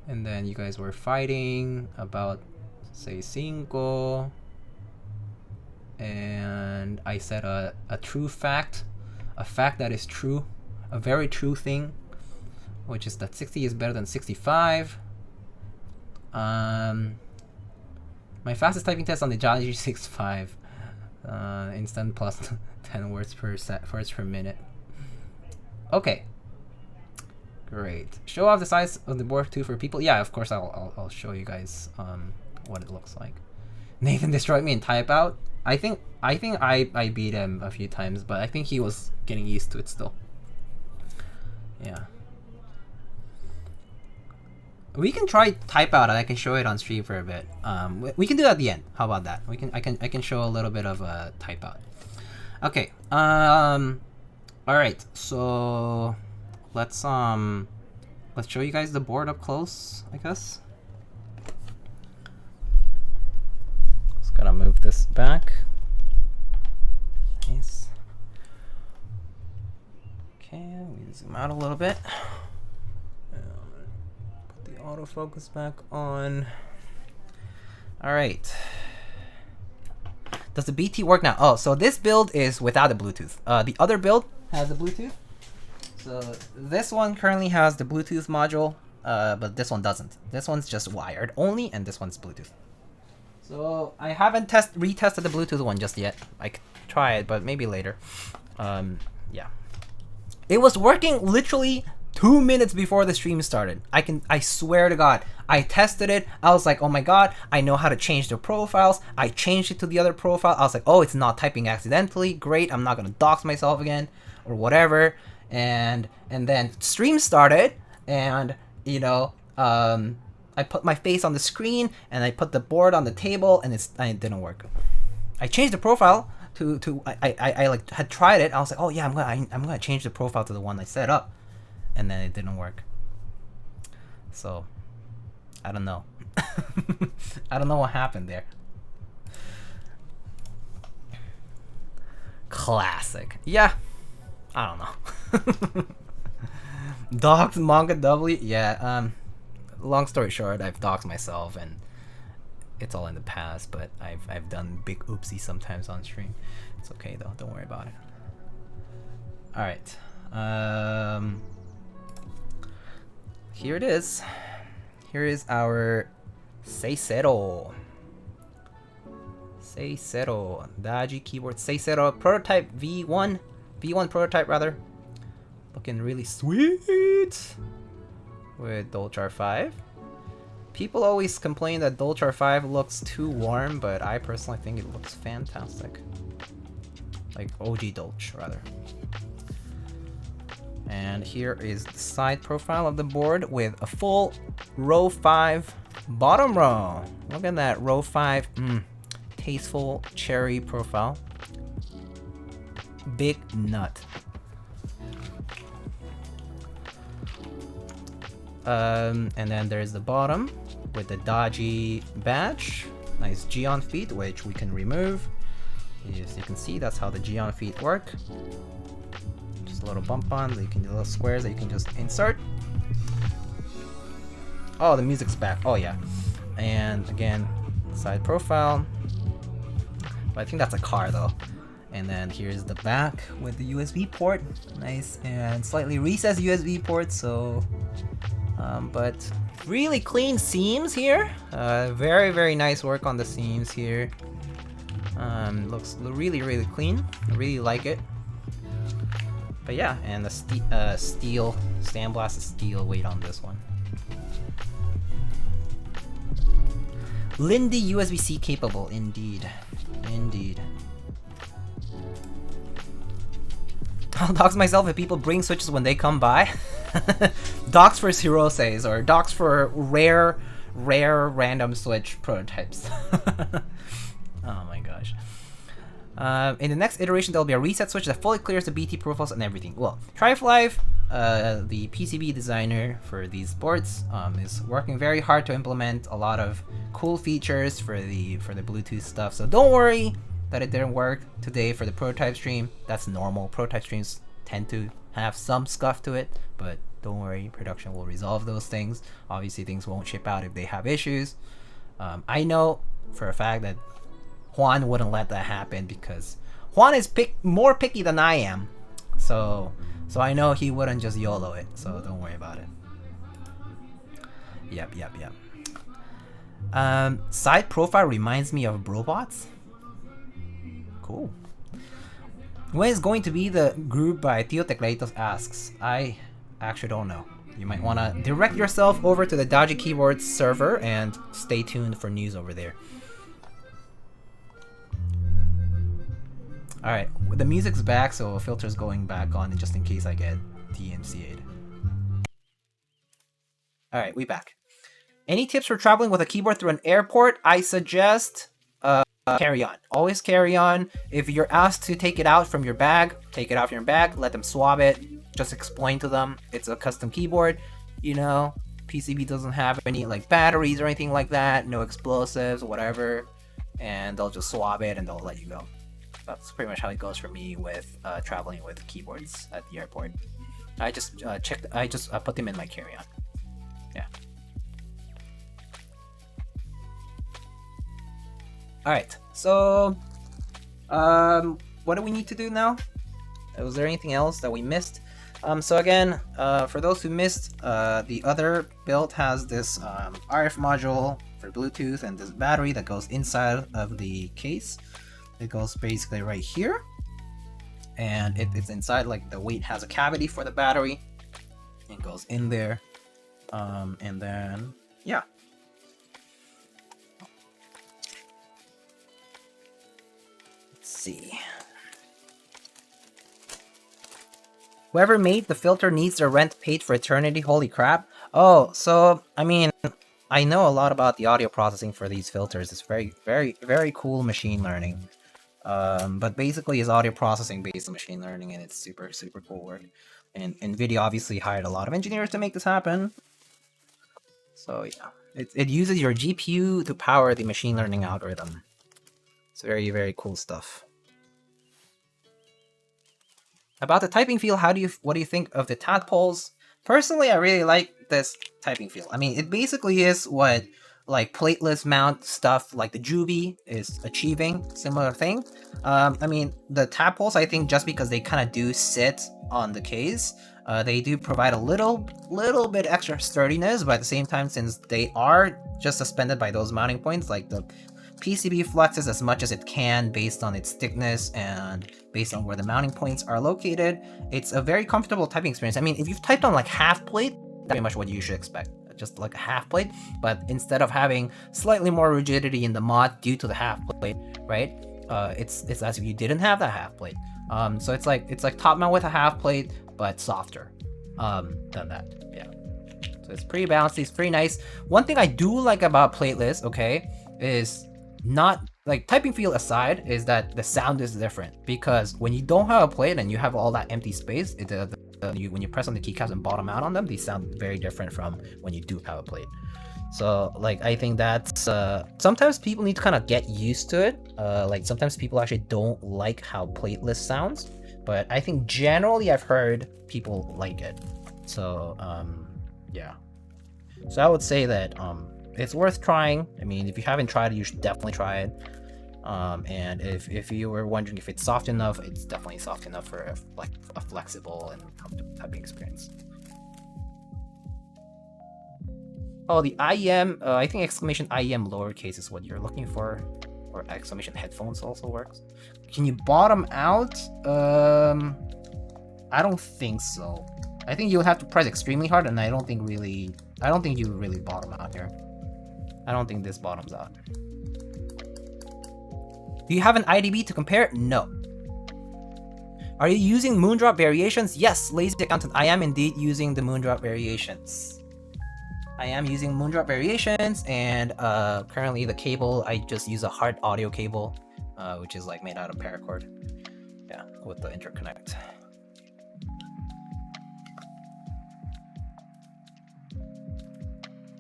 And then you guys were fighting about say cinco. And I said a true fact. A fact that is true. A very true thing. Which is that 60 is better than 65. My fastest typing test on the Daji 6.5. Instant plus 10 words per minute. Okay. Great. Show off the size of the board too for people. Yeah, of course I'll show you guys what it looks like. Nathan destroyed me in Type Out. I think I beat him a few times, but I think he was getting used to it still. Yeah. We can try Type Out and I can show it on stream for a bit. We can do that at the end. How about that? I can show a little bit of Type Out. Okay. All right. So let's show you guys the board up close, I guess. Just gotta move this back. Nice. Okay, we zoom out a little bit. Autofocus back on. All right. Does the BT work now? Oh, so this build is without the Bluetooth. The other build has the Bluetooth. So this one currently has the Bluetooth module, but this one doesn't. This one's just wired only, and this one's Bluetooth. So I haven't retested the Bluetooth one just yet. I could try it, but maybe later. Yeah. It was working literally 2 minutes before the stream started. I swear to God, I tested it. I was like, oh my God, I know how to change the profiles. I changed it to the other profile. I was like, oh, it's not typing accidentally. Great, I'm not gonna dox myself again or whatever. And then stream started, and you know, I put my face on the screen and I put the board on the table, and it didn't work. I changed the profile I like had tried it. I was like, oh yeah, I'm gonna change the profile to the one I set up. And then it didn't work. So, I don't know. I don't know what happened there. Classic. Yeah. I don't know. Doxed manga doubly? Yeah, long story short, I've doxed myself and it's all in the past, but I've done big oopsies sometimes on stream. It's okay though, don't worry about it. Alright. Here it is. Here is our cero. Dodgy Keyboards cero prototype V1 prototype rather. Looking really sweet with Dolch R5. People always complain that Dolch R5 looks too warm, but I personally think it looks fantastic. Like OG Dolch rather. And here is the side profile of the board with a full row 5 bottom row. Look at that row 5 tasteful cherry profile. Big nut. And then there's the bottom with the Dodgy badge. Nice Geon feet, which we can remove. As you can see, that's how the Geon feet work. Just a little bump on, so you can do little squares that you can just insert. Oh, the music's back. Oh yeah. And again, side profile. But I think that's a car though. And then here's the back with the USB port. Nice and slightly recessed USB port, so but really clean seams here. Very, very nice work on the seams here. Looks really, really clean. I really like it. But yeah, and the steel, sandblasted steel weight on this one. Lindy USB-C capable, indeed. Indeed. I'll dox myself if people bring switches when they come by. Dox for Hiroses, or dox for rare random switch prototypes. Oh my gosh. In the next iteration, there'll be a reset switch that fully clears the BT profiles and everything. Well, Triflife, the PCB designer for these boards, is working very hard to implement a lot of cool features for the Bluetooth stuff. So don't worry that it didn't work today for the prototype stream. That's normal. Prototype streams tend to have some scuff to it, but don't worry, production will resolve those things. Obviously, things won't ship out if they have issues. I know for a fact that Juan wouldn't let that happen because Juan is more picky than I am. So I know he wouldn't just YOLO it, so don't worry about it. Yep. Side profile reminds me of Brobots. Cool. When is going to be the group by Tio Tecladitos asks? I actually don't know. You might want to direct yourself over to the Dodgy Keyboards server and stay tuned for news over there. Alright, the music's back, so filter's going back on just in case I get DMCA'd. Alright, we back. Any tips for traveling with a keyboard through an airport? I suggest carry on. Always carry on. If you're asked to take it out from your bag, take it out from your bag, let them swab it. Just explain to them it's a custom keyboard. You know, PCB doesn't have any like batteries or anything like that, no explosives, whatever. And they'll just swab it and they'll let you go. That's pretty much how it goes for me with traveling with keyboards at the airport. I just put them in my carry-on. Yeah. Alright, so what do we need to do now? Was there anything else that we missed? So again, for those who missed, the other build has this RF module for Bluetooth and this battery that goes inside of the case. It goes basically right here, and it's inside, like the weight has a cavity for the battery. It goes in there, and then yeah. Let's see. Whoever made the filter needs their rent paid for eternity. Holy crap! Oh, so I mean, I know a lot about the audio processing for these filters. It's very, very, very cool machine learning. But basically it's audio processing based on machine learning, and it's super, super cool work. And NVIDIA obviously hired a lot of engineers to make this happen. So yeah, it uses your GPU to power the machine learning algorithm. It's very, very cool stuff. About the typing feel, what do you think of the tadpoles? Personally, I really like this typing feel. I mean, it basically is what like plateless mount stuff like the Juby is achieving, similar thing. I mean, the tadpoles, I think just because they kind of do sit on the case, they do provide a little bit extra sturdiness, but at the same time, since they are just suspended by those mounting points, like the PCB flexes as much as it can based on its thickness and based on where the mounting points are located. It's a very comfortable typing experience. I mean, if you've typed on like half plate, that's pretty much what you should expect. Just like a half plate, but instead of having slightly more rigidity in the mod due to the half plate, right? It's as if you didn't have that half plate. So it's like top mount with a half plate, but softer than that. Yeah. So it's pretty balanced. It's pretty nice. One thing I do like about plateless, okay, is not like typing feel aside, is that the sound is different, because when you don't have a plate and you have all that empty space, when you press on the keycaps and bottom out on them, they sound very different from when you do have a plate. So like I think that's sometimes people need to kind of get used to it. Like sometimes people actually don't like how plateless sounds, but I think generally I've heard people like it. So yeah. So I would say that it's worth trying. I mean, if you haven't tried it, you should definitely try it. And if you were wondering if it's soft enough, it's definitely soft enough for a flexible and comfortable typing experience. Oh, the IEM, I think exclamation IEM lowercase is what you're looking for, or exclamation headphones also works. Can you bottom out? I don't think so. I think you'll have to press extremely hard, and I don't think you really bottom out here. I don't think this bottoms out. Do you have an IDB to compare? No. Are you using Moondrop variations? Yes, lazy accountant, I am indeed using the Moondrop variations. I am using Moondrop variations, and currently the cable, I just use a hard audio cable, which is like made out of paracord. Yeah, with the interconnect.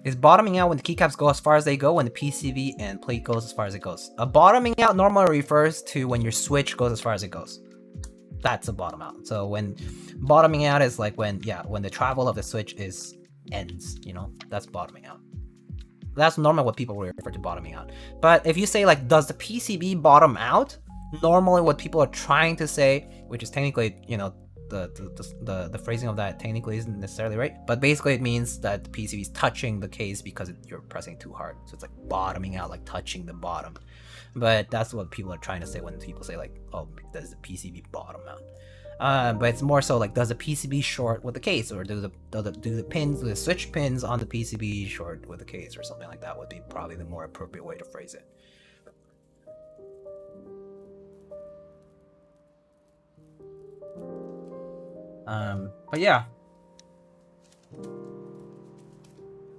Is bottoming out when the keycaps go as far as they go, when the PCB and plate goes as far as it goes? Bottoming out normally refers to when your switch goes as far as it goes. That's a bottom out. So when bottoming out is like when the travel of the switch ends, you know, that's bottoming out. That's normally what people refer to bottoming out. But if you say like, does the PCB bottom out? Normally what people are trying to say, which is technically, you know, the phrasing of that technically isn't necessarily right, but basically it means that the PCB is touching the case because you're pressing too hard. So it's like bottoming out, like touching the bottom. But that's what people are trying to say when people say like, oh, does the PCB bottom out? But it's more so like, does the PCB short with the case, or do the switch pins on the PCB short with the case, or something like that would be probably the more appropriate way to phrase it. But yeah.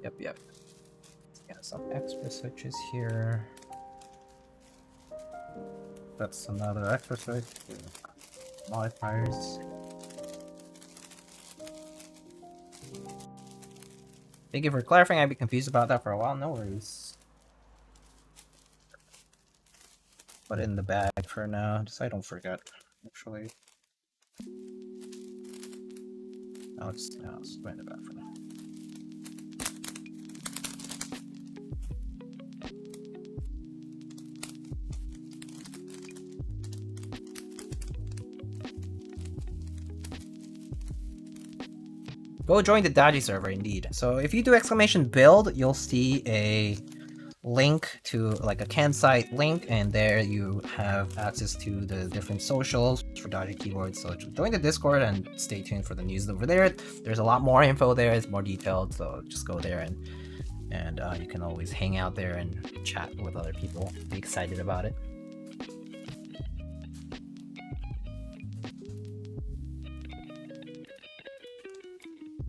Yep. Yeah, some extra switches here. That's another extra switch. Modifiers. Thank you for clarifying. I'd be confused about that for a while. No worries. Put it in the bag for now, just so I don't forget. Actually, I'll just put it in the bag for now. Go join the Dodgy server, indeed. So if you do exclamation build, you'll see a link to like a campsite link, and there you have access to the different socials for Dodgy Keyboards. So join the Discord and stay tuned for the news over there. There's a lot more info there, it's more detailed, so just go there and you can always hang out there and chat with other people, be excited about it.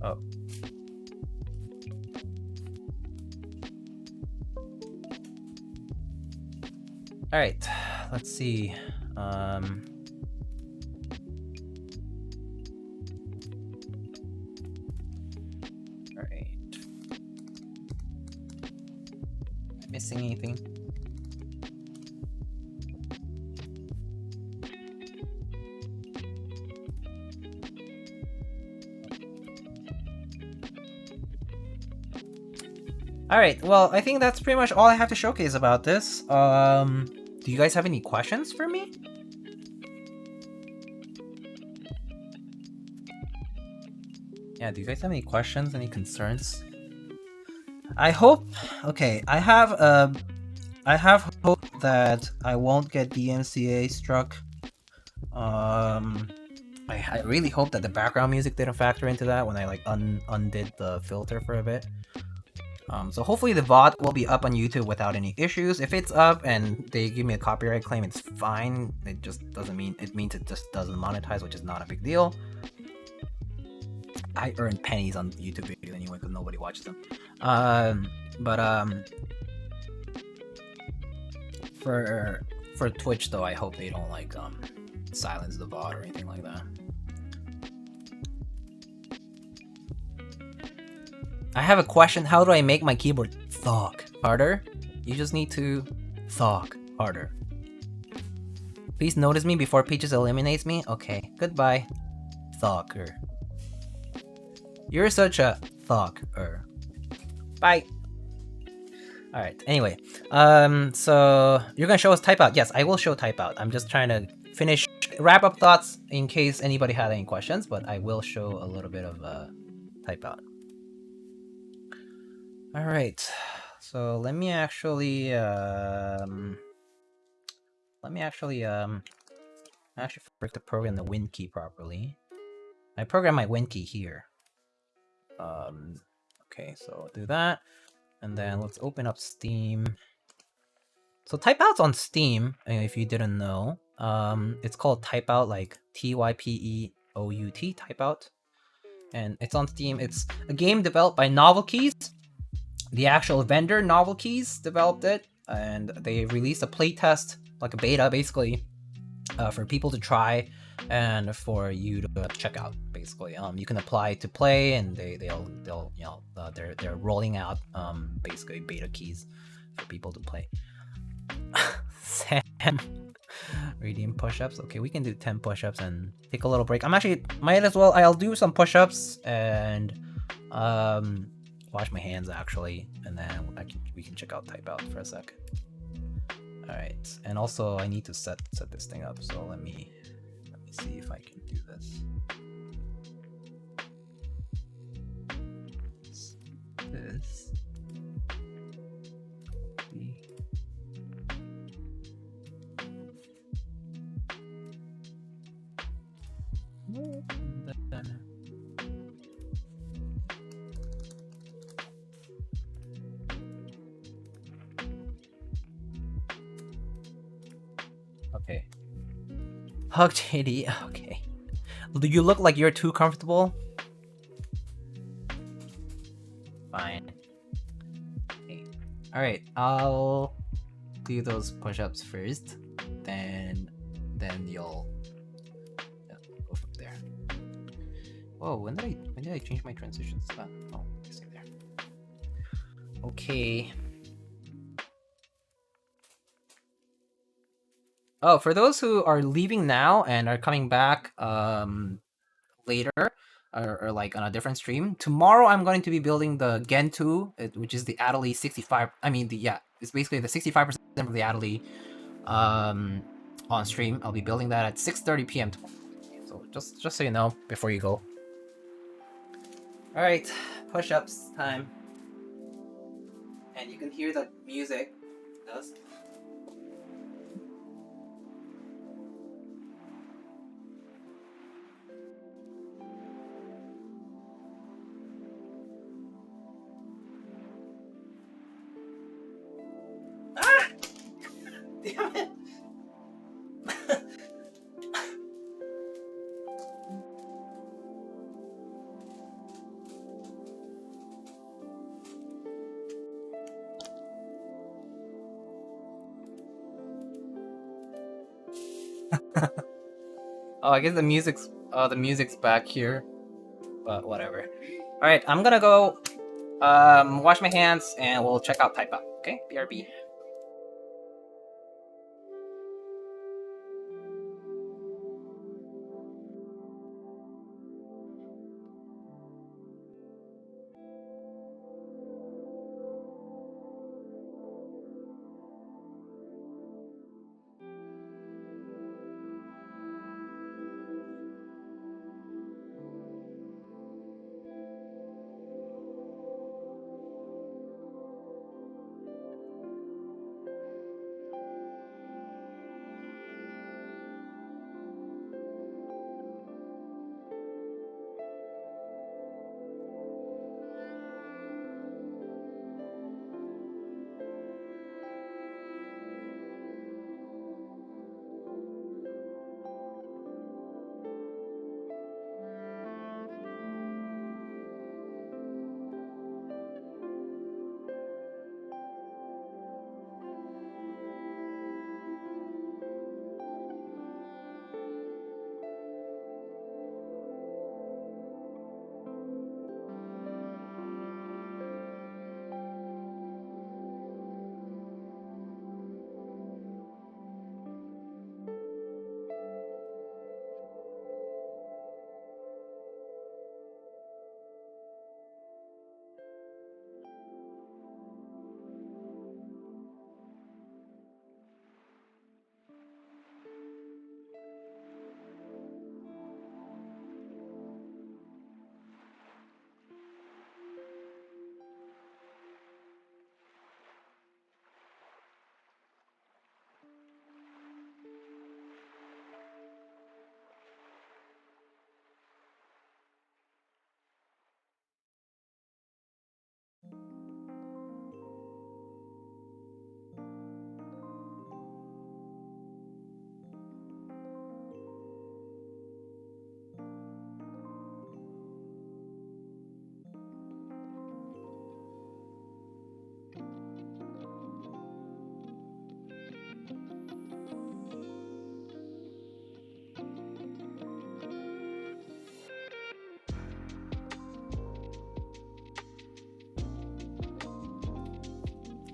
Oh. Alright, let's see. Alright. Missing anything? Alright, well, I think that's pretty much all I have to showcase about this. Do you guys have any questions for me? Yeah, do you guys have any questions, any concerns? I hope, okay, I have hope that I won't get DMCA struck. I really hope that the background music didn't factor into that when I like undid the filter for a bit. So hopefully the VOD will be up on YouTube without any issues. If it's up and they give me a copyright claim, it's fine. It just doesn't mean, it means it just doesn't monetize, which is not a big deal. I earn pennies on YouTube videos anyway because nobody watches them. For Twitch though, I hope they don't like silence the bot or anything like that. I have a question. How do I make my keyboard thok harder? You just need to thok harder. Please notice me before Peaches eliminates me. Okay, goodbye, thoker. You're such a thoker. Bye. All right. Anyway, so you're gonna show us type out. Yes, I will show type out. I'm just trying to wrap up thoughts in case anybody had any questions, but I will show a little bit of type out. All right. So let me actually forget to program the Win key properly. I program my Win key here. Okay, so I'll do that. And then let's open up Steam. So Typeout's on Steam, if you didn't know. It's called Typeout, like Typeout, Typeout. And it's on Steam. It's a game developed by Novel Keys. The actual vendor, Novel Keys, developed it. And they released a playtest, like a beta, basically, for people to try and for you to check out. Basically, you can apply to play, and they'll you know they're rolling out basically beta keys for people to play. Sam, reading push-ups. Okay, we can do 10 push-ups and take a little break. I'm actually I'll do some push-ups and wash my hands actually, and then we can check out Typeout for a sec. All right, and also I need to set this thing up. So let me see if I can do this. This. Okay. Hug JD. Okay. Do you look like you're too comfortable? Fine. Okay. All right. I'll do those push-ups first, then you'll go from there. Whoa! When did I change my transitions? Oh, I see there. Okay. Oh, for those who are leaving now and are coming back later, or like on a different stream, tomorrow I'm going to be building the Gen 2, which is the Adderley 65. I mean, it's basically the 65% of the Adderley on stream. I'll be building that at 6:30 p.m. tomorrow. So just so you know before you go. All right, push-ups time, and you can hear the music. It does. Damn it! Oh, I guess the music's back here, but whatever. All right, I'm gonna go wash my hands and we'll check out Type Out. Okay, BRB.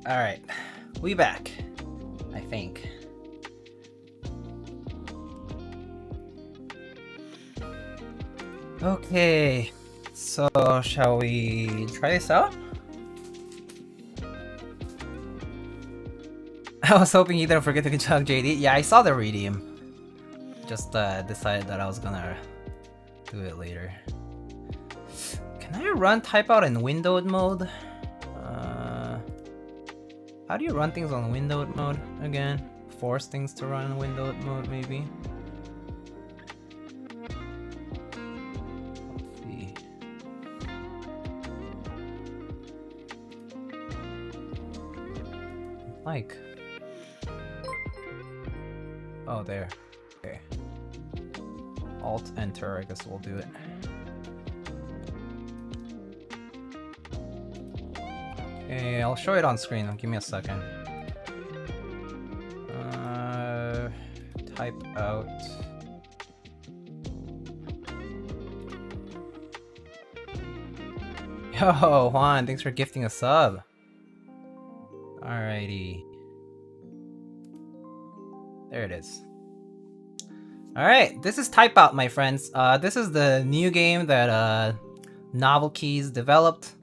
Alright, we back, I think. Okay, so shall we try this out? I was hoping you didn't forget to chug JD. Yeah, I saw the redeem. Just decided that I was gonna do it later. Can I run type out in windowed mode? How do you run things on windowed mode again? Force things to run in windowed mode, maybe? Let's see. Like. Oh, there. Okay. Alt enter, I guess we'll do it. Okay, I'll show it on screen. Give me a second. Type out. Yo, Juan, thanks for gifting a sub. Alrighty. There it is. Alright, this is Type Out, my friends. This is the new game that Novel Keys developed.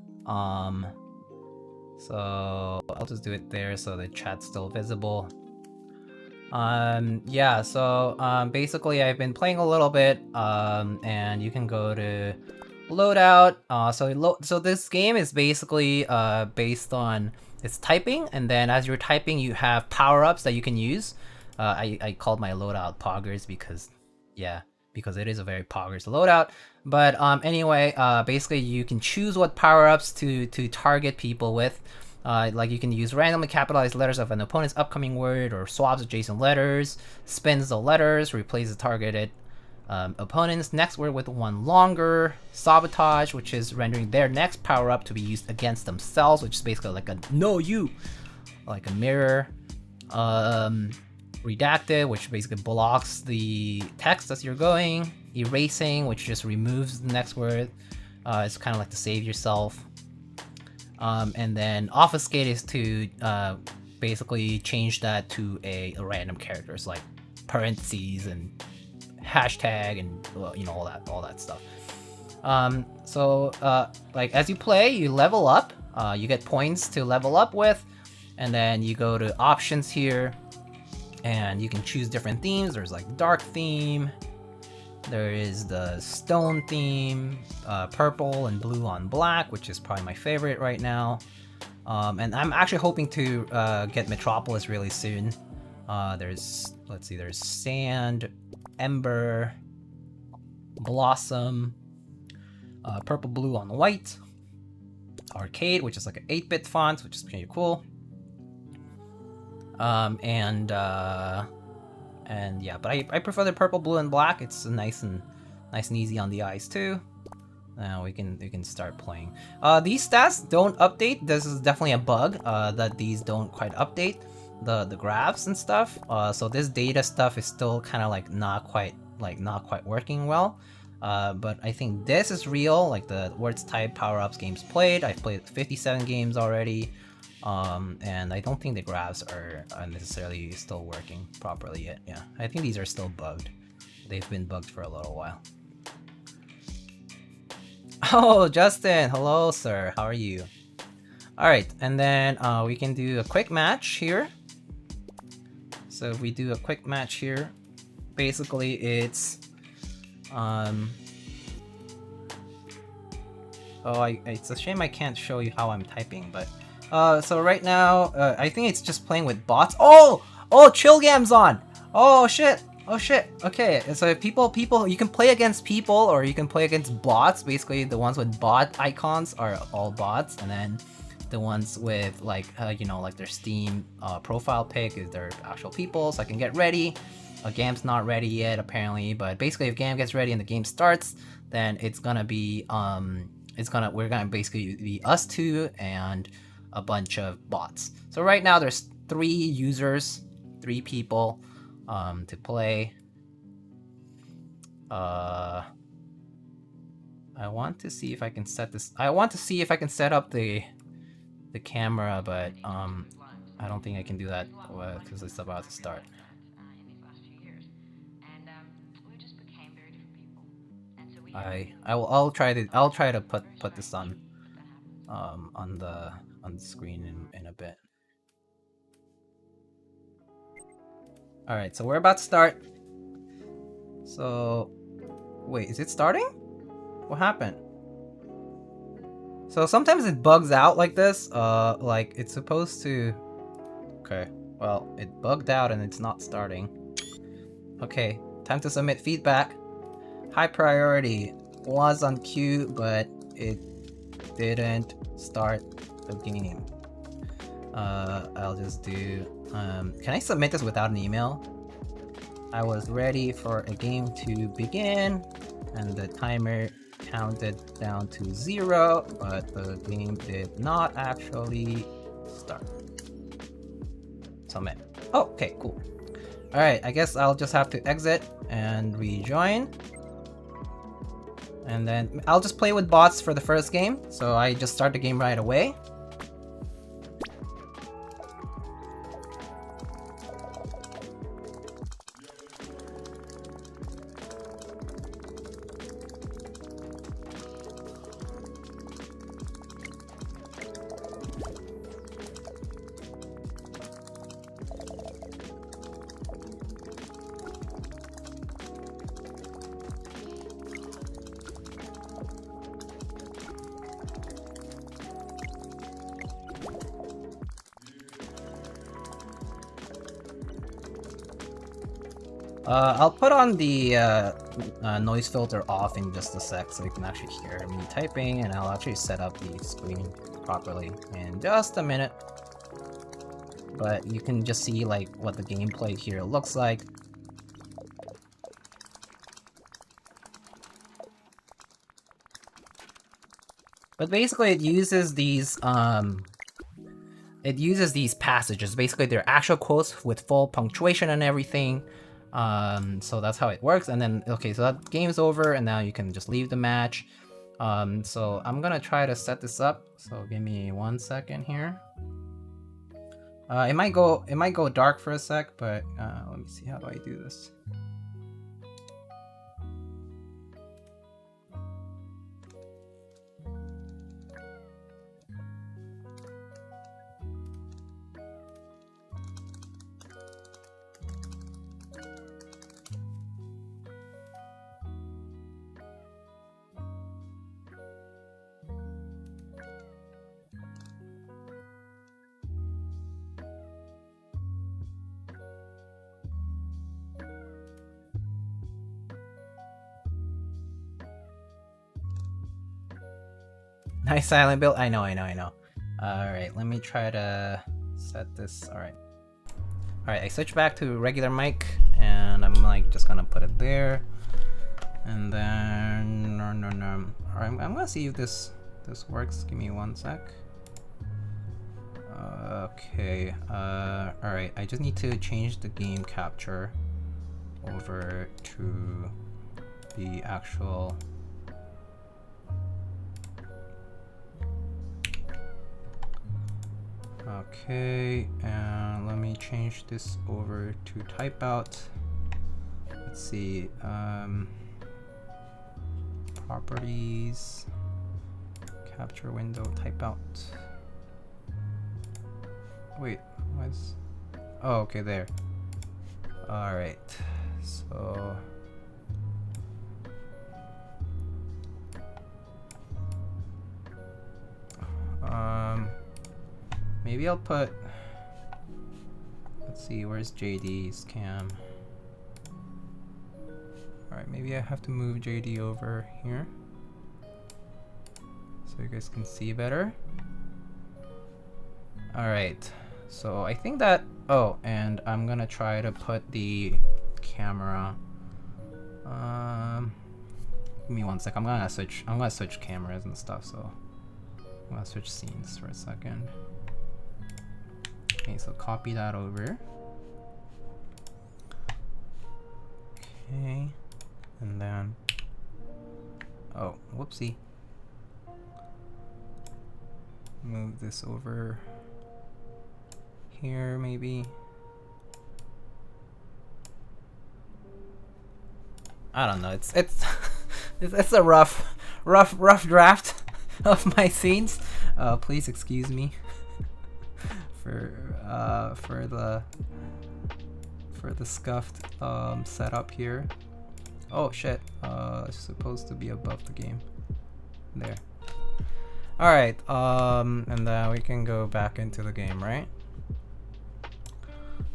So I'll just do it there so the chat's still visible. Yeah, so basically I've been playing a little bit, and you can go to loadout. So this game is basically based on it's typing, and then as you're typing, you have power-ups that you can use. I called my loadout poggers because, yeah, because it is a very poggers loadout. But anyway, basically you can choose what power-ups to target people with. Like you can use randomly capitalized letters of an opponent's upcoming word, or swaps adjacent letters, spins the letters, replaces targeted opponent's next word with one longer, sabotage, which is rendering their next power-up to be used against themselves, which is basically like a no you, like a mirror. Redacted, which basically blocks the text as you're going. Erasing, which just removes the next word. It's kind of like to save yourself. And then obfuscate is to basically change that to a random characters like parentheses and hashtag and, well, you know, all that stuff. Like as you play, you level up. You get points to level up with, and then you go to options here. And you can choose different themes. There's like dark theme, there is the stone theme, purple and blue on black, which is probably my favorite right now. And I'm actually hoping to get Metropolis really soon. There's, let's see, there's sand, ember, blossom, purple blue on white, arcade, which is like an 8-bit font, which is pretty cool. And yeah, but I prefer the purple, blue, and black. It's nice and easy on the eyes too. Now we can start playing. These stats don't update. This is definitely a bug that these don't quite update the graphs and stuff. So this data stuff is still kind of like not quite working well. But I think this is real. Like the words type, power-ups, games played. I've played 57 games already. And I don't think the graphs are necessarily still working properly yet. Yeah, I think these are still bugged. They've been bugged for a little while. Oh, Justin, hello, sir. How are you? All right, and then we can do a quick match here. So if we do a quick match here, basically it's it's a shame I can't show you how I'm typing, but so right now, I think it's just playing with bots. Oh, Chillgam's on. Oh shit. Okay, so people, you can play against people or you can play against bots. Basically, the ones with bot icons are all bots, and then the ones with like, you know, like their Steam profile pic is their actual people. So I can get ready. Gam's not ready yet apparently, but basically, if Gam gets ready and the game starts, then it's gonna be we're gonna basically be us two and a bunch of bots. So right now there's 3 users, 3 people to play. I want to see if I can set this. I want to see if I can set up the the camera, but I don't think I can do that because it's about to start. I'll try to put this on the screen in a bit. All right, so we're about to start. So wait, is it starting? What happened? So sometimes it bugs out like this. Like it's supposed to. Okay, well it bugged out and it's not starting. Okay, time to submit feedback. High priority was on queue, but it didn't start the game. I'll just do. Can I submit this without an email? I was ready for a game to begin, and the timer counted down to 0, but the game did not actually start. Submit. Oh, okay, cool. Alright, I guess I'll just have to exit and rejoin. And then I'll just play with bots for the first game, so I just start the game right away. I'll put on the noise filter off in just a sec so you can actually hear me typing, and I'll actually set up the screen properly in just a minute. But you can just see like what the gameplay here looks like. But basically it uses these passages. Basically they're actual quotes with full punctuation and everything. So that's how it works. And then okay, so that game's over, and now you can just leave the match. So I'm gonna try to set this up. So give me 1 second here. It might go dark for a sec, but let me see, how do I do this? Nice silent build. I know. Alright, let me try to set this. Alright, I switch back to regular mic, and I'm like just gonna put it there. And then Alright, I'm gonna see if this works. Give me 1 sec. Okay. Alright, I just need to change the game capture over to the actual. Okay, and let me change this over to type out. Let's see, properties, capture window, type out. Wait, what's? Oh, okay, there. All right, so. Maybe I'll put. Let's see, where's JD's cam? Alright, maybe I have to move JD over here so you guys can see better. Alright, so I think that. Oh, and I'm gonna try to put the camera. Give me 1 sec. I'm gonna switch cameras and stuff, so I'm gonna switch scenes for a second. Okay, so copy that over. Okay, and then, oh, whoopsie. Move this over here, maybe. I don't know. It's it's a rough draft of my scenes. Please excuse me for the scuffed setup here. Oh shit! It's supposed to be above the game. There. All right. And then we can go back into the game, right?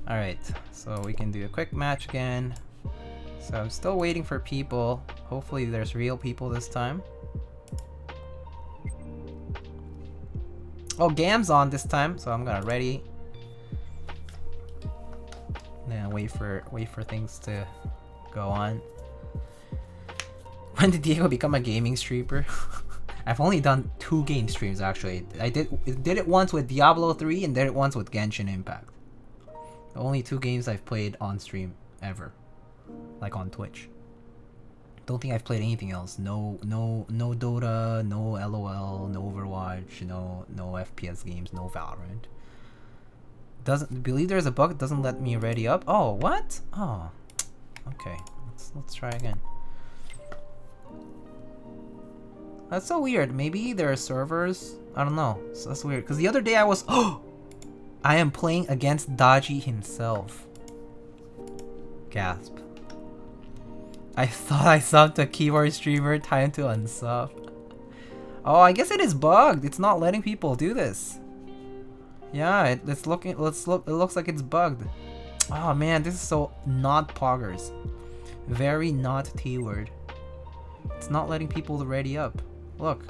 All right. So we can do a quick match again. So I'm still waiting for people. Hopefully there's real people this time. Oh, Gam's on this time, so I'm gonna ready. Then wait for things to go on. When did Diego become a gaming streamer? I've only done 2 game streams actually. I did it once with Diablo 3 and did it once with Genshin Impact. The only 2 games I've played on stream ever. Like on Twitch. Don't think I've played anything else. No Dota, no LOL, no Overwatch, no FPS games, no Valorant. Doesn't believe there's a bug. It doesn't let me ready up. Oh, what? Oh, okay. Let's try again. That's so weird. Maybe there are servers. I don't know. So that's weird. Because the other day I was. Oh, I am playing against Dodgy himself. Gasp. I thought I subbed a keyboard streamer. Time to unsub. Oh, I guess it is bugged. It's not letting people do this. Yeah, it looks like it's bugged. Oh man, this is so not poggers. Very not T-word. It's not letting people ready up. Look.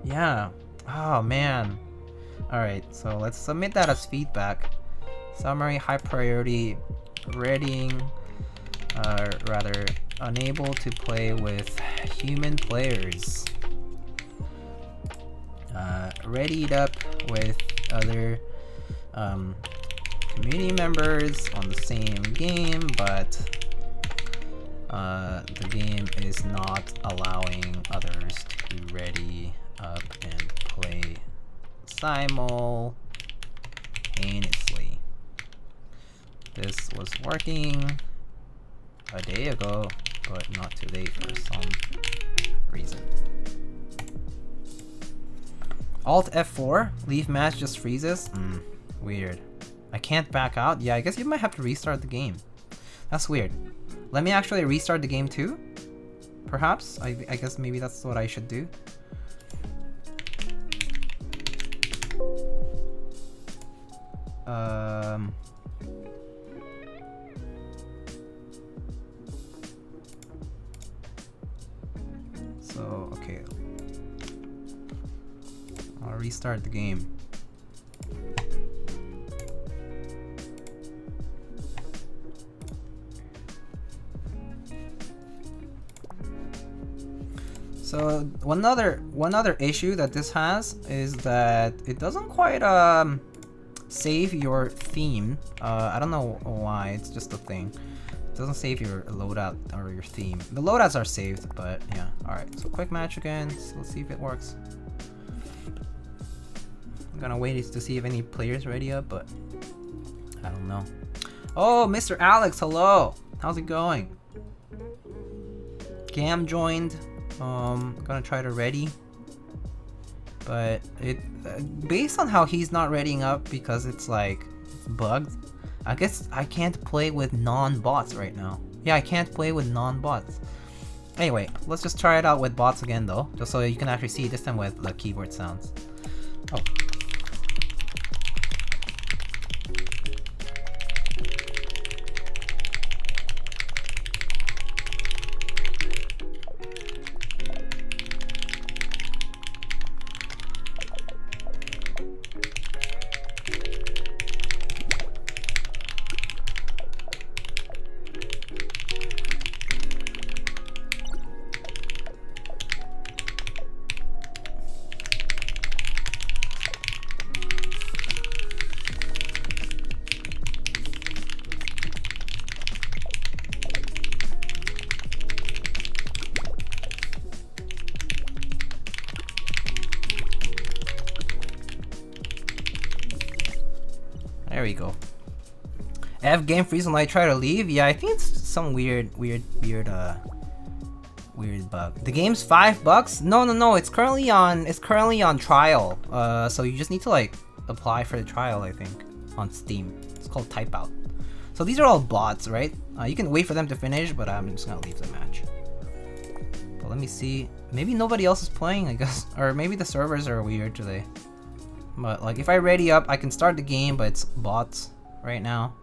Yeah. Oh man. Alright, so let's submit that as feedback. Summary, high priority, readying. Rather unable to play with human players. Readied up with other community members on the same game, but the game is not allowing others to ready up and play simultaneously. This was working a day ago, but not today for some reason. Alt F4, leave match just freezes? Weird. I can't back out? Yeah, I guess you might have to restart the game. That's weird. Let me actually restart the game too? Perhaps? I guess maybe that's what I should do. So, okay. I'll restart the game. So one other issue that this has is that it doesn't quite save your theme. I don't know why, it's just a thing. It doesn't save your loadout or your theme. The loadouts are saved, but yeah. Alright, so quick match again. So let's see if it works. I'm gonna wait to see if any players ready up, but I don't know. Oh, Mr. Alex, hello! How's it going? Gam joined. Gonna try to ready, but it based on how he's not readying up because it's like it's bugged. I guess I can't play with non-bots right now. Yeah, I can't play with non-bots. Anyway, let's just try it out with bots again though, just so you can actually see this time with the keyboard sounds. Oh. There we go. F game freeze when I try to leave. Yeah, I think it's some weird bug. The game's $5? No. It's currently on trial. So you just need to like apply for the trial. I think on Steam. It's called Typeout. So these are all bots, right? You can wait for them to finish, but I'm just gonna leave the match. But let me see. Maybe nobody else is playing, I guess, or maybe the servers are weird today. But like, if I ready up, I can start the game, but it's bots right now.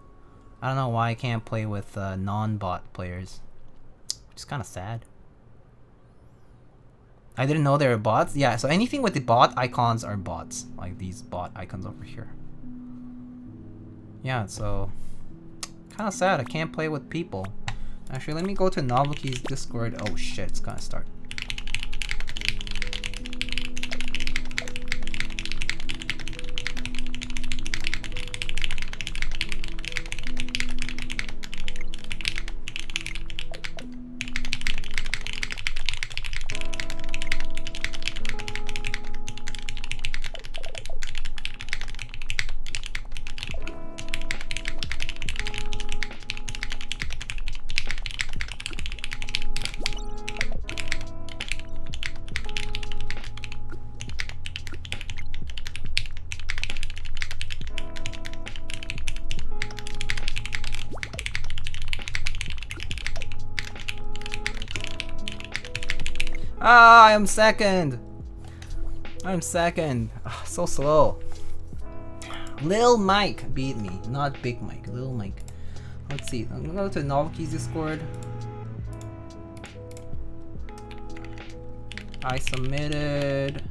I don't know why I can't play with non-bot players, which is kind of sad. I didn't know they were bots. Yeah, so anything with the bot icons are bots, like these bot icons over here. Yeah, so kind of sad. I can't play with people. Actually, let me go to Novelty's Discord. Oh shit, it's gonna start. Ah, I'm second. I'm second. Ah, so slow. Lil Mike beat me, not Big Mike. Lil Mike. Let's see. I'm gonna go to Novelty's Discord. I submitted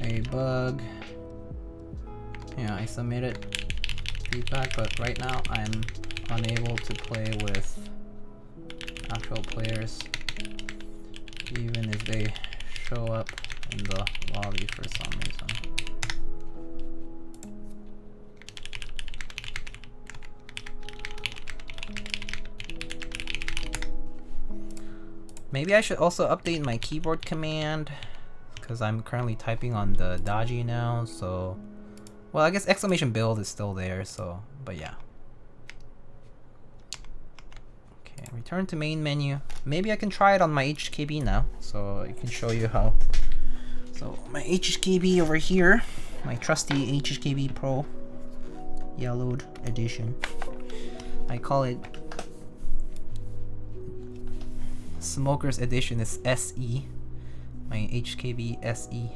a bug. Yeah, I submitted feedback, but right now I'm unable to play with actual players, even if they show up in the lobby for some reason. Maybe I should also update my keyboard command, because I'm currently typing on the Dodgy now, so... Well, I guess exclamation build is still there, so... But yeah. Okay, return to main menu. Maybe I can try it on my HKB now, so I can show you how. So, my HKB over here, my trusty HKB Pro Yellowed edition. I call it Smoker's edition is SE. My HKB SE.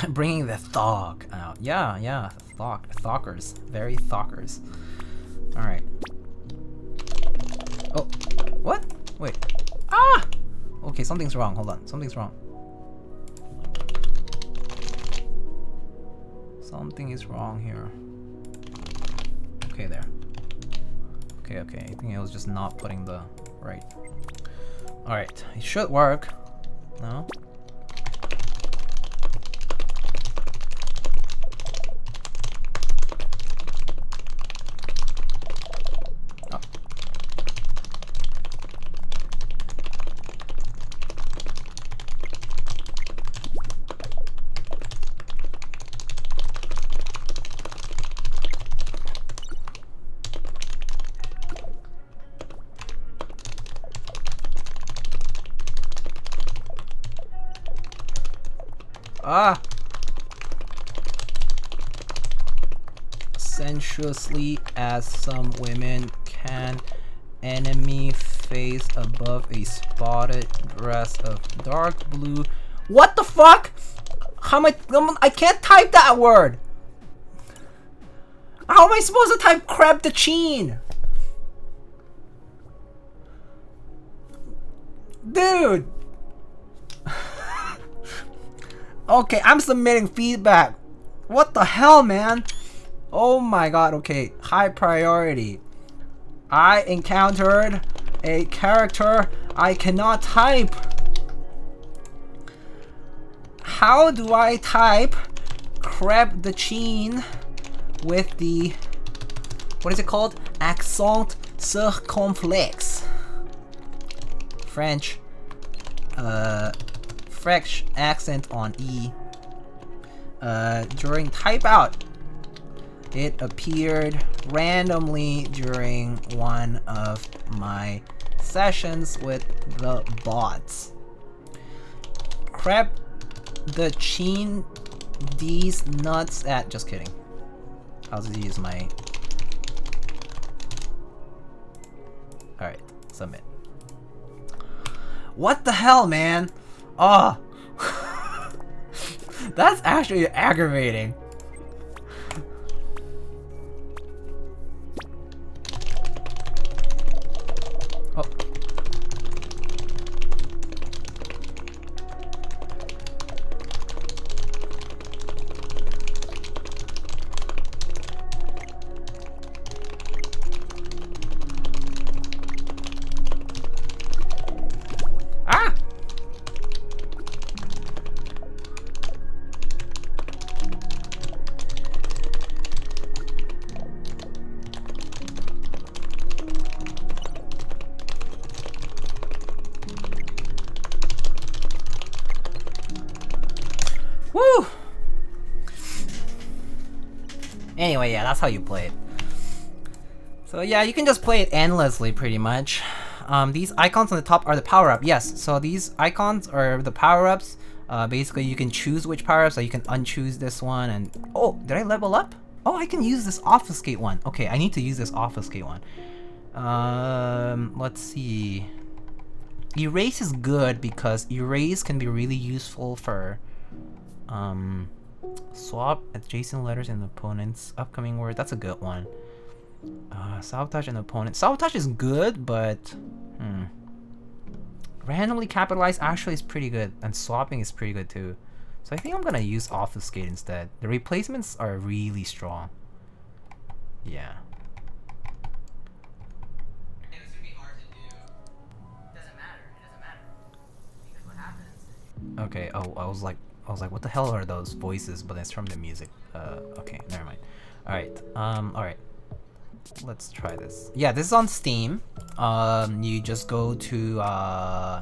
Bringing the thog out. Yeah, thokers. Very thokers. Alright. Oh, what? Wait. Ah! Okay, something's wrong. Hold on. Something's wrong. Something is wrong here. Okay, there. Okay, I think it was just not putting the right. Alright, it should work. No? Ah! Sensuously as some women can, enemy face above a spotted dress of dark blue. What the fuck? How am I can't type that word! How am I supposed to type crêpe de chine? Dude! Okay, I'm submitting feedback. What the hell, man? Oh my god, okay. High priority. I encountered a character I cannot type. How do I type crêpe de chine with the... What is it called? Accent circonflexe. French. fresh accent on E. During type out, it appeared randomly during one of my sessions with the bots. Crêpe the chine these nuts at. Just kidding. I'll just use my. Alright, submit. What the hell, man? Oh. That's actually aggravating. Oh. Ah! Woo! Anyway, yeah, that's how you play it. So yeah, you can just play it endlessly, pretty much. These icons on the top are the power-up. Yes, so these icons are the power-ups. Basically, you can choose which power-up, so you can unchoose this one. And oh, did I level up? Oh, I can use this obfuscate one. Okay, I need to use this obfuscate one. Let's see. Erase is good because erase can be really useful for swap adjacent letters in the opponent's upcoming word. That's a good one. Sabotage an opponent. Sabotage is good, but randomly capitalized actually is pretty good, and swapping is pretty good too. So I think I'm gonna use obfuscate instead. The replacements are really strong. Yeah. It's gonna be hard to do. Doesn't matter. It doesn't matter. Because what happens? Okay. Oh, I was like, what the hell are those voices? But it's from the music. Okay, never mind. All right. All right. Let's try this. Yeah, this is on Steam. You just go to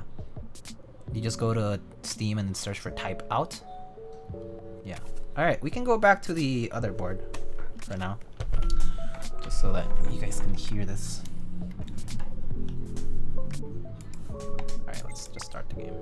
Steam and search for type out. Yeah. All right, we can go back to the other board for now, just so that you guys can hear this. All right, let's just start the game.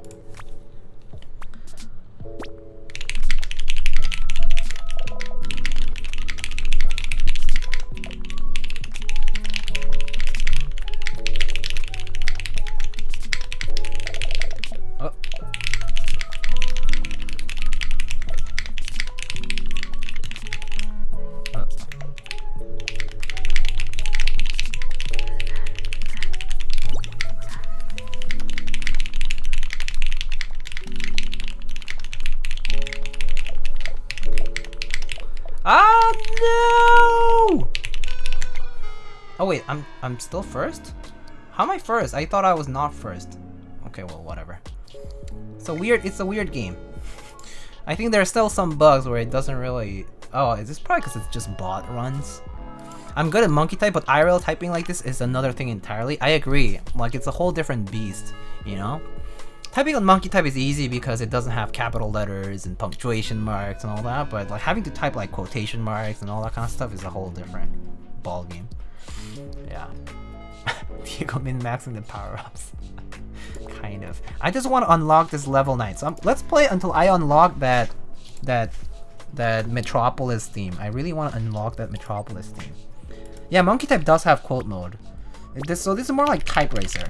Ah, no! Oh wait, I'm still first? How am I first? I thought I was not first. Okay, well, whatever. It's a weird game. I think there are still some bugs where it doesn't really. Oh, is this probably because it's just bot runs? I'm good at monkey type, but IRL typing like this is another thing entirely. I agree. Like, it's a whole different beast, you know? Typing on monkey type is easy because it doesn't have capital letters and punctuation marks and all that, but like having to type like quotation marks and all that kind of stuff is a whole different ball game. Yeah. Diego min-maxing the power-ups. Kind of. I just want to unlock this level 9. So let's play until I unlock that Metropolis theme. I really want to unlock that Metropolis theme. Yeah, monkey type does have quote mode. So this is more like Type Racer.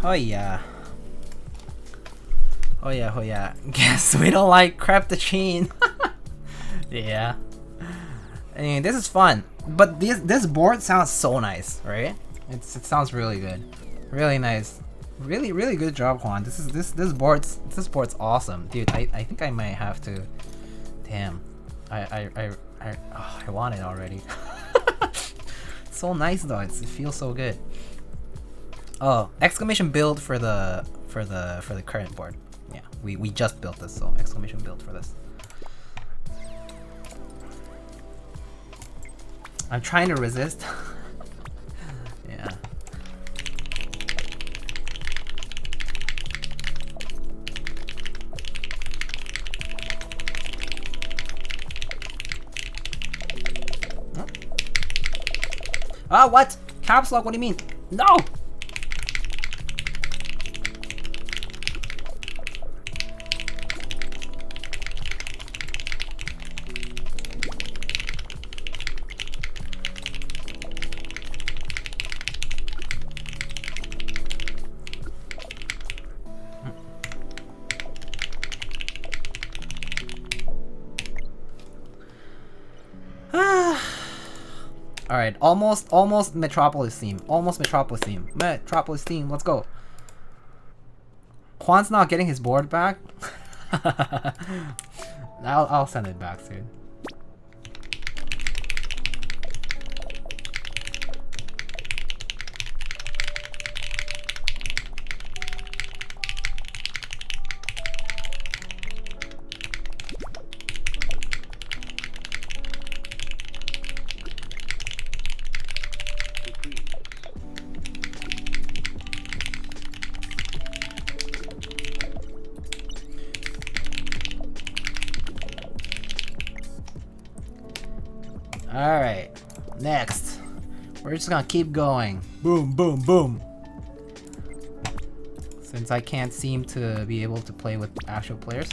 Oh yeah. Oh yeah, oh yeah. Guess we don't like crêpe de chine. Yeah. I mean, this is fun. But this board sounds so nice, right? It sounds really good. Really nice. Really good job, Juan. This board's awesome. Dude, I think I might have to. Damn. I want it already. It's so nice though. It feels so good. Oh, exclamation build for the current board. Yeah, we just built this, so exclamation build for this. I'm trying to resist. Yeah. Huh? Ah, what? Caps lock? What do you mean? No! Alright, almost Metropolis theme. Almost Metropolis theme. Metropolis theme, let's go. Juan's not getting his board back. I'll send it back soon. Alright, next. We're just gonna keep going. Boom, boom, boom. Since I can't seem to be able to play with actual players.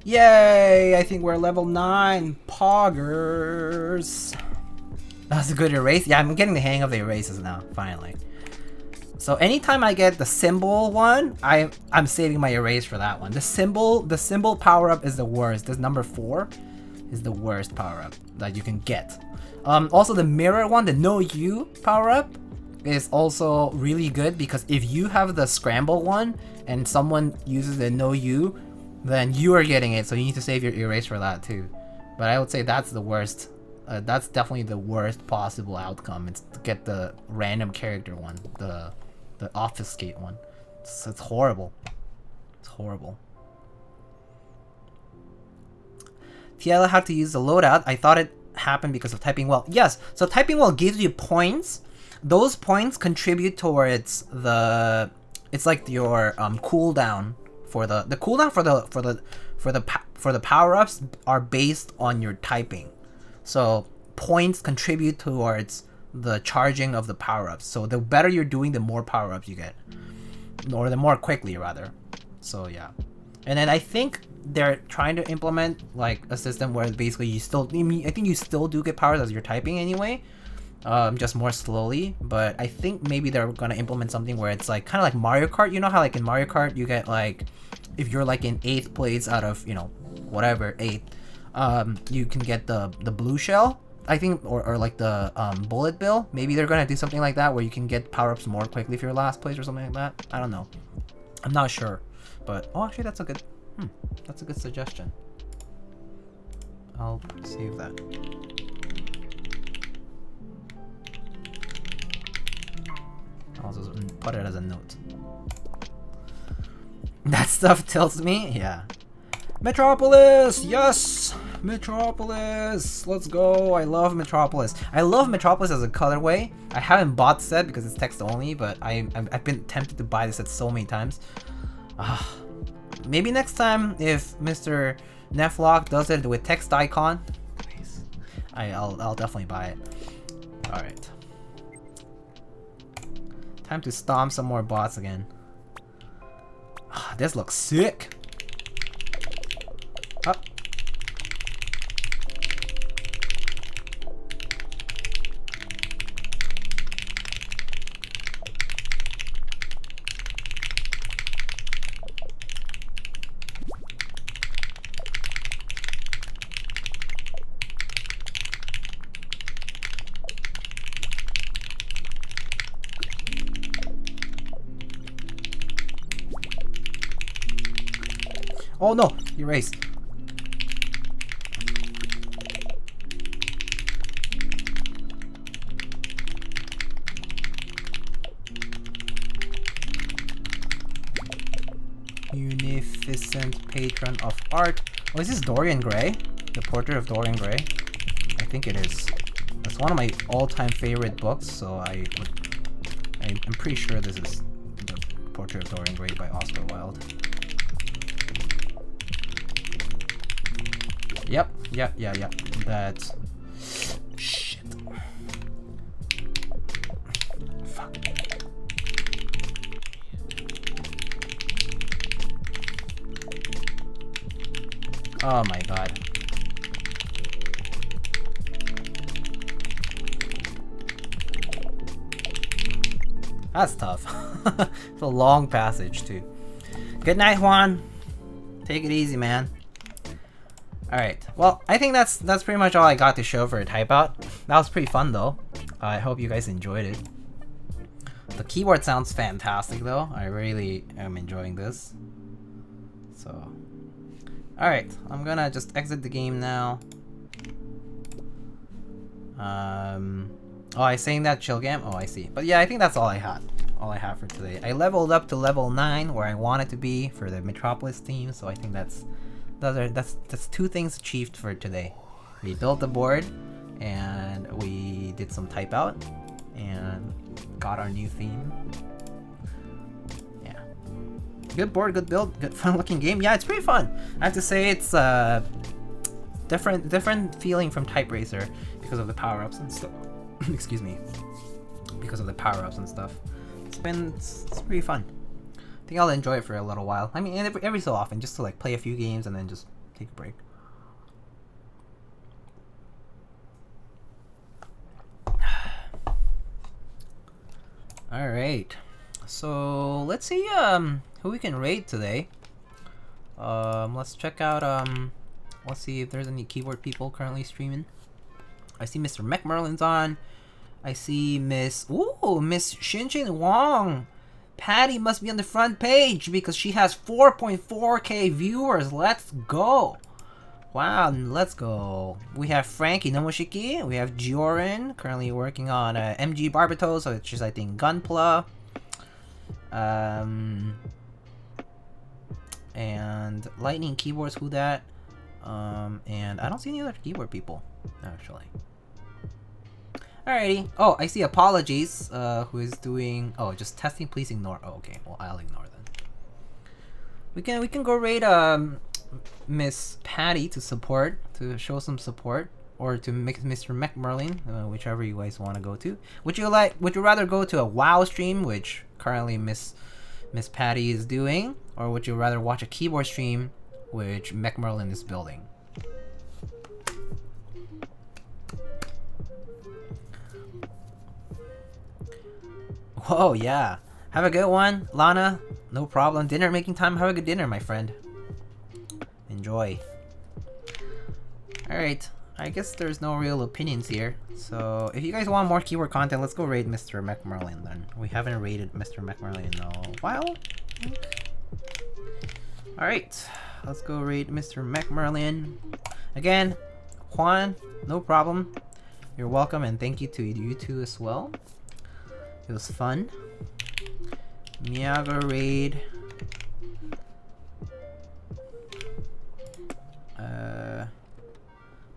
Yay! I think we're level 9. Poggers. That's a good erase. Yeah, I'm getting the hang of the erases now, finally. So anytime I get the symbol one, I'm saving my erase for that one. The symbol power-up is the worst. This number 4 is the worst power-up that you can get. Also the mirror one, the no you power-up, is also really good because if you have the scramble one and someone uses the no you, then you are getting it, so you need to save your erase for that too. But I would say that's the worst. That's definitely the worst possible outcome. It's to get the random character one, the obfuscate one. It's horrible. It's horrible. Tealios had to use the loadout. I thought it happened because of typing well. Yes, so typing well gives you points. Those points contribute towards the. It's like your cooldown. For the cooldown for the power-ups are based on your typing, so points contribute towards the charging of the power-ups. So the better you're doing, the more power-ups you get, or the more quickly rather. So yeah, and then I think they're trying to implement like a system where basically you still, I think you still do get powers as you're typing anyway, just more slowly. But I think maybe they're gonna implement something where it's like kind of like Mario Kart. You know how like in Mario Kart you get like, if you're like in 8th place out of, you know, whatever 8th, you can get the blue shell, I think, or like the bullet bill. Maybe they're gonna do something like that where you can get power-ups more quickly if you're last place or something like that. I don't know. I'm not sure, but oh, actually, that's a good suggestion. I'll save that. I'll just put it as a note. That stuff tilts me? Yeah. Metropolis! Yes! Metropolis! Let's go! I love Metropolis. I love Metropolis as a colorway. I haven't bought the set because it's text only, but I've been tempted to buy the set so many times. Maybe next time if Mr. Neflock does it with text icon, please, I'll definitely buy it. Alright. Time to stomp some more bots again. This looks sick! Up. Oh no! Erase. Munificent patron of art. Oh, is this Dorian Gray? The Portrait of Dorian Gray? I think it is. That's one of my all-time favorite books, so I'm pretty sure this is the Portrait of Dorian Gray by Oscar Wilde. Yep. That. Shit. Fuck. Oh my god. That's tough. It's a long passage too. Good night, Juan. Take it easy, man. Alright, well, I think that's pretty much all I got to show for a type out. That was pretty fun though. I hope you guys enjoyed it. The keyboard sounds fantastic though. I really am enjoying this. So, alright, I'm gonna just exit the game now. Oh, I saying that chill game? Oh, I see. But yeah, I think that's all I had. All I have for today. I leveled up to level 9 where I wanted to be for the Metropolis team, so I think that's two things achieved for today. We built the board and we did some type out and got our new theme. Yeah. Good board, good build, good fun looking game. Yeah, it's pretty fun. I have to say it's different feeling from Type Racer because of the power-ups and stuff. Excuse me. Because of the power-ups and stuff. It's pretty fun. I think I'll enjoy it for a little while. I mean, every so often, just to like play a few games and then just take a break. All right, so let's see who we can raid today. Let's check out let's see if there's any keyboard people currently streaming. I see Mr. McMerlin's on. I see Miss Shinchin Wong. Patty must be on the front page because she has 4.4k viewers. Let's go. Wow, let's go. We have Frankie Nomoshiki. We have Jorin, currently working on MG Barbatos, which is I think Gunpla. And Lightning Keyboards, who that? And I don't see any other keyboard people, actually. Alrighty. Oh, I see Apologies, who is doing... Oh, just testing, please ignore. Oh, okay. Well, I'll ignore then. We can go raid Miss Patty to show some support, or to make Mr. McMerlin, whichever you guys want to go to. Would you rather go to a WoW stream, which currently Miss Patty is doing, or would you rather watch a keyboard stream, which McMerlin is building? Whoa, yeah. Have a good one, Lana. No problem. Dinner making time. Have a good dinner, my friend. Enjoy. Alright. I guess there's no real opinions here. So if you guys want more keyboard content, let's go raid Mr. McMerlin then. We haven't raided Mr. McMerlin in a while. Alright, let's go raid Mr. McMerlin. Again, Juan, no problem. You're welcome, and thank you to you two as well. It was fun. Miyaga raid.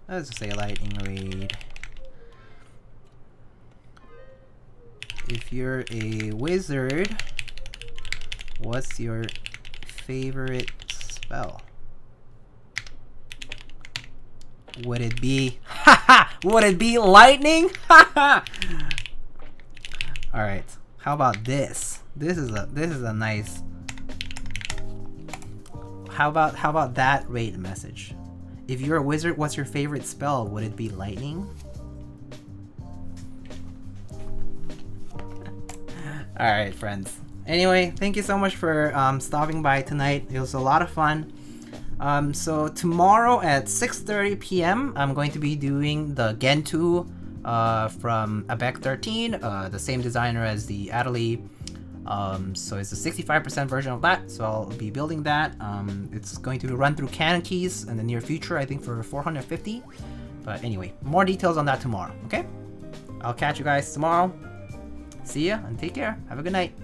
Let's just say lightning raid. If you're a wizard, what's your favorite spell? Would it be would it be lightning? Alright, how about this? This is a nice. How about that raid message? If you're a wizard, what's your favorite spell? Would it be lightning? Alright, friends. Anyway, thank you so much for stopping by tonight. It was a lot of fun. So tomorrow at 6:30 p.m. I'm going to be doing the Gentoo from ABEC 13, the same designer as the Adderley. So it's a 65% version of that, so I'll be building that. It's going to run through Canon keys in the near future, I think for 450. But anyway, more details on that tomorrow, okay? I'll catch you guys tomorrow. See ya and take care. Have a good night.